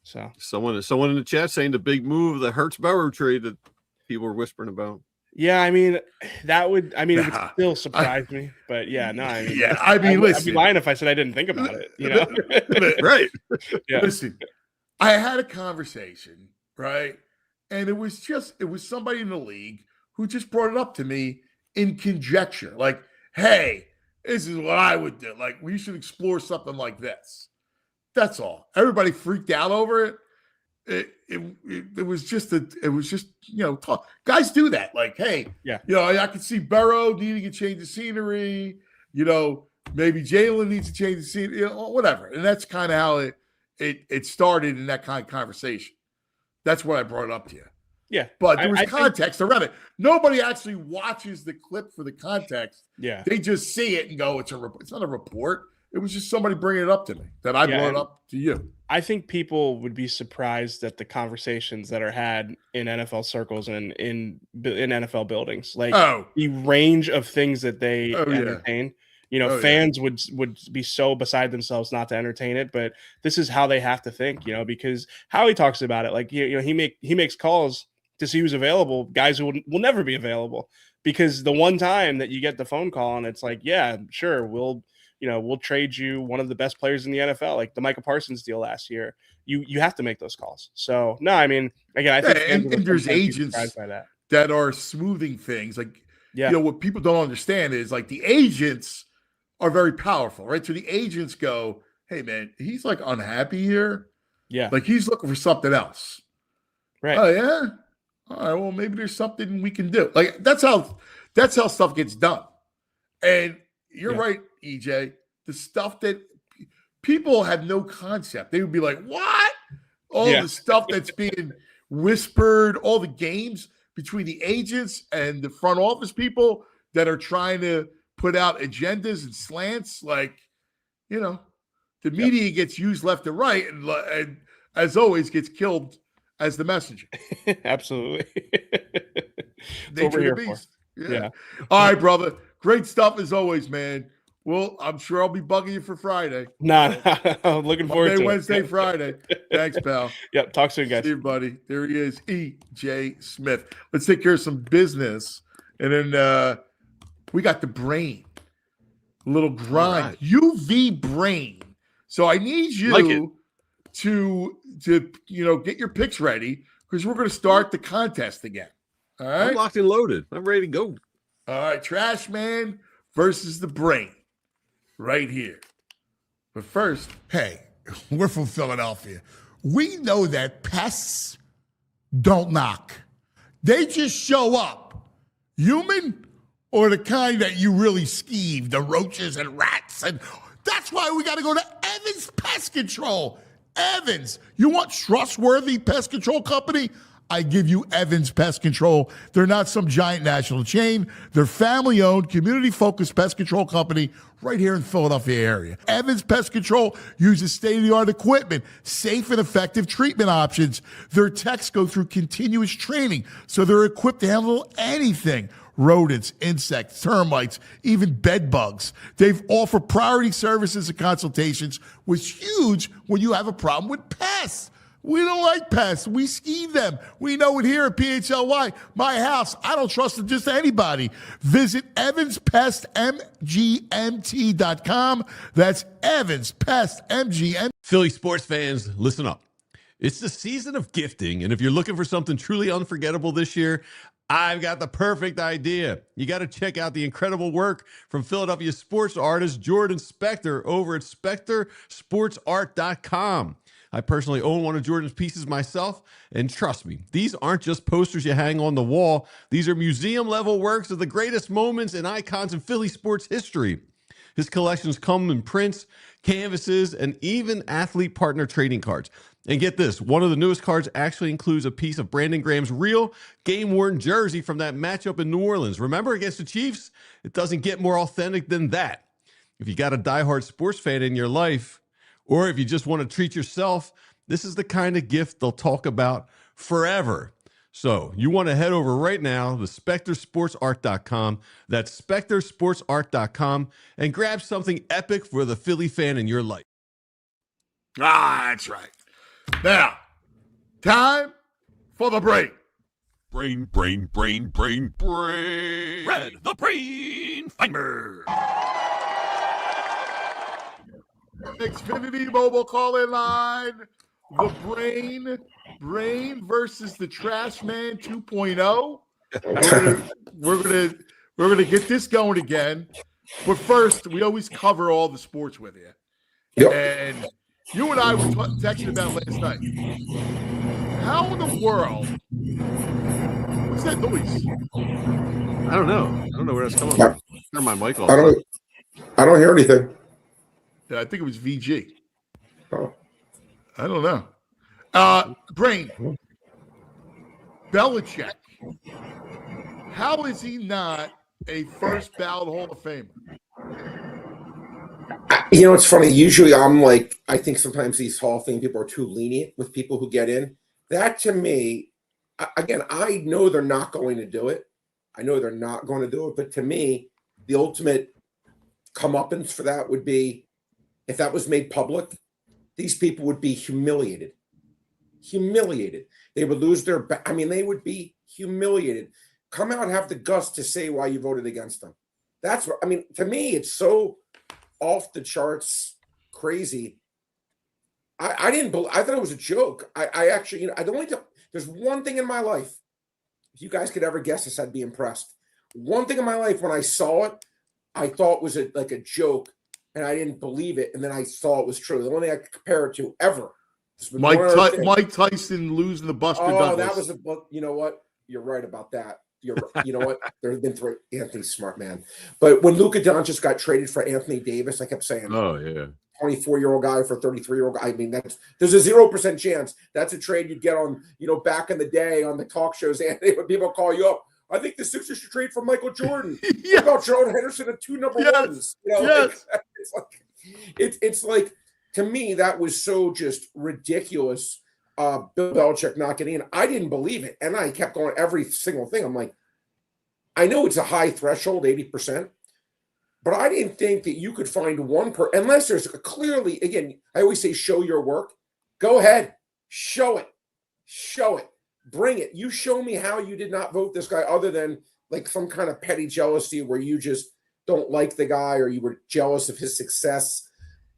So someone in the chat saying the big move, the Hurts Burrow trade that people were whispering about. Yeah, I mean it would still surprise me, but yeah, no, I mean, listen, I'd be lying if I said I didn't think about it. Right? Yeah. Listen, I had a conversation, right, and it was somebody in the league who just brought it up to me in conjecture, like, "Hey, this is what I would do. Like, we should explore something like this." That's all. Everybody freaked out over it. It was just talk. Guys do that. Like, hey, yeah, I can see Burrow needing a change of scenery. Maybe Jalen needs to change the scenery. Whatever. And that's kind of how it started in that kind of conversation. That's what I brought it up to you. Yeah. But there was I context around it. Nobody actually watches the clip for the context. Yeah. They just see it and go, it's not a report. It was just somebody bringing it up to me that I brought up to you. I think people would be surprised at the conversations that are had in NFL circles and in NFL buildings. Like the range of things that they entertain. Fans would be so beside themselves not to entertain it, but this is how they have to think, because Howie talks about it. Like, he makes calls to see who's available, guys who will never be available, because the one time that you get the phone call and it's like, yeah, sure, we'll trade you one of the best players in the NFL, like the Micah Parsons deal last year. You have to make those calls. So no, I mean, again, I think and there's agents that are smoothing things. Like, what people don't understand is like the agents are very powerful, right? So the agents go, hey man, he's like unhappy here. Yeah. Like he's looking for something else. Right. Oh yeah. All right. Well, maybe there's something we can do. Like that's how stuff gets done. And you're right, EJ. The stuff that people have no concept. They would be like, what? All the stuff that's being whispered, all the games between the agents and the front office people that are trying to put out agendas and slants. Like, the media gets used left and right and as always gets killed as the messenger. Absolutely. Nature of the beast. Yeah. All right, brother. Great stuff as always, man. Well, I'm sure I'll be bugging you for Friday. Nah, I'm looking forward to Wednesday, Friday. Thanks, pal. Yep. Talk soon, guys. See you, buddy. There he is, E.J. Smith. Let's take care of some business. And then we got the brain. A little grind. Right. UV brain. So I need you to get your picks ready because we're going to start the contest again. All right. I'm locked and loaded. I'm ready to go. All right. Trash Man versus the brain. Right here. But first, hey, we're from Philadelphia. We know that pests don't knock. They just show up. Human or the kind that you really skeeve, the roaches and rats. And that's why we got to go to Evans Pest Control. Evans, you want trustworthy pest control company? I give you Evans Pest Control. They're not some giant national chain. They're family-owned, community-focused pest control company right here in the Philadelphia area. Evans Pest Control uses state-of-the-art equipment, safe and effective treatment options. Their techs go through continuous training, so they're equipped to handle anything. Rodents, insects, termites, even bed bugs. They've offered priority services and consultations, which is huge when you have a problem with pests. We don't like pests. We skeeve them. We know it here at PHLY. My house, I don't trust it just anybody. Visit evanspestmgmt.com. That's evanspestmgmt. Philly sports fans, listen up. It's the season of gifting, and if you're looking for something truly unforgettable this year, I've got the perfect idea. You got to check out the incredible work from Philadelphia sports artist Jordan Spector over at SpectorSportsArt.com. I personally own one of Jordan's pieces myself, and trust me, these aren't just posters you hang on the wall. These are museum-level works of the greatest moments and icons in Philly sports history. His collections come in prints, canvases, and even athlete partner trading cards. And get this, one of the newest cards actually includes a piece of Brandon Graham's real game-worn jersey from that matchup in New Orleans. Remember against the Chiefs? It doesn't get more authentic than that. If you got a diehard sports fan in your life, or if you just want to treat yourself, this is the kind of gift they'll talk about forever. So you want to head over right now to SpectorSportsArt.com. That's SpectorSportsArt.com and grab something epic for the Philly fan in your life. That's right. Now, time for the brain. Brain. Red, the brain finder. Xfinity mobile call-in line. The brain versus the Trash Man 2.0. We're gonna get this going again. But first, we always cover all the sports with you. Yep. And you and I were texting about last night. How in the world? What's that noise? I don't know where that's coming from. Turn my mic off. I don't hear anything. Yeah, I think it was VG. Oh. I don't know. Brain. Belichick. How is he not a first ballot Hall of Famer? You know, it's funny. Usually I'm like, I think sometimes these Hall of Fame people are too lenient with people who get in. That to me, again, I know they're not going to do it. But to me, the ultimate comeuppance for that would be, if that was made public, these people would be humiliated. They would lose their, they would be humiliated. Come out and have the guts to say why you voted against them. That's what, to me, it's so off the charts crazy. I thought it was a joke. I actually, there's one thing in my life, if you guys could ever guess this, I'd be impressed. One thing in my life, when I saw it, I thought was like a joke, and I didn't believe it, and then I saw it was true. The only thing I could compare it to ever. Mike Tyson losing the Buster Douglas. That was a book. You know what? You're right about that. You know what? There have been three. Anthony's smart, man. But when Luka Doncic got traded for Anthony Davis, I kept saying, "Oh yeah, 24-year-old guy for 33-year-old guy." There's a 0% chance that's a trade you'd get on. back in the day on the talk shows, Anthony, when people call you up. I think the Sixers should trade for Michael Jordan. What about Jordan Henderson and 2 number ones? It's like, to me, that was so just ridiculous. Bill Belichick not getting in. I didn't believe it. And I kept going every single thing. I'm like, I know it's a high threshold, 80%, but I didn't think that you could find one unless there's clearly, again, I always say, show your work. Go ahead. Show it. Bring it. You show me how you did not vote this guy other than like some kind of petty jealousy where you just don't like the guy or you were jealous of his success.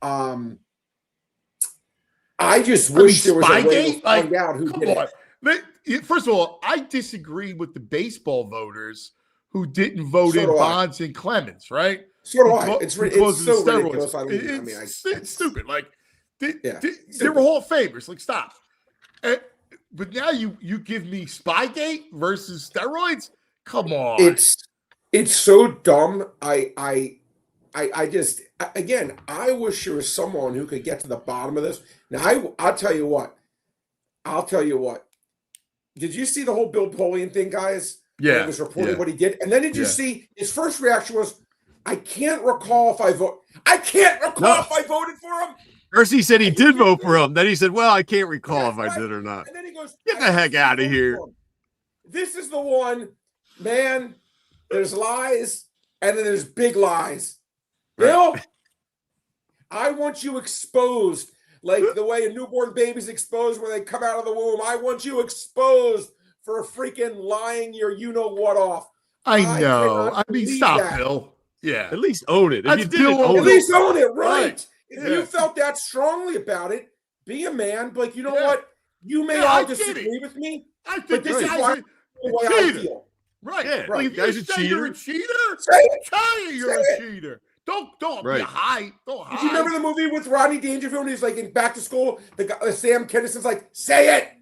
I just wish there was a way to find out who did it. First of all, I disagree with the baseball voters who didn't vote in Bonds and Clemens, right? So do I. It's so ridiculous. It's stupid. Like, they were Hall of Famers. Like, stop. But now you give me Spygate versus steroids? Come on. It's so dumb. I just, again, I wish there was someone who could get to the bottom of this. Now, I'll tell you what. Did you see the whole Bill Polian thing, guys? Yeah. It was reported what he did. And then did you see his first reaction was, I can't recall if I voted for him. First he said he did vote for him. Then he said, well, I can't recall if I did or not. And then he goes, get the heck out of here. This is the one, man. There's lies, and then there's big lies. Bill, I want you exposed like the way a newborn baby's exposed when they come out of the womb. I want you exposed for freaking lying your you-know-what off. I know. Stop, that. Bill. Yeah. At least own it. If you did at least own it, right? If you felt that strongly about it, be a man. But like, you know what? You may all disagree with me, but this is why I feel. Right. Yeah. Right. If guys you a say cheater. You're a cheater. Tell you you're a cheater. Don't be high. Don't hide. Did you remember the movie with Rodney Dangerfield? He's like in Back to School. The guy, Sam Kinnison's like, say it.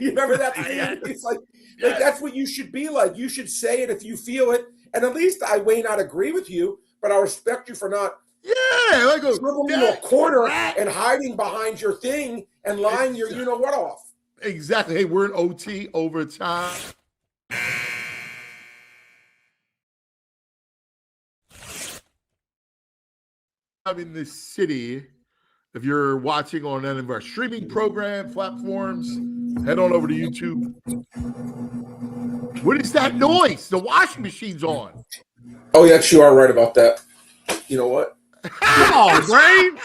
You remember that? It's like that's what you should be like. You should say it if you feel it. And at least I may not agree with you, but I respect you for not. Yeah, like dribbling into a corner and hiding behind your thing and lying your you-know-what off. Exactly. Hey, we're in OT overtime. I'm in this city. If you're watching on any of our streaming program platforms, head on over to YouTube. What is that noise? The washing machine's on. Oh, yes, you are right about that. You know what? Come on, Brain.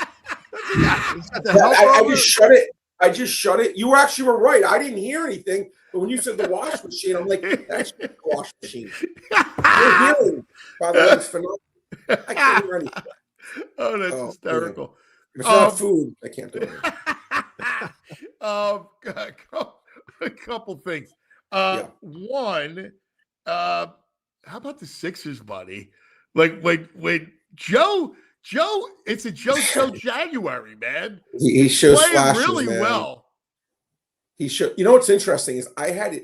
I just shut it. You actually were right. I didn't hear anything. But when you said the wash machine, I'm like, that's the wash machine. You're hearing, by the way, it's phenomenal. I can't hear anything. Oh, that's hysterical. Man. If it's not food, I can't do it. A couple things. One, how about the Sixers, buddy? Like when Joe, it's a Joe show January, man. He shows playing flashes, really man. well. He should. You know what's interesting is I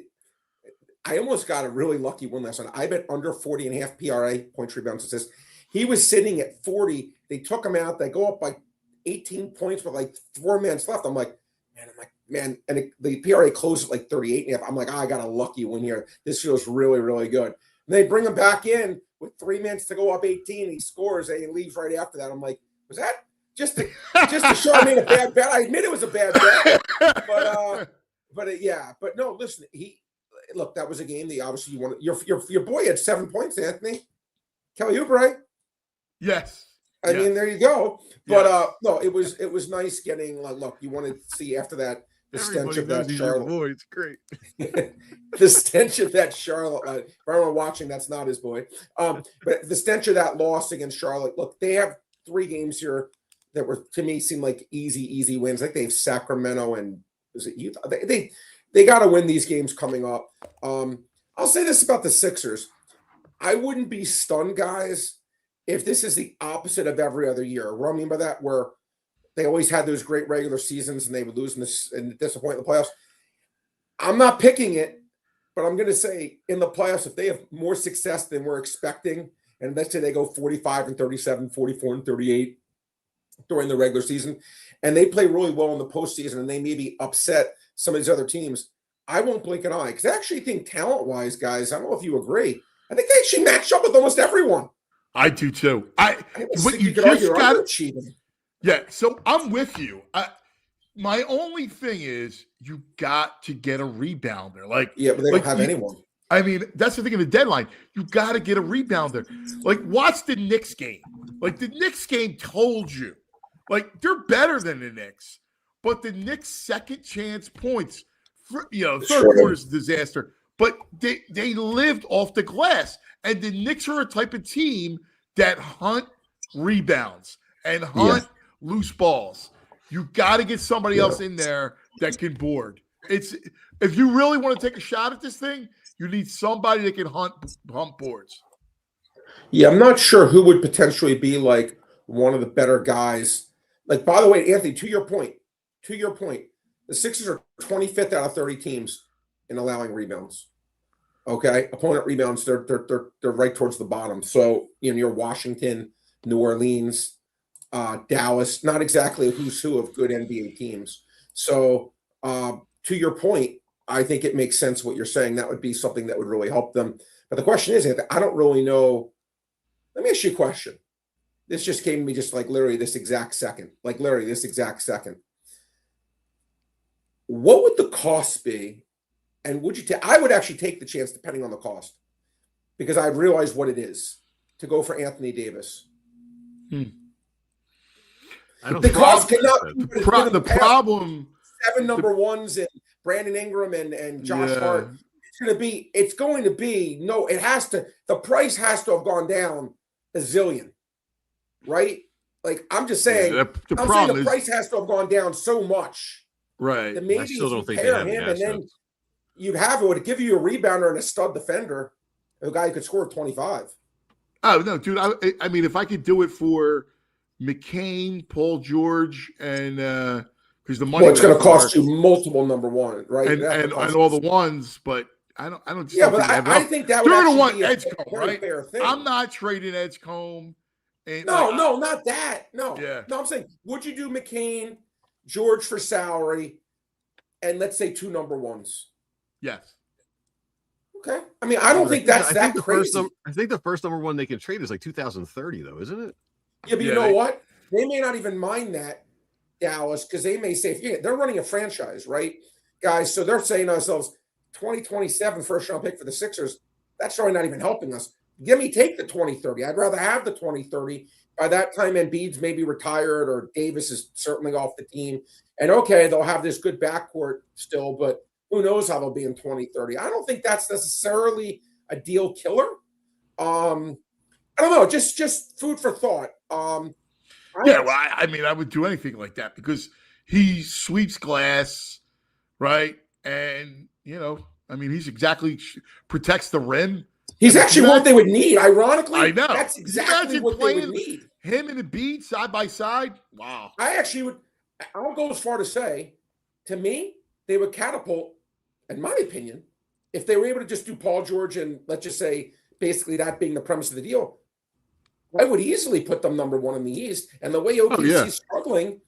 almost got a really lucky one last night. I bet under 40.5 PRA, points, rebounds, assists. He was sitting at 40. They took him out. They go up by 18 points with like 4 minutes left. I'm like, man, and the PRA closed at like 38.5. I'm like, I got a lucky win here. This feels really, really good. And they bring him back in with 3 minutes to go up 18. He scores and he leaves right after that. I'm like, was that just to show I made a bad bet? I admit it was a bad bet, but no, listen, look, that was a game that obviously you wanted. Your boy had 7 points, Anthony. Kelly Oubre. Yes. I mean, there you go. But no, it was nice getting look, you want to see after that the stench of that Charlotte. Boy, it's great. The stench of that Charlotte. For everyone watching, that's not his boy. But the stench of that loss against Charlotte. Look, they have 3 games here that were to me seem like easy wins. Like they have Sacramento and is it Utah? They got to win these games coming up. I'll say this about the Sixers. I wouldn't be stunned, guys, if this is the opposite of every other year. What I mean by that, where they always had those great regular seasons and they would lose and disappoint in the playoffs. I'm not picking it, but I'm going to say in the playoffs, if they have more success than we're expecting, and let's say they go 45-37, 44-38 during the regular season, and they play really well in the postseason and they maybe upset some of these other teams, I won't blink an eye. Because I actually think talent-wise, guys, I don't know if you agree, I think they actually match up with almost everyone. I do too. But you could argue just got underachieving. Yeah, so I'm with you. My only thing is you got to get a rebounder. But they don't have anyone. I mean, that's the thing in the deadline. You got to get a rebounder. Like, watch the Knicks game. Like, the Knicks game told you. Like, they're better than the Knicks. But the Knicks' second chance points, third quarter is a disaster. But they lived off the glass. And the Knicks are a type of team that hunt rebounds and hunt loose balls. You got to get somebody else in there that can board. If you really want to take a shot at this thing, you need somebody that can hunt boards. Yeah, I'm not sure who would potentially be like one of the better guys. Like, by the way, Anthony, to your point, the Sixers are 25th out of 30 teams in allowing rebounds. Okay, opponent rebounds, they're right towards the bottom. So you're Washington, New Orleans, Dallas, not exactly a who's who of good NBA teams. So to your point, I think it makes sense what you're saying. That would be something that would really help them. But the question is, I don't really know. Let me ask you a question. This just came to me just like literally this exact second. What would the cost be? And would you take? I would actually take the chance depending on the cost, because I realize what it is to go for Anthony Davis. The cost cannot. The problem. 7 number ones and Brandon Ingram and Josh Hart. It's going to be no. It has to. The price has to have gone down a zillion, right? Like I'm just saying. The price has to have gone down so much, right? That maybe I still don't think they pair have him, and then you'd have it would give you a rebounder and a stud defender, a guy who could score 25. Oh no, dude! I mean, if I could do it for McCain, Paul George, and because the money, well, it's going to cost you multiple number one, right? And all the ones, but I don't. Yeah, but I think that would actually want be Edgecombe, right? Fair thing. I'm not trading Edgecombe. No, not that. No, I'm saying, would you do McCain, George for salary, and let's say 2 number ones? Yes. Okay. I mean, I don't think that's that crazy. I think the first number one they can trade is like 2030, though, isn't it? Yeah, but you know what? They may not even mind that, Dallas, because they may say, they're running a franchise, right, guys? So they're saying to themselves, 2027 first round pick for the Sixers. That's probably not even helping us. Take the 2030. I'd rather have the 2030. By that time, Embiid's maybe retired or Davis is certainly off the team. And okay, they'll have this good backcourt still, but who knows how they'll be in 2030. I don't think that's necessarily a deal killer. I don't know. Just food for thought. I mean, I would do anything like that because he sweeps glass, right? And, I mean, he's exactly protects the rim. He's actually what they would need. Ironically, I know. That's exactly what they would need. Him and Embiid side by side. Wow. I'll go as far to say, to me, they would catapult, in my opinion, if they were able to just do Paul George and let's just say basically that being the premise of the deal, I would easily put them number one in the East. And the way OKC is struggling,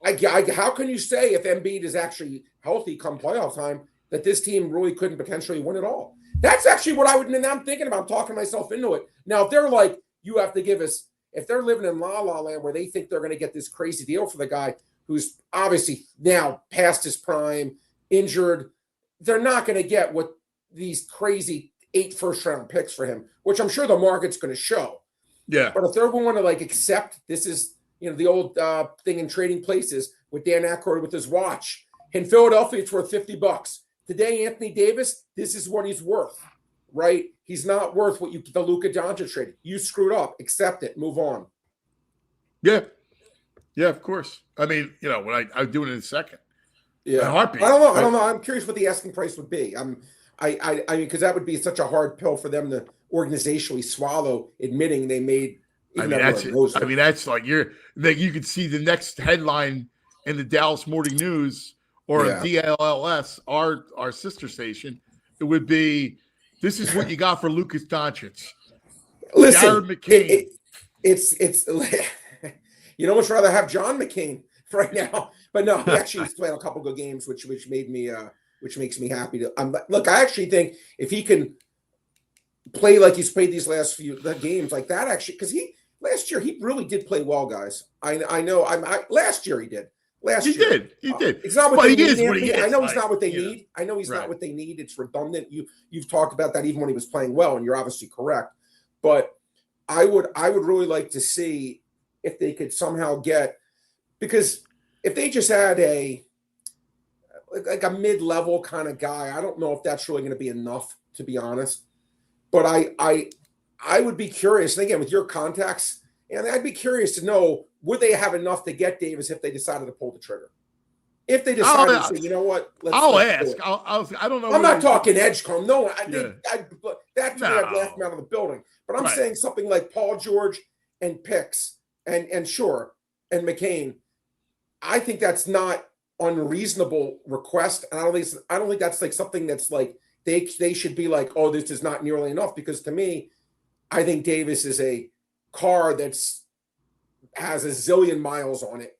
How can you say if Embiid is actually healthy come playoff time that this team really couldn't potentially win it all? That's actually what I'm thinking about. I'm talking myself into it. Now, if they're like, you have to give us, if they're living in La La Land where they think they're going to get this crazy deal for the guy who's obviously now past his prime, injured, they're not going to get what these crazy 8 first-round picks for him, which I'm sure the market's going to show. Yeah. But if they're going to like accept this is, the old thing in Trading Places with Dan Aykroyd with his watch. In Philadelphia, it's worth $50. Today, Anthony Davis, this is what he's worth, right? He's not worth what the Luka Doncic traded. You screwed up. Accept it. Move on. Yeah. Yeah, of course. I mean, when I'll do it in a second. Yeah. A heartbeat. I don't know. I'm curious what the asking price would be. I mean, because that would be such a hard pill for them to organizationally swallow, admitting they made. That's like you could see the next headline in the Dallas Morning News or DLLS, our sister station. It would be, "This is what you got for Lucas Doncic." Listen, Jared McCain. It's you'd almost rather have John McCain right now, but no, he actually he's playing a couple good games, which made me which makes me happy to. Look, I actually think if he can play like he's played these last few games like that, actually, because last year he really did play well, guys. I know. Last year he did. He did. It's not what they need. I know he's not what they need. I know he's not what they need. It's redundant. You've talked about that even when he was playing well, and you're obviously correct. But I would really like to see if they could somehow get, because if they just had a mid-level kind of guy, I don't know if that's really going to be enough, to be honest. But I would be curious, and again, with your contacts, and I'd be curious to know, would they have enough to get Davis if they decided to pull the trigger? If they decided to say, you know what, I'll ask. I don't know. I'm not talking Edgecombe. No, I'd laugh him out of the building. But I'm saying something like Paul George and Picks and Shore and McCain. I think that's not unreasonable request. And I don't think that's like something that's like they should be like, oh, this is not nearly enough. Because to me, I think Davis is a car has a zillion miles on it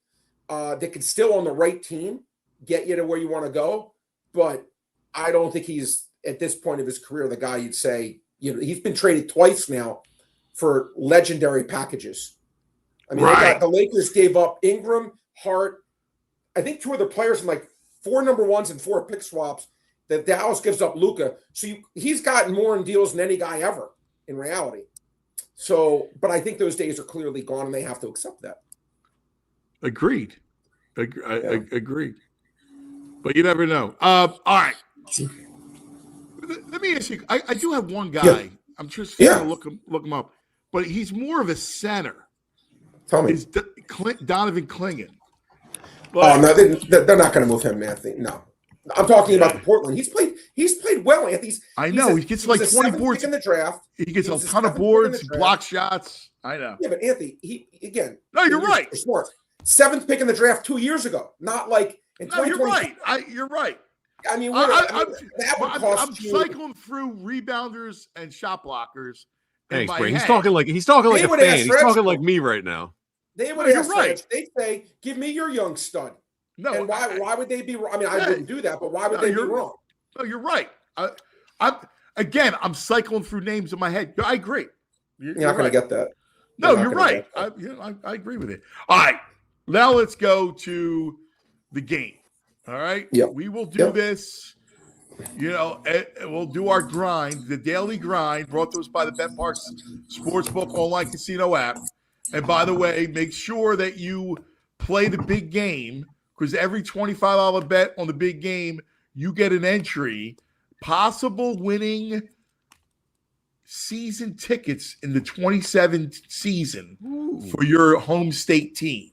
that can still on the right team get you to where you want to go. But I don't think he's at this point of his career the guy you'd say, he's been traded twice now for legendary packages. I mean, the Lakers gave up Ingram, Hart, I think 2 other players, and like 4 number ones and 4 pick swaps. That Dallas gives up Luka. So he's gotten more in deals than any guy ever in reality. So, but I think those days are clearly gone, and they have to accept that. Agreed. Agreed. But you never know. All right. Let me ask you. I do have one guy. Yeah. I'm just trying to look him up. But he's more of a center. Tell me. It's Donovan Clingan. But, no, they're not going to move him, Anthony. No. I'm talking about the Portland. He's played well, Anthony. I know. He gets like 20 boards in the draft. He gets a ton of boards, block shots. I know. Yeah, but Anthony, No, you're right. Smart. 7th pick in the draft 2 years ago. Not like in 2020. You're right. You're right. I mean, I'm cycling through rebounders and shot blockers. Thanks, Brady. He's talking like a fan. He's talking like me right now. They would ask French. They'd say, "Give me your young stud." No, and why would they be wrong? I mean, I wouldn't do that, but why would they be wrong? No, you're right. I'm cycling through names in my head. I agree. You're not going to get that. No, you're right. I agree with it. All right, now let's go to the game. All right. Yeah. We will do this. We'll do our grind, the daily grind, brought to us by the BetParks Sportsbook online casino app. And by the way, make sure that you play the big game, because every $25 bet on the big game, you get an entry, possible winning season tickets in the 27th season for your home state team.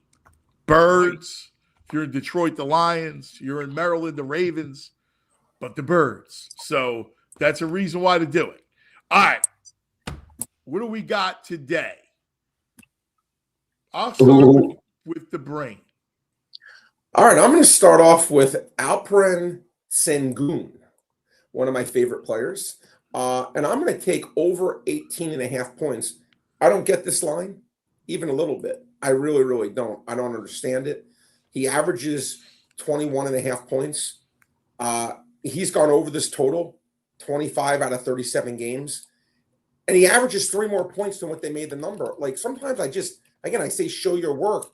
Birds. If you're in Detroit, the Lions. You're in Maryland, the Ravens. But the Birds. So that's a reason why to do it. All right. What do we got today? I'll start with the brain. All right, I'm going to start off with Alperen Sengun, one of my favorite players. And I'm going to take over 18.5 points. I don't get this line even a little bit. I really, really don't. I don't understand it. He averages 21.5 points. He's gone over this total 25 out of 37 games. And he averages 3 more points than what they made the number. Like, sometimes I say show your work.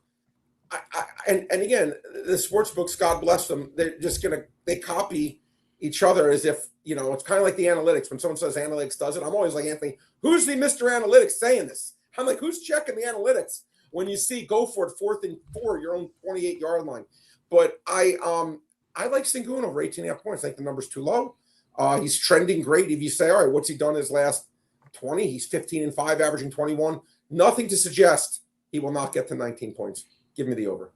And again, the sports books, God bless them, they're just they copy each other as if, it's kind of like the analytics. When someone says analytics does it, I'm always like, Anthony, who's the Mr. Analytics saying this? I'm like, who's checking the analytics? When you see go for it, 4th and 4, your own 28-yard line. But I like Sengun over 18.5 points. I think the number's too low. He's trending great. If you say, all right, what's he done his last 20? He's 15-5, averaging 21. Nothing to suggest he will not get to 19 points. Give me the over.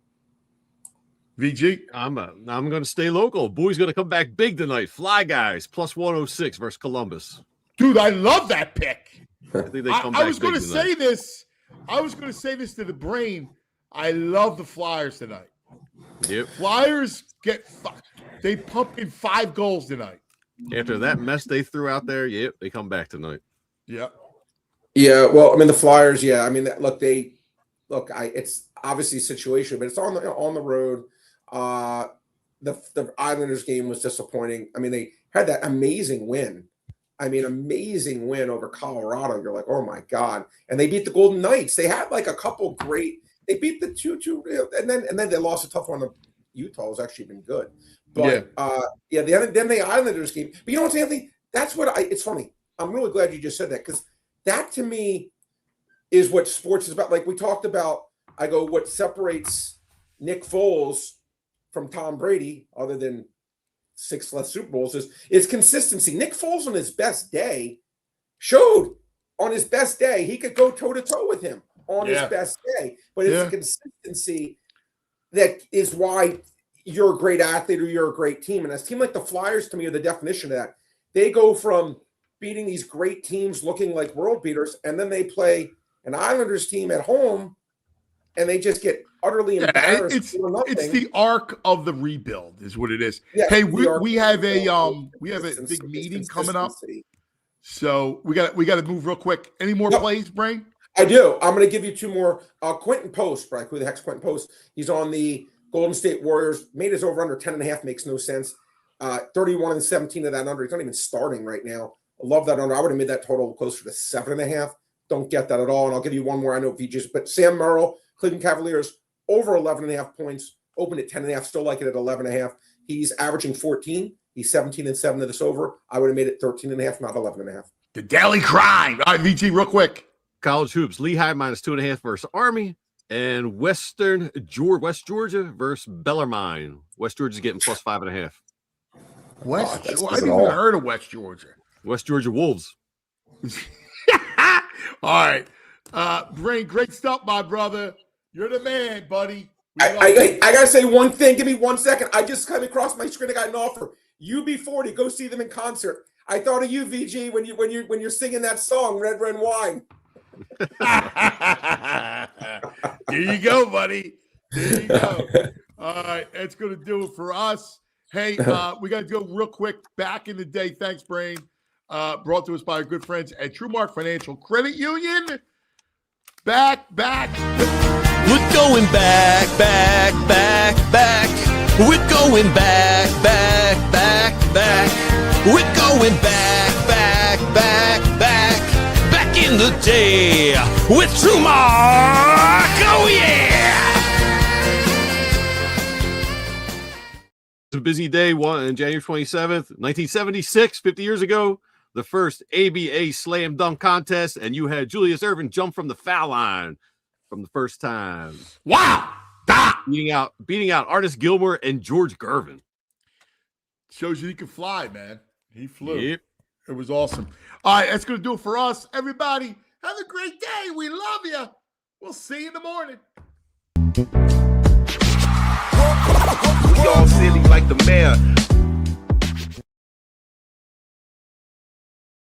VG? I'm going to stay local. Boy's going to come back big tonight. Fly Guys, plus 106 versus Columbus. Dude, I love that pick. I think they come back. I was going to say this. I was going to say this to the brain. I love the Flyers tonight. Yep. Flyers they pump in 5 goals tonight. After that mess they threw out there, yep, they come back tonight. Yep. Yeah, well, I mean, the Flyers, yeah. I mean, it's obviously a situation, but it's on the road. The Islanders game was disappointing. I mean, they had that amazing win. Over Colorado. You're like, oh my God. And they beat the Golden Knights. They had like a couple great, they beat the 2-2, and then they lost a tough one to Utah. Has actually been good. But then the Islanders game. But you know what, Anthony? That's what it's funny. I'm really glad you just said that, because that to me is what sports is about. Like we talked about, what separates Nick Foles from Tom Brady, other than 6 less Super Bowls, is consistency. Nick Foles on his best day showed he could go toe-to-toe with him on his best day. But it's the consistency that is why you're a great athlete or you're a great team. And a team like the Flyers, to me, are the definition of that. They go from beating these great teams looking like world beaters, and then they play an Islanders team at home, and they just get utterly embarrassed. It's the arc of the rebuild, is what it is. Yeah, hey, we have a big meeting coming up, so we got to move real quick. Any more plays, Brain? I do. I'm going to give you 2 more. Quentin Post, right? Who the heck's Quentin Post? He's on the Golden State Warriors. Made his over under 10.5. Makes no sense. 31-17 of that under. He's not even starting right now. I love that under. I would have made that total closer to 7.5. Don't get that at all. And I'll give you one more. I know VJs, but Sam Merrill, Cleveland Cavaliers, over 11.5 points, opened at 10.5, still like it at 11.5. He's averaging 14. He's 17-7 to this over. I would have made it 13.5, not 11.5. The Daily Grind. All right, VG, real quick. College hoops, Lehigh minus 2.5 versus Army, and West Georgia versus Bellarmine. West Georgia's getting plus 5.5. I didn't even heard of West Georgia. West Georgia Wolves. All right. Brain, great stuff, my brother. You're the man, buddy. I got to say one thing. Give me 1 second. I just came across my screen. I got an offer. UB40, go see them in concert. I thought of you, VG, when you're singing that song, Red Red Wine. There you go, buddy. There you go. All right, that's going to do it for us. Hey, we got to go real quick. Back in the day, thanks, Brain. Brought to us by our good friends at TrueMark Financial Credit Union. Back. We're going back. We're going back. We're going back in the day with TrueMark. Oh, yeah! It's a busy day. On January 27th, 1976, 50 years ago, the first ABA slam dunk contest, and you had Julius Erving jump from the foul line from the first time. Wow! Beating out Artis Gilmore and George Gervin. Shows you he can fly, man. He flew. Yep. It was awesome. All right, that's going to do it for us. Everybody, have a great day. We love you. We'll see you in the morning. We all silly like the mayor.